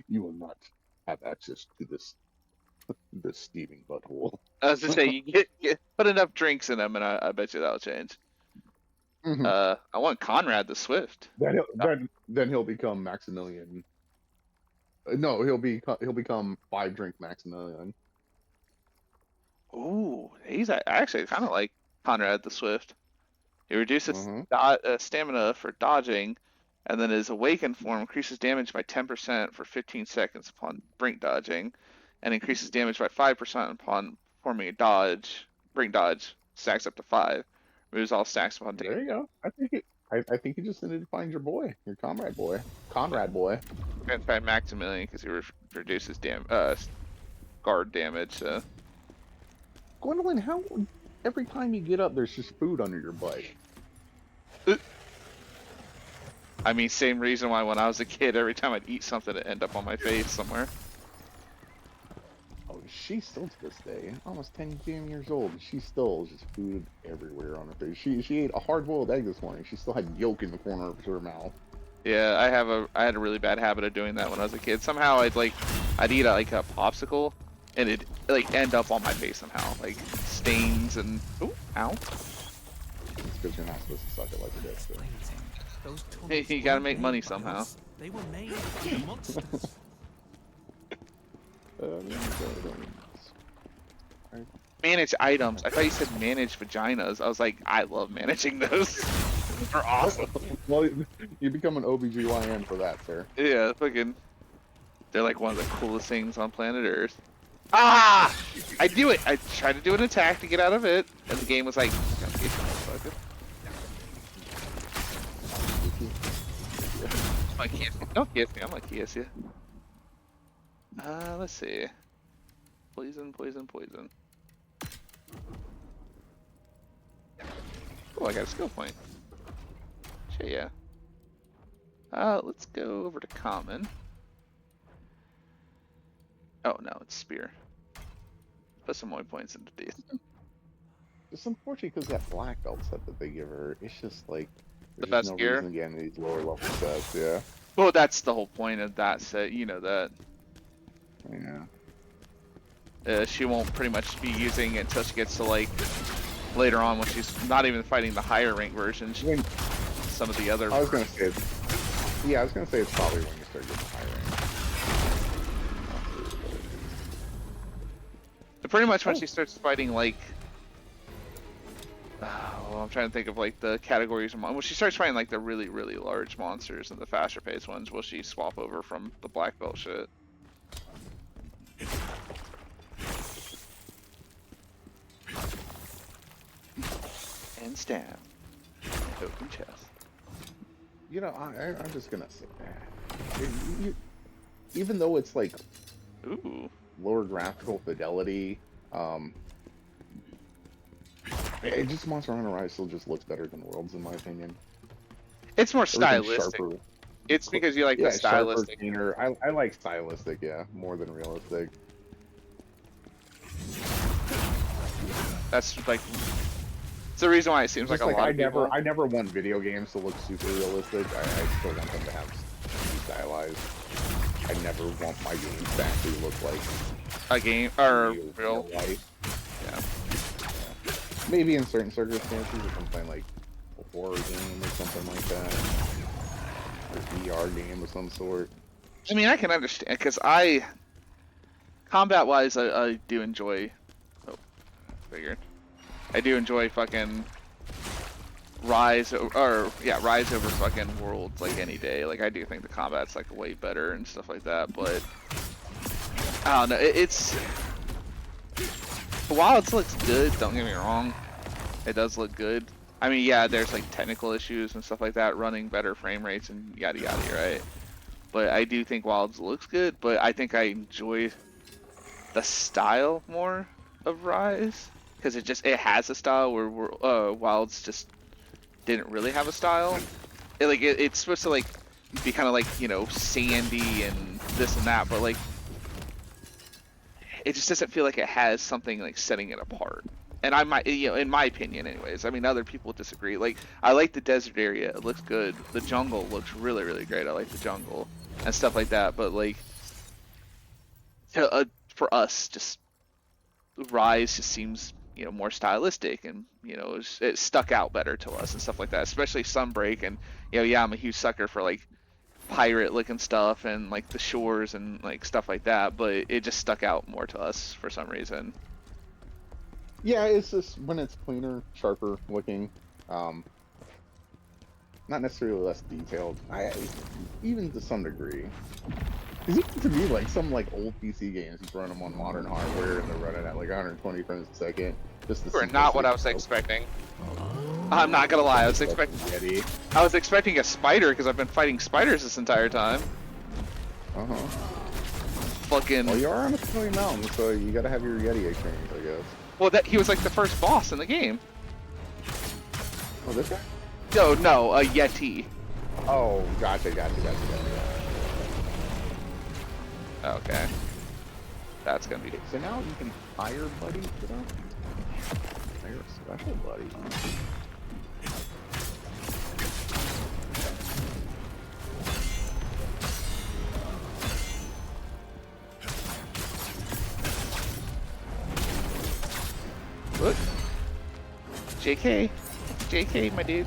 B: You will not have access to this steaming butthole.
A: I was to say, you put enough drinks in them, and I bet you that'll change.
B: Mm-hmm.
A: I want Conrad the Swift.
B: Then he'll become Maximilian. No, he'll become 5-drink Maximilian.
A: Ooh, I actually kind of like Conrad the Swift. He reduces stamina for dodging, and then his awakened form increases damage by 10% for 15 seconds upon brink dodging, and increases damage by 5% upon performing a dodge. Brink dodge stacks up to 5. Removes all stacks upon taking.
B: There you go. I think you just needed to find your boy, your comrade boy, Conrad boy.
A: I'm gonna try Maximilian because he reduces guard damage.
B: Gwendolyn, how every time you get up, there's just food under your butt?
A: I mean, same reason why when I was a kid, every time I'd eat something, it'd end up on my face somewhere.
B: Oh, she still to this day, almost 10 damn years old, she still just food everywhere on her face. She ate a hard-boiled egg this morning. She still had yolk in the corner of her mouth.
A: Yeah, I had a really bad habit of doing that when I was a kid. Somehow I'd eat like a popsicle, and it'd like end up on my face somehow, like stains and ow.
B: It's because you're not supposed to suck it like a dick. So.
A: Hey, you gotta make money somehow.
C: They were made by the monsters.
A: Manage items. I thought you said manage vaginas. I was like, I love managing those. They're awesome.
B: Well, you become an OBGYN for that, sir.
A: Yeah, fucking. They're like one of the coolest things on planet Earth. Ah! I do it. I tried to do an attack to get out of it, and the game was like, I can't. Don't kiss me. I'm gonna kiss you. Let's see. Poison, poison, poison. Oh, I got a skill point. Shit, yeah. Let's go over to common. Oh no, it's spear. Put some more points into these.
B: It's unfortunate because that black belt set that they give her, it's just like
A: The
B: there's
A: best
B: no
A: gear?
B: reason to get into these lower level sets. Yeah.
A: Well, that's the whole point of that set. You know that.
B: Yeah.
A: She won't pretty much be using it until she gets to like later on when she's not even fighting the higher rank versions. Some of the other.
B: I was gonna say, yeah, I was gonna say it's probably when you start getting high rank.
A: Pretty much when she starts fighting like. Well, I'm trying to think of like the categories of when she starts fighting like the really really large monsters and the faster paced ones. Will she swap over from the black belt shit? And stab. Open chest.
B: You know, I'm just gonna say that. Even though it's like
A: Ooh.
B: lower graphical fidelity, it just Monster Hunter Rise still just looks better than Worlds in my opinion.
A: It's more
B: Everything's
A: stylistic.
B: sharper.
A: It's because you like
B: Yeah,
A: the stylistic.
B: sharper, cleaner. I like stylistic, yeah, more than realistic.
A: That's like. It's the reason why it seems like
B: Just
A: a lot of people.
B: I never want video games to look super realistic. I still want them to have be stylized. I never want my games to actually look like
A: A game or
B: real
A: real.
B: life.
A: Yeah.
B: Maybe in certain circumstances, if I'm playing like a horror game or something like that, or a VR game of some sort.
A: I mean, I can understand because combat wise, I do enjoy. Oh, figured. I do enjoy fucking Rise over fucking Worlds like any day. Like I do think the combat's like way better and stuff like that, but I don't know. It's Wilds looks good. Don't get me wrong, it does look good. I mean, yeah, there's like technical issues and stuff like that, running better frame rates and yada yada, right? But I do think Wilds looks good. But I think I enjoy the style more of Rise because it has a style where Wilds just didn't really have a style. It's supposed to like be kind of like, you know, sandy and this and that, but like it just doesn't feel like it has something like setting it apart. And I might, you know, in my opinion, anyways. I mean, other people disagree. Like I like the desert area; it looks good. The jungle looks really, really great. I like the jungle and stuff like that. But like, for us, just Rise just seems, you know, more stylistic and, you know, it stuck out better to us and stuff like that, especially Sunbreak. And, you know, yeah, I'm a huge sucker for like pirate looking stuff and like the shores and like stuff like that, but it just stuck out more to us for some reason.
B: Yeah, it's just when it's cleaner, sharper looking, not necessarily less detailed. Even to some degree. Because even to me, like some like old PC games, you run them on modern hardware and they're running at like 120 frames a second. Just the
A: Not what I was expecting. I'm not gonna lie, I was expecting a spider because I've been fighting spiders this entire time. Fucking.
B: Well, you are on a snowy mountain, so you gotta have your Yeti experience, I guess.
A: Well, he was like the first boss in the game.
B: Oh, this guy?
A: No, a Yeti.
B: Oh, gotcha.
A: Okay. That's gonna be.
B: So now you can hire buddies for them? Hire a special buddy.
A: Look. JK, my dude.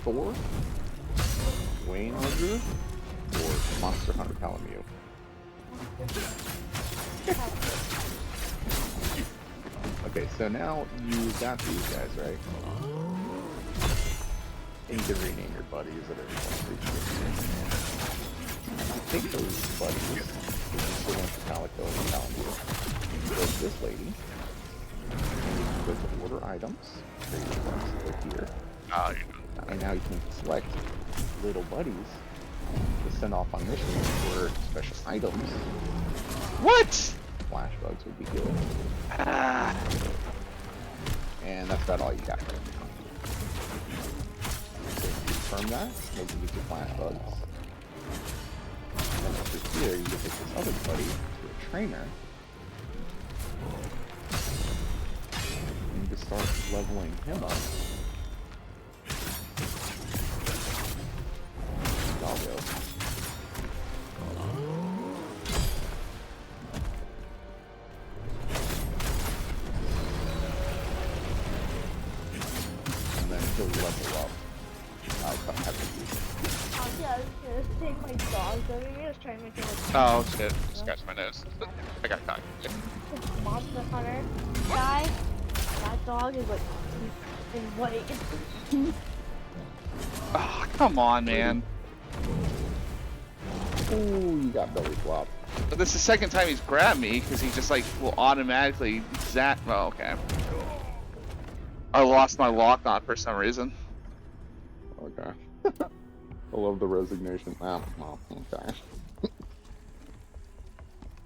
B: Thor, Wayne Hugger, or Monster Hunter Palamute? Okay, so now you got these guys, right? And you can rename your buddies at any point. You take those buddies, the ones for Calico and Palamute, go to this lady, go to order items, click here. And now you can select little buddies to send off on missions for special items.
A: What?
B: Flash bugs would be good. And that's about all you got. So confirm that, maybe you get flash bugs. And then over here, you can take this other buddy to a trainer. And just start leveling him up. I'll go. And then he'll level up. I'll have to use it.
D: Yeah, I was gonna take my dog over here. I was trying to make it look.
A: Oh shit! Scratch my nose. I got caught.
D: This Monster Hunter guy, that dog is like in white.
A: Oh, come on, man.
B: Ooh, you got belly flop.
A: But this is the second time he's grabbed me because he just like will automatically zap. Oh, okay. I lost my lock on for some reason.
B: Okay. I love the resignation. Oh, well, okay.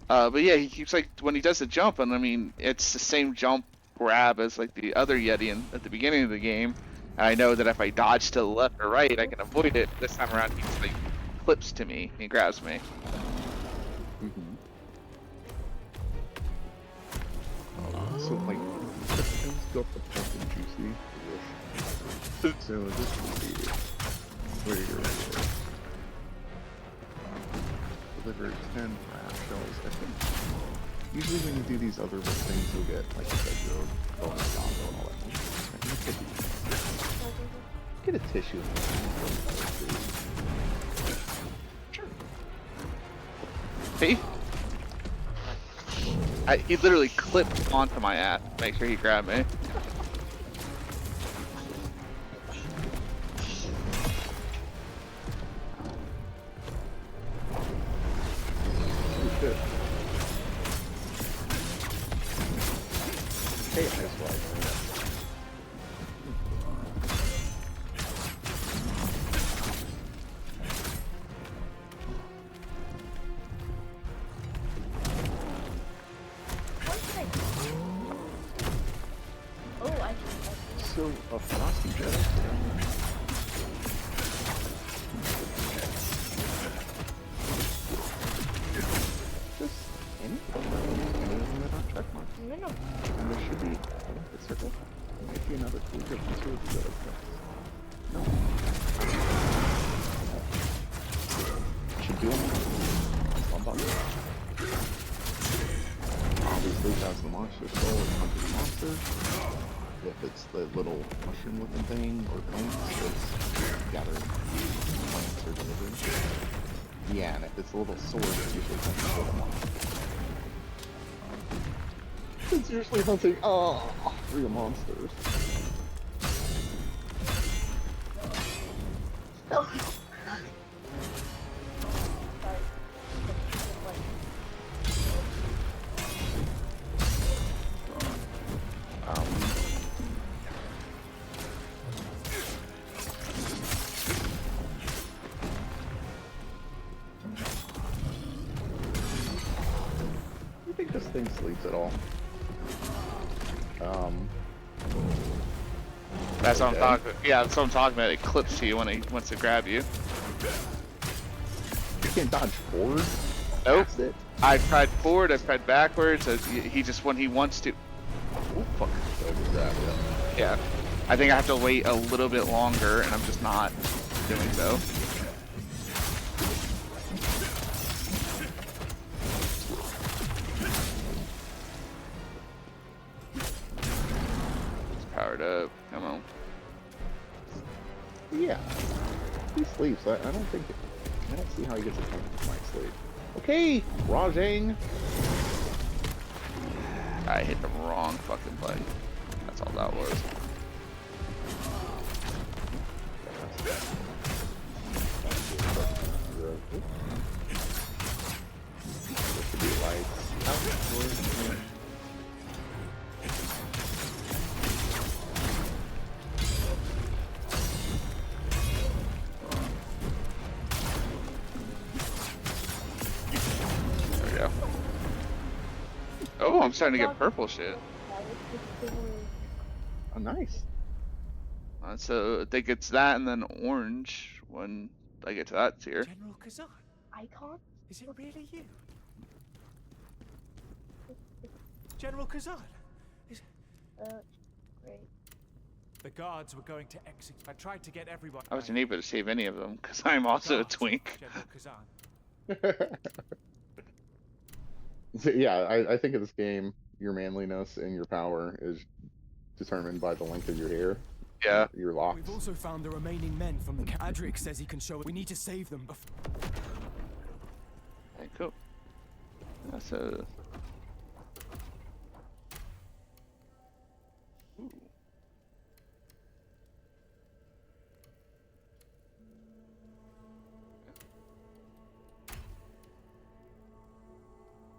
A: But yeah, he keeps like when he does the jump, and I mean it's the same jump grab as like the other Yeti at the beginning of the game. And I know that if I dodge to the left or right, I can avoid it. This time around, he just like clips to me. He grabs me.
B: So like, let's go up the pumpkin juicy. So this will be where you're right here. Deliver 10 rat shells. I think usually when you do these other little things, you'll get like your bonus combo and all that. Get a tissue.
A: See? He literally clipped onto my ass to make sure he grabbed me.
B: Oh shit. Hey, nice one.
D: What did I do? Oh, I just.
B: So, a frosty jet. Just anything. Any of them that aren't check marks.
D: No, no.
B: And there should be a circle. There might be another clue difference here with the other things. No. Should do them. One button. Obviously, that's the monster soul. It punches the monster. If it's the little mushroom looking thing or plants, it's gathering plants or delivering. Yeah, and if it's a little sword, it's usually hunting for the monster. It's usually hunting, real monsters. You think this thing sleeps at all?
A: That's what I'm
B: Okay.
A: talking about. Yeah, that's what I'm talking about. It clips to you when he wants to grab you.
B: You can't dodge forward?
A: Nope.
B: That's it?
A: I've tried forward, I've tried backwards. He just, when he wants to. Oh, fuck.
B: So just grab it.
A: Yeah. I think I have to wait a little bit longer, and I'm just not doing so. It's powered up. Come on.
B: Yeah. He sleeps. I don't think I don't see how he gets a ton of my sleep. Okay, Rajang.
A: I hit the wrong fucking button. That's all that was.
B: There should be lights out.
A: There we go. Oh, I'm starting to get purple shit.
B: Oh, nice.
A: So I think it's that and then orange when I get to that tier.
F: General Khazan,
D: Icon?
F: is it really you? General Khazan,
D: Great.
F: the guards were going to execute. I tried to get everyone.
A: I wasn't able to save any of them because I'm also a
F: Guards,
A: twink.
F: General Khazan.
B: So, yeah, I think in this game, your manliness and your power is determined by the length of your hair.
A: Yeah.
B: Your locks.
E: We've also found the remaining men from the Adric says he can show it. We need to save them before.
A: Okay, cool. That's a. Ooh.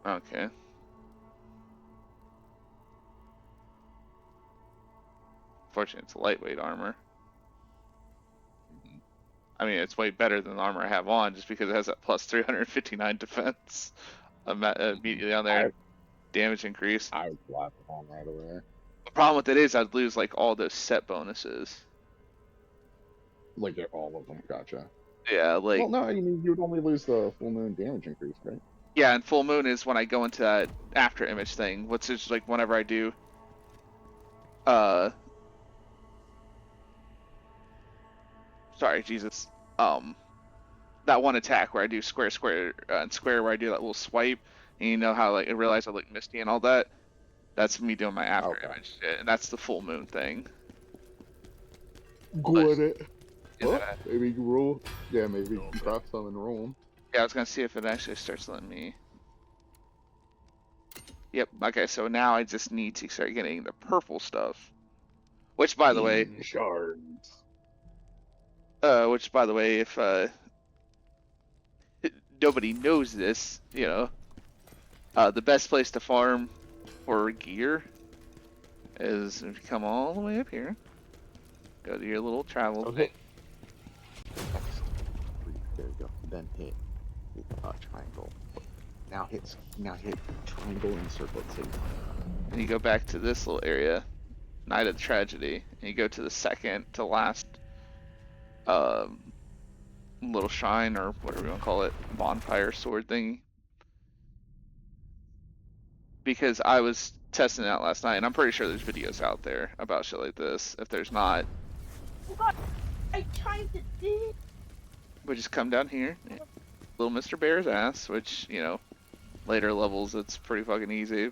A: Okay. Fortunately, it's lightweight armor. I mean, it's way better than the armor I have on, just because it has that plus 359 defense immediately on there. Damage increase.
B: I would slap it on right away.
A: The problem with it is I'd lose like all those set bonuses.
B: Like all of them, gotcha.
A: Yeah, like
B: Well, no, you mean you would only lose the full moon damage increase, right?
A: yeah, and full moon is when I go into that after image thing. What's just like whenever I do sorry, Jesus. That one attack where I do square, square, and square where I do that little swipe, and you know how like I realize I look misty and all that. That's me doing my after image shit, and that's the full moon thing.
B: Got it.
A: Is
B: Well,
A: that-
B: maybe you roll. Yeah, maybe you can craft some and roll them.
A: Yeah, I was gonna see if it actually starts letting me. Yep. Okay, so now I just need to start getting the purple stuff. Which, by the way,
B: Shards.
A: if nobody knows this, the best place to farm for gear is if you come all the way up here, go to your little travel.
B: Okay. X. There you go. Then hit triangle. Now hit triangle and circle at the same time.
A: And you go back to this little area, Night of Tragedy, and you go to the second to last little shrine, or whatever you want to call it, bonfire sword thing. Because I was testing it out last night, and I'm pretty sure there's videos out there about shit like this. If there's not,
D: Oh god, I tried to do.
A: we just come down here, little Mr. Bear's ass, which, later levels it's pretty fucking easy.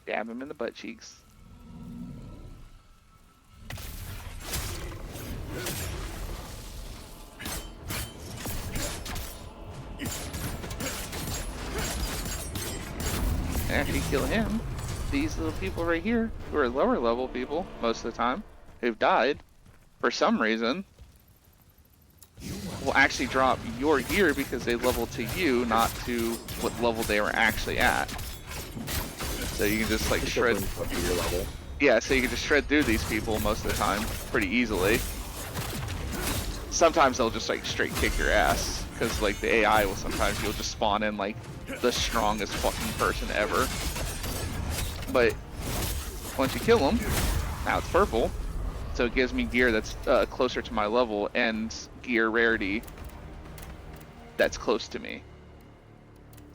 A: Stab him in the butt cheeks. After you kill him, these little people right here, who are lower level people most of the time, who've died, for some reason, will actually drop your gear because they level to you, not to what level they were actually at. So you can just like shred.
B: Your level.
A: Yeah, so you can just shred through these people most of the time pretty easily. Sometimes they'll just like straight kick your ass because like the AI will sometimes you'll just spawn in like the strongest fucking person ever. But once you kill them, now it's purple, so it gives me gear that's closer to my level and gear rarity that's close to me.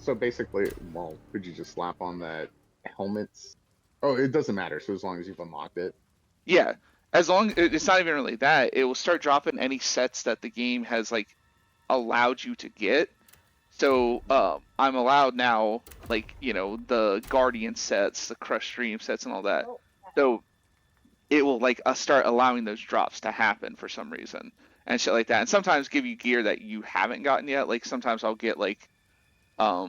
B: So basically, well, could you just slap on that helmets? Oh, it doesn't matter. So as long as you've unlocked it.
A: Yeah, as long it's not even really that. It will start dropping any sets that the game has like allowed you to get. So I'm allowed now, like the Guardian sets, the Crush Stream sets, and all that. So it will like start allowing those drops to happen for some reason and shit like that. And sometimes give you gear that you haven't gotten yet. Like sometimes I'll get like what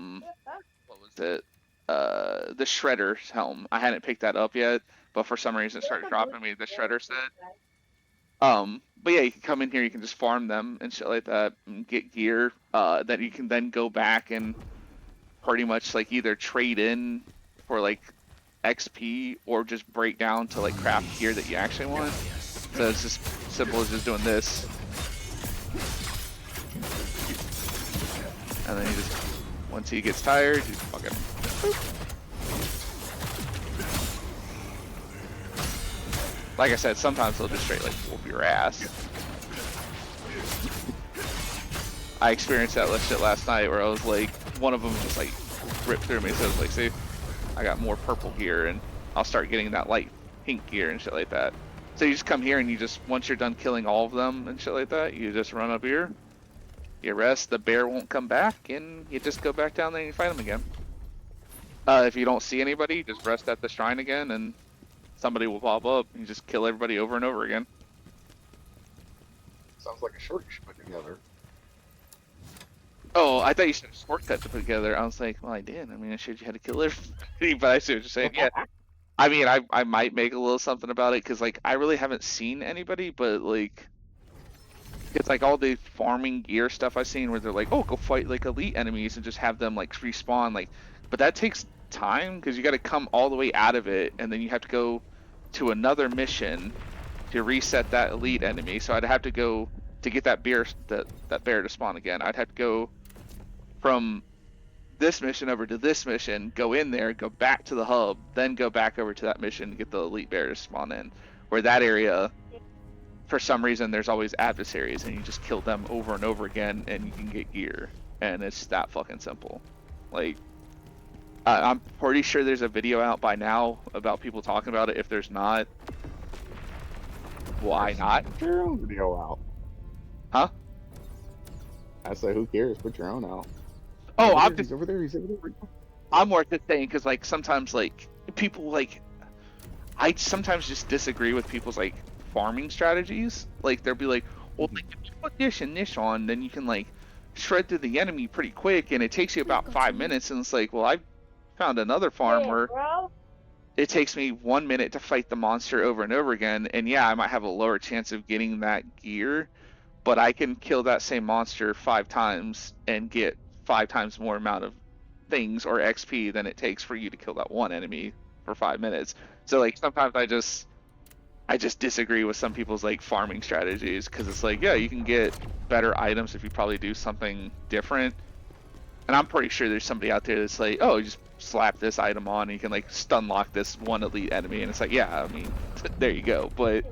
A: was it? The Shredder's helm. I hadn't picked that up yet, but for some reason it started dropping me the Shredder set. But yeah, you can come in here, you can just farm them and shit like that, and get gear that you can then go back and pretty much like either trade in for like XP or just break down to like craft gear that you actually want. So it's just simple as just doing this. And then you just, once he gets tired, you fucking boop. Like I said, sometimes they'll just straight like whoop your ass. I experienced that shit last night where I was like, one of them just like ripped through me. So I was like, see, I got more purple gear and I'll start getting that light pink gear and shit like that. So you just come here and you just, once you're done killing all of them and shit like that, you just run up here, you rest, the bear won't come back, and you just go back down there and you fight him again. If you don't see anybody, you just rest at the shrine again and somebody will pop up and you just kill everybody over and over again.
B: Sounds like a short you should put together.
A: Oh, I thought you said a shortcut to put together. I was like, well, I did. I mean, I showed you how to kill everybody, but I see what you're saying. Yeah. I mean, I might make a little something about it because, like, I really haven't seen anybody, but, like, it's like all the farming gear stuff I've seen where they're like, oh, go fight, like, elite enemies and just have them, like, respawn. Like, but that takes time because you got to come all the way out of it and then you have to go to another mission to reset that elite enemy. So I'd have to go to get that bear to spawn again. I'd have to go from this mission over to this mission, go in there, go back to the hub, then go back over to that mission to get the elite bear to spawn in. Where that area, for some reason, there's always adversaries and you just kill them over and over again and you can get gear. And it's that fucking simple. Like, I'm pretty sure there's a video out by now about people talking about it. If there's not, why not?
B: Put your own video out.
A: Huh?
B: I say, who cares? Put your own out.
A: Oh,
B: He's over there. He's over there.
A: I'm more just saying because, like, sometimes, like, people, like, I sometimes just disagree with people's, like, farming strategies. Like, they'll be like, well, like, if you put this and this on, then you can, like, shred through the enemy pretty quick, and it takes you about 5 minutes. And it's like, well, I found another farm
D: Yeah,
A: where
D: bro.
A: it takes me 1 minute to fight the monster over and over again. And yeah, I might have a lower chance of getting that gear, but I can kill that same monster 5 times and get 5 times more amount of things or XP than it takes for you to kill that one enemy for 5 minutes. So like sometimes I just disagree with some people's like farming strategies, because it's like, yeah, you can get better items if you probably do something different. And I'm pretty sure there's somebody out there that's like, oh, you just slap this item on and you can like stun lock this one elite enemy, and it's like, yeah, I mean, there you go. But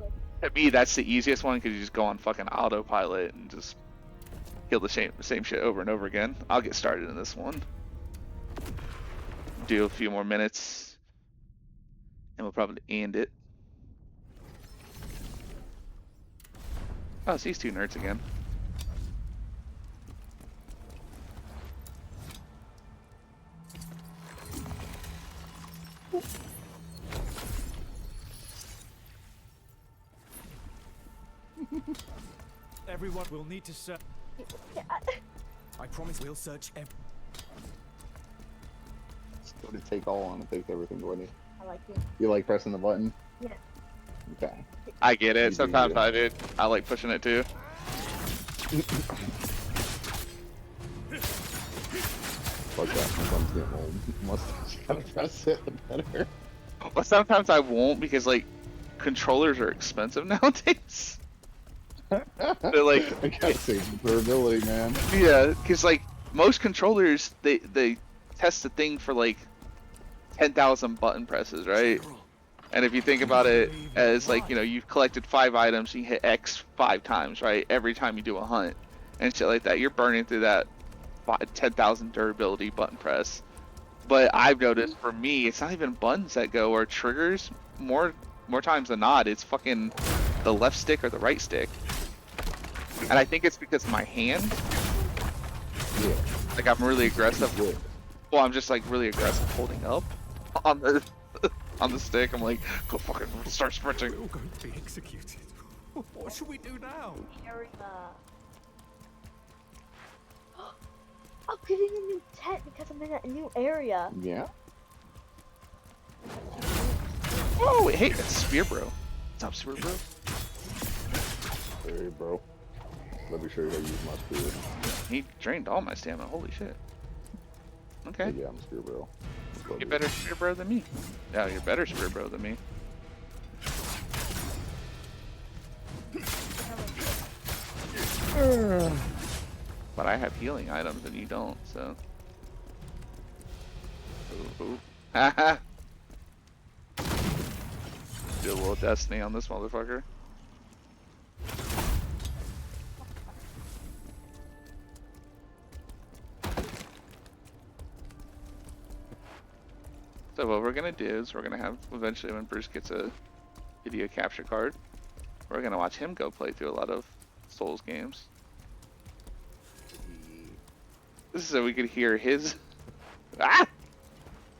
A: to me, that's the easiest one, because you just go on fucking autopilot and just kill the same shit over and over again. I'll get started in this one. Do a few more minutes, and we'll probably end it. Oh, it's these two nerds again.
F: Everyone will need to search.
E: I promise we'll search every.
B: It's going to take all on. It takes everything, Courtney.
D: I like you.
B: You like pressing the button?
D: Yeah.
B: Okay.
A: I get
B: You
A: it.
B: do
A: Sometimes
B: you.
A: I do. I like pushing it too.
B: Fuck that. My thumb's getting old. Must gotta press it better.
A: But sometimes I won't, because like controllers are expensive nowadays. They're like,
B: I gotta save the durability, man.
A: yeah, because like most controllers, they test the thing for like 10,000 button presses, right? And if you think about it as like, you know, you've collected 5 items, you hit X 5 times, right? Every time you do a hunt and shit like that, you're burning through that 10,000 durability button press. But I've noticed for me, it's not even buttons that go, or triggers. More times than not, it's fucking the left stick or the right stick. And I think it's because my hand,
B: Yeah.
A: like I'm really aggressive.
B: Good.
A: Well, I'm just like really aggressive holding up on the on the stick. I'm like, go fucking start sprinting.
F: We're all going to be executed. What should we do now?
D: Area. I'm getting a new tent because I'm in a new area.
B: Yeah.
A: Oh, hey, it's Spear Bro. What's up, Spear Bro?
B: Hey, bro. Let me show you how to use my spear.
A: He drained all my stamina. Holy shit. Okay.
B: Yeah, I'm a spear bro. Love
A: You're
B: it.
A: better Spear Bro than me. Yeah, you're better Spear Bro than me. But I have healing items and you don't, so. Ooh, ooh. Haha. Do a little destiny on this motherfucker. So what we're gonna do is we're gonna have, eventually when Bruce gets a video capture card, we're gonna watch him go play through a lot of Souls games. This is so we could hear his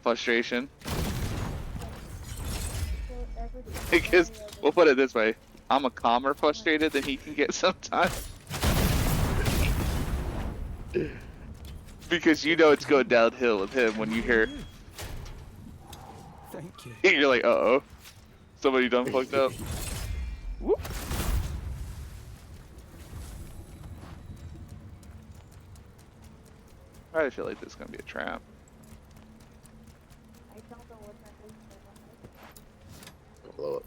A: frustration. Because we'll put it this way, I'm a calmer frustrated than he can get sometimes. Because you know it's going downhill with him when you hear,
E: Thank you.
A: you're like, uh-oh, somebody done fucked up. Whoop. I feel like this is gonna be a trap.
D: I don't know what that is.
B: Blow it.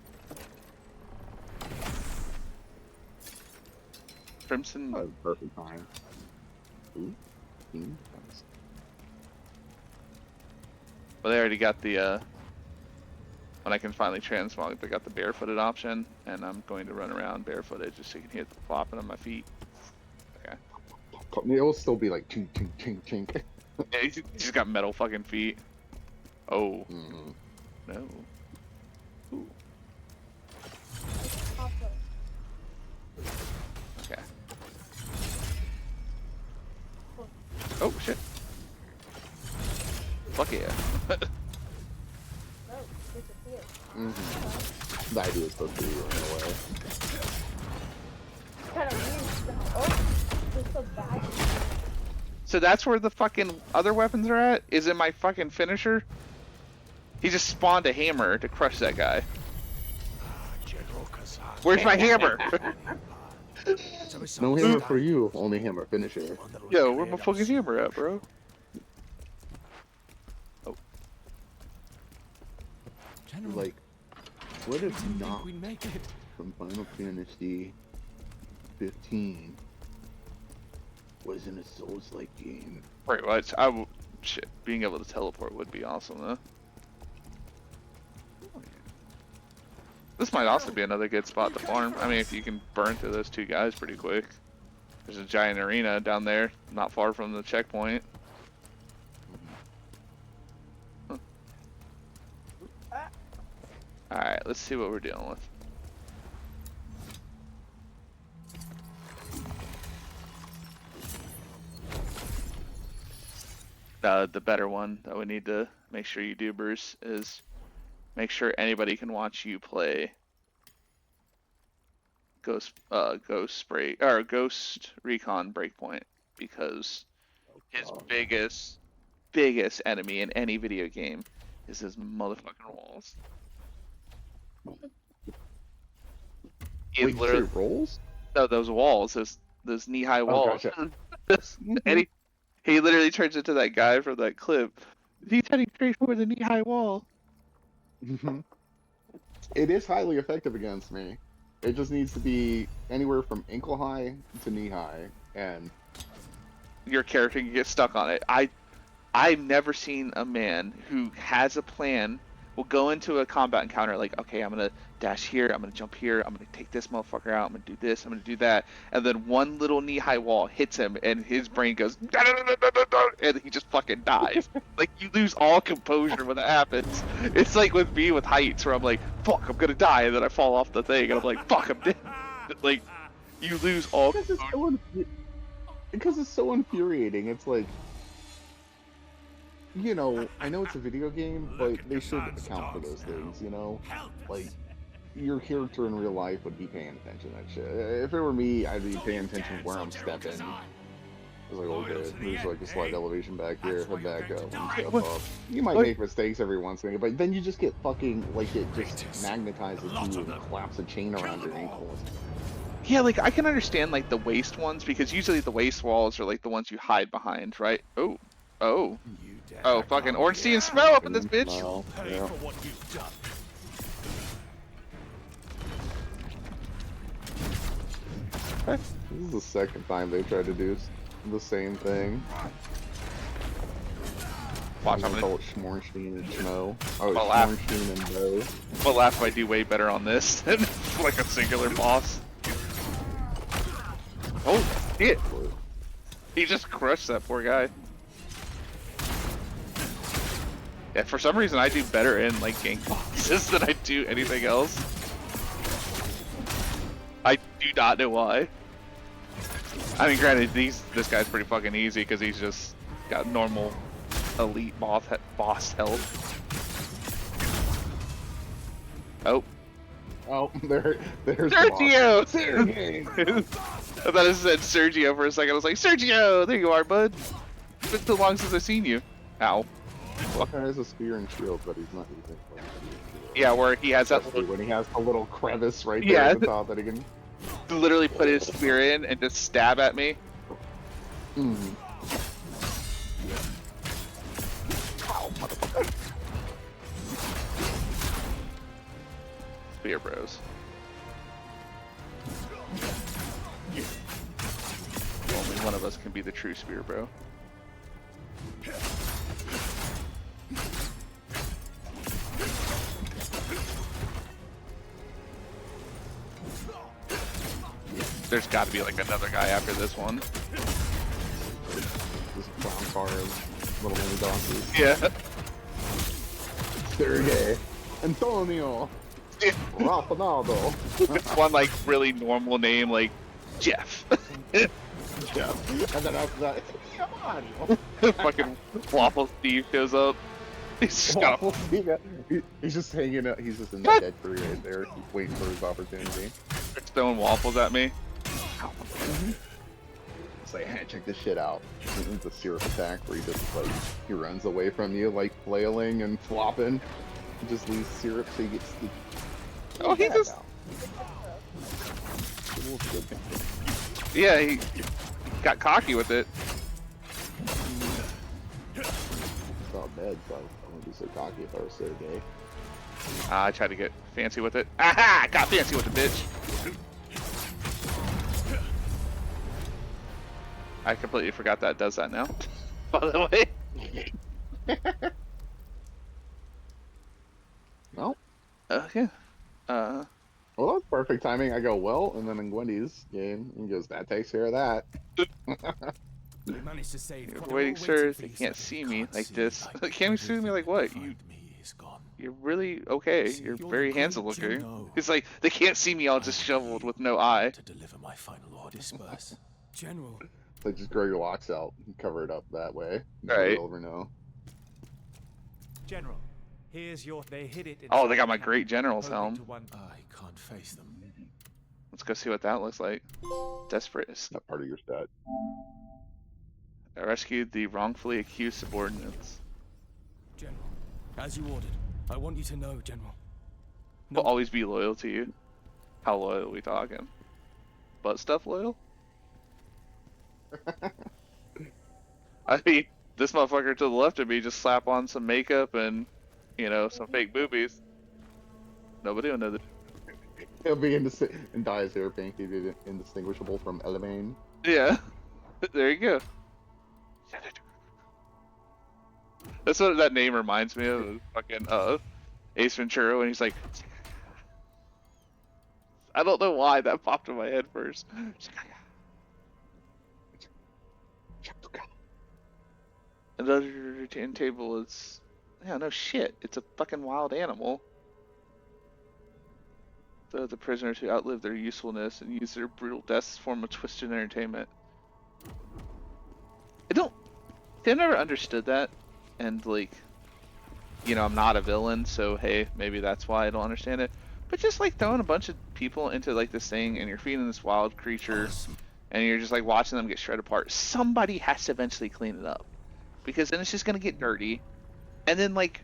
A: Crimson.
B: That was perfect time. Ooh. Nice.
A: Well, they already got the, when I can finally transmog, they got the barefooted option, and I'm going to run around barefooted just so you can hear the flopping on my feet. Okay.
B: It'll still be like tink, tink, tink, tink.
A: Yeah, he's just got metal fucking feet. Oh,
B: Mm-hmm.
A: no. Ooh, okay. Oh, shit. Fuck yeah.
D: Oh, disappeared.
B: Mm-hmm. The idea is supposed to be in a way.
D: Kind of weird. Oh, it's so bad.
A: So that's where the fucking other weapons are at? Is in my fucking finisher? He just spawned a hammer to crush that guy.
C: General Khazan.
A: Where's my hammer?
B: No hammer for you, only hammer finisher.
A: Yo, where my fucking hammer at, bro? Oh.
E: General,
B: Like, what if
E: didn't
B: not
E: think we'd make it.
B: from Final Fantasy 15 was in a Souls-like game?
A: Wait, what? Shit, being able to teleport would be awesome, though. This might also be another good spot to farm. I mean, if you can burn through those two guys pretty quick. There's a giant arena down there, not far from the checkpoint. Huh. Alright, let's see what we're dealing with. The better one that we need to make sure you do, Bruce, is make sure anybody can watch you play Ghost Recon Breakpoint, because his biggest enemy in any video game is his motherfucking walls. He
B: Wait,
A: literally
B: it rolls?
A: no, those walls, those knee-high walls.
B: Gotcha.
A: And he literally turns into that guy from that clip. He's heading straight for the knee-high wall.
B: It is highly effective against me. It just needs to be anywhere from ankle high to knee high, and
A: Your character can get stuck on it. I've never seen a man who has a plan, will go into a combat encounter like, okay, I'm gonna dash here, I'm gonna jump here, I'm gonna take this motherfucker out, I'm gonna do this, I'm gonna do that, and then one little knee-high wall hits him, and his brain goes, and he just fucking dies. Like, you lose all composure when that happens. It's like with me with heights, where I'm like, fuck, I'm gonna die, and then I fall off the thing, and I'm like, fuck, I'm dead. Like, you lose all composure.
B: because it's so infuriating. It's like, you know, I know it's a video game, but they should account for those things, you know? Like, your character in real life would be paying attention to that shit. If it were me, I'd be paying attention where I'm stepping. It's like, okay, there's like a slight elevation back here, head back up, and step up. You might make mistakes every once in a while, but then you just get fucking, like, it just magnetizes you and claps a chain around your ankles.
A: Yeah, like, I can understand, like, the waist ones, because usually the waist walls are, like, the ones you hide behind, right? Oh. Oh, fucking orange tea and smell up in this bitch!
B: Smell, yeah.
C: For what you've done.
B: This is the second time they tried to do the same thing.
A: Watch,
B: I'm
A: I'm
B: gonna
A: gonna
B: call it Schmornstein and Schmo. Oh,
A: I'll laugh.
B: Schmornstein and Mo.
A: I'll laugh if I do way better on this than like a singular boss. Oh, shit! He just crushed that poor guy. Yeah, for some reason I do better in like gank bosses than I do anything else. I do not know why. I mean, granted, this guy's pretty fucking easy because he's just got normal elite boss health. Oh.
B: Oh, there's
A: Sergio!
B: Sergey!
A: I thought it said Sergio for a second. I was like, Sergio! There you are, bud. It's been too long since I've seen you. Ow.
B: Walker has a spear and shield, but he's not using it.
A: Yeah, where he has that
B: Especially
A: little,
B: when he has a little crevice right there
A: Yeah.
B: at the top that he can...
A: literally put his spear in and just stab at me.
B: Mm.
A: Spear bros. Only one of us can be the true spear bro. There's got to be like another guy after this one.
B: This clown car of little mini donkeys.
A: Yeah.
B: Sergey! Antonio! Rafanado!
A: It's one like really normal name like Jeff.
B: Yeah. And then after that, Mario!
A: Fucking Waffle Steve shows up. He's just got
B: Waffle Steve, he's just hanging out. He's just in the dead tree right there, waiting for his opportunity.
A: throwing waffles at me.
B: It's like, hey, check this shit out. It's a syrup attack where he just like he runs away from you, like flailing and flopping. He just leaves syrup so you get sneaky.
A: Oh, he just yeah, he got cocky with it.
B: It's not bad, so I wouldn't be so cocky if I was so gay.
A: I tried to get fancy with it. Aha! Got fancy with it, bitch. I completely forgot that it does that now. By the way.
B: Well,
A: Okay.
B: well, that's perfect timing. I go, well, and then in Gwendy's game, he goes, that takes care of that.
E: We managed to save.
A: You're
E: They're all
A: waiting, sir.
E: for
A: They
E: you,
A: can't
E: sir.
A: see me
C: Can't
A: like
C: see
A: this.
C: like
A: Can't see me like what?
C: Find me is gone.
A: You're really okay.
C: See,
A: You're
E: you're
A: very
E: the great
A: handsome looking.
C: General.
A: It's like they can't see me all disheveled with no eye.
C: To deliver my final order, disperse.
E: General.
B: So just grow your locks out and cover it up that way.
A: Right.
B: Nobody will ever know.
F: General, here's your. They hid it.
A: Oh, they
F: inside
A: got
F: the
A: my
F: camp,
A: great general's
F: hoping
A: helm.
F: to one-
C: I can't face them.
A: Let's go see what that looks like. Desperate.
B: Not part of your stat.
A: I rescued the wrongfully accused subordinates.
E: General. As you ordered. I want you to know, General.
A: Will always be loyal to you. How loyal are we talking? Butt stuff loyal? I mean, this motherfucker to the left of me just slap on some makeup and, you know, some fake boobies. Nobody will know that.
B: He'll be and dye his hair pink. He'd be indistinguishable from Elamane.
A: Yeah. There you go. That's what that name reminds me of. Fucking Ace Ventura when he's like, I don't know why that popped in my head first. Another end table is, yeah, no shit. It's a fucking wild animal. The prisoners who outlive their usefulness and use their brutal deaths as a form of twisted entertainment. I've never understood that, and like, you know, I'm not a villain, so hey, maybe that's why I don't understand it. But just like throwing a bunch of people into like this thing, and you're feeding this wild creature, and you're just like watching them get shredded apart. Somebody has to eventually clean it up, because then it's just gonna get dirty, and then like,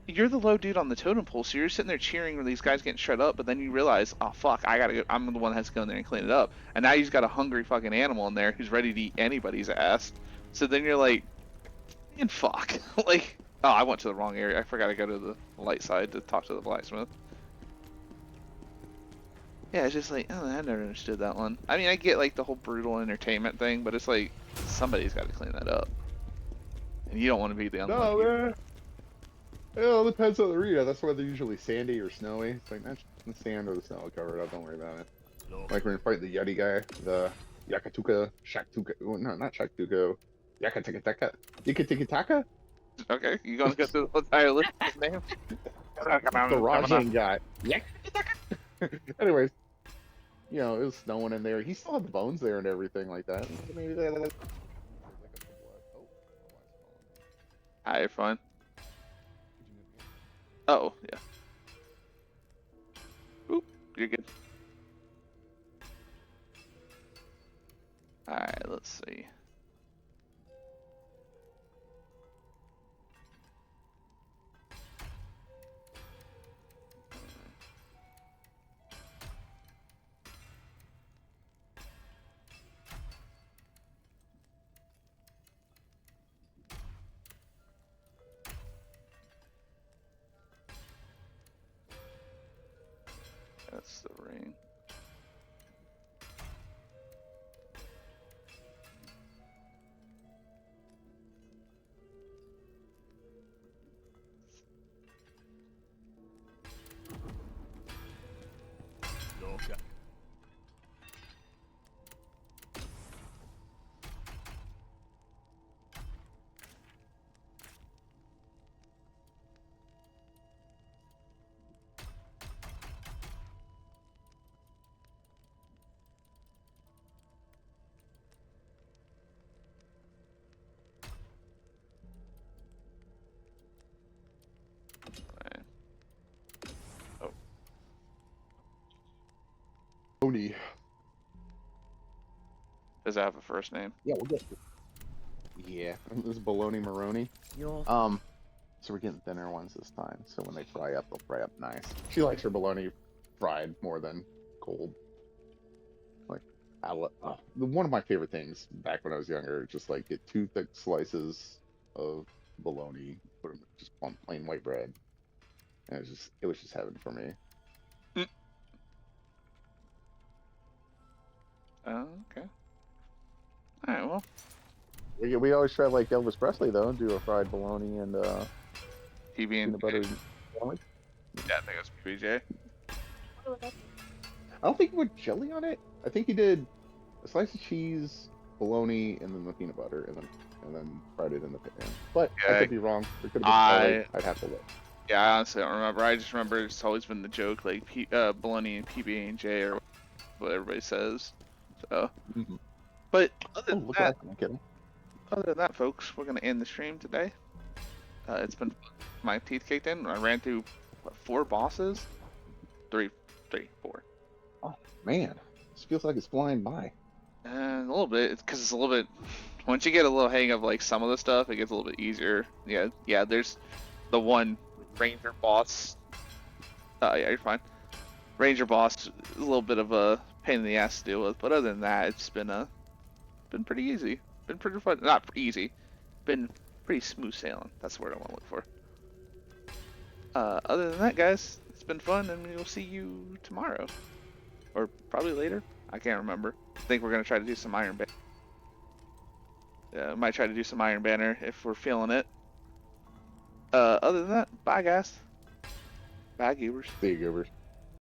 A: you're the low dude on the totem pole, so you're sitting there cheering when these guys getting shredded up, but then you realize, oh fuck, I gotta go. I'm the one that has to go in there and clean it up, and now you've got a hungry fucking animal in there who's ready to eat anybody's ass. So then you're like, and fuck, like, oh, I went to the wrong area. I forgot to go to the light side to talk to the blacksmith. Yeah, it's just like, oh, I never understood that one. I mean, I get like the whole brutal entertainment thing, but it's like somebody's got to clean that up, and you don't want to be the unlucky.
B: No, man. It all depends on the arena. That's why they're usually sandy or snowy. It's like, that's the sand or the snow will cover it up. Don't worry about it. Like when you fight the Yeti guy, the Yakatuka, Shaktuka. Oh, no, not Shaktuka. Yakatikataka. Yakatikataka?
A: Okay, you gonna go through the entire list of his name?
B: The Rajan guy. Yakataka. Anyways, you know, it was snowing in there. He still had the bones there and everything like that. Maybe they had like
A: Hi, you're fine. Oh, yeah. Oop, you're good. Alright, let's see. That's the ring. Alright. Oh,
B: Oni.
A: Does it have a first name?
B: Yeah, we'll get. Yeah, this is bologna maroni.
G: You're
B: So we're getting thinner ones this time. So when they fry up, they'll fry up nice. She likes her bologna fried more than cold. Like, one of my favorite things back when I was younger, just like get 2 thick slices of bologna, put them just on plain white bread, and it was just heaven for me.
A: Mm. Oh, okay. All right. Well,
B: We always try like Elvis Presley though, do a fried bologna and
A: PB and
B: peanut butter sandwich.
A: yeah, I think it's PJ.
B: I don't think he put jelly on it. I think he did a slice of cheese, bologna, and then the peanut butter, and then fried it in the pan. But I
A: Yeah,
B: could be wrong. There could have been garlic. I'd have to look.
A: Yeah, I honestly don't remember. I just remember it's always been the joke, like bologna and PB and J or what everybody says. So,
B: Mhm.
A: but
B: Oh, look at that! I'm kidding.
A: other than that, folks, we're gonna end the stream today. It's been fun. My teeth kicked in. I ran through what, 4 bosses, 3, 4.
B: Oh man, this feels like it's flying by.
A: And a little bit, because it's a little bit. Once you get a little hang of like some of the stuff, it gets a little bit easier. Yeah. There's the one ranger boss. Yeah, you're fine. Ranger boss, a little bit of a pain in the ass to deal with, but other than that, it's been pretty easy. Been pretty fun. Not easy. Been pretty smooth sailing. That's the word I want to look for. Other than that, guys, it's been fun, and we'll see you tomorrow, or probably later. I can't remember. I think we're gonna try to do some Iron Banner. Yeah, might try to do some Iron Banner if we're feeling it. Other than that, bye guys. Bye, Goobers.
B: See you, Goobers.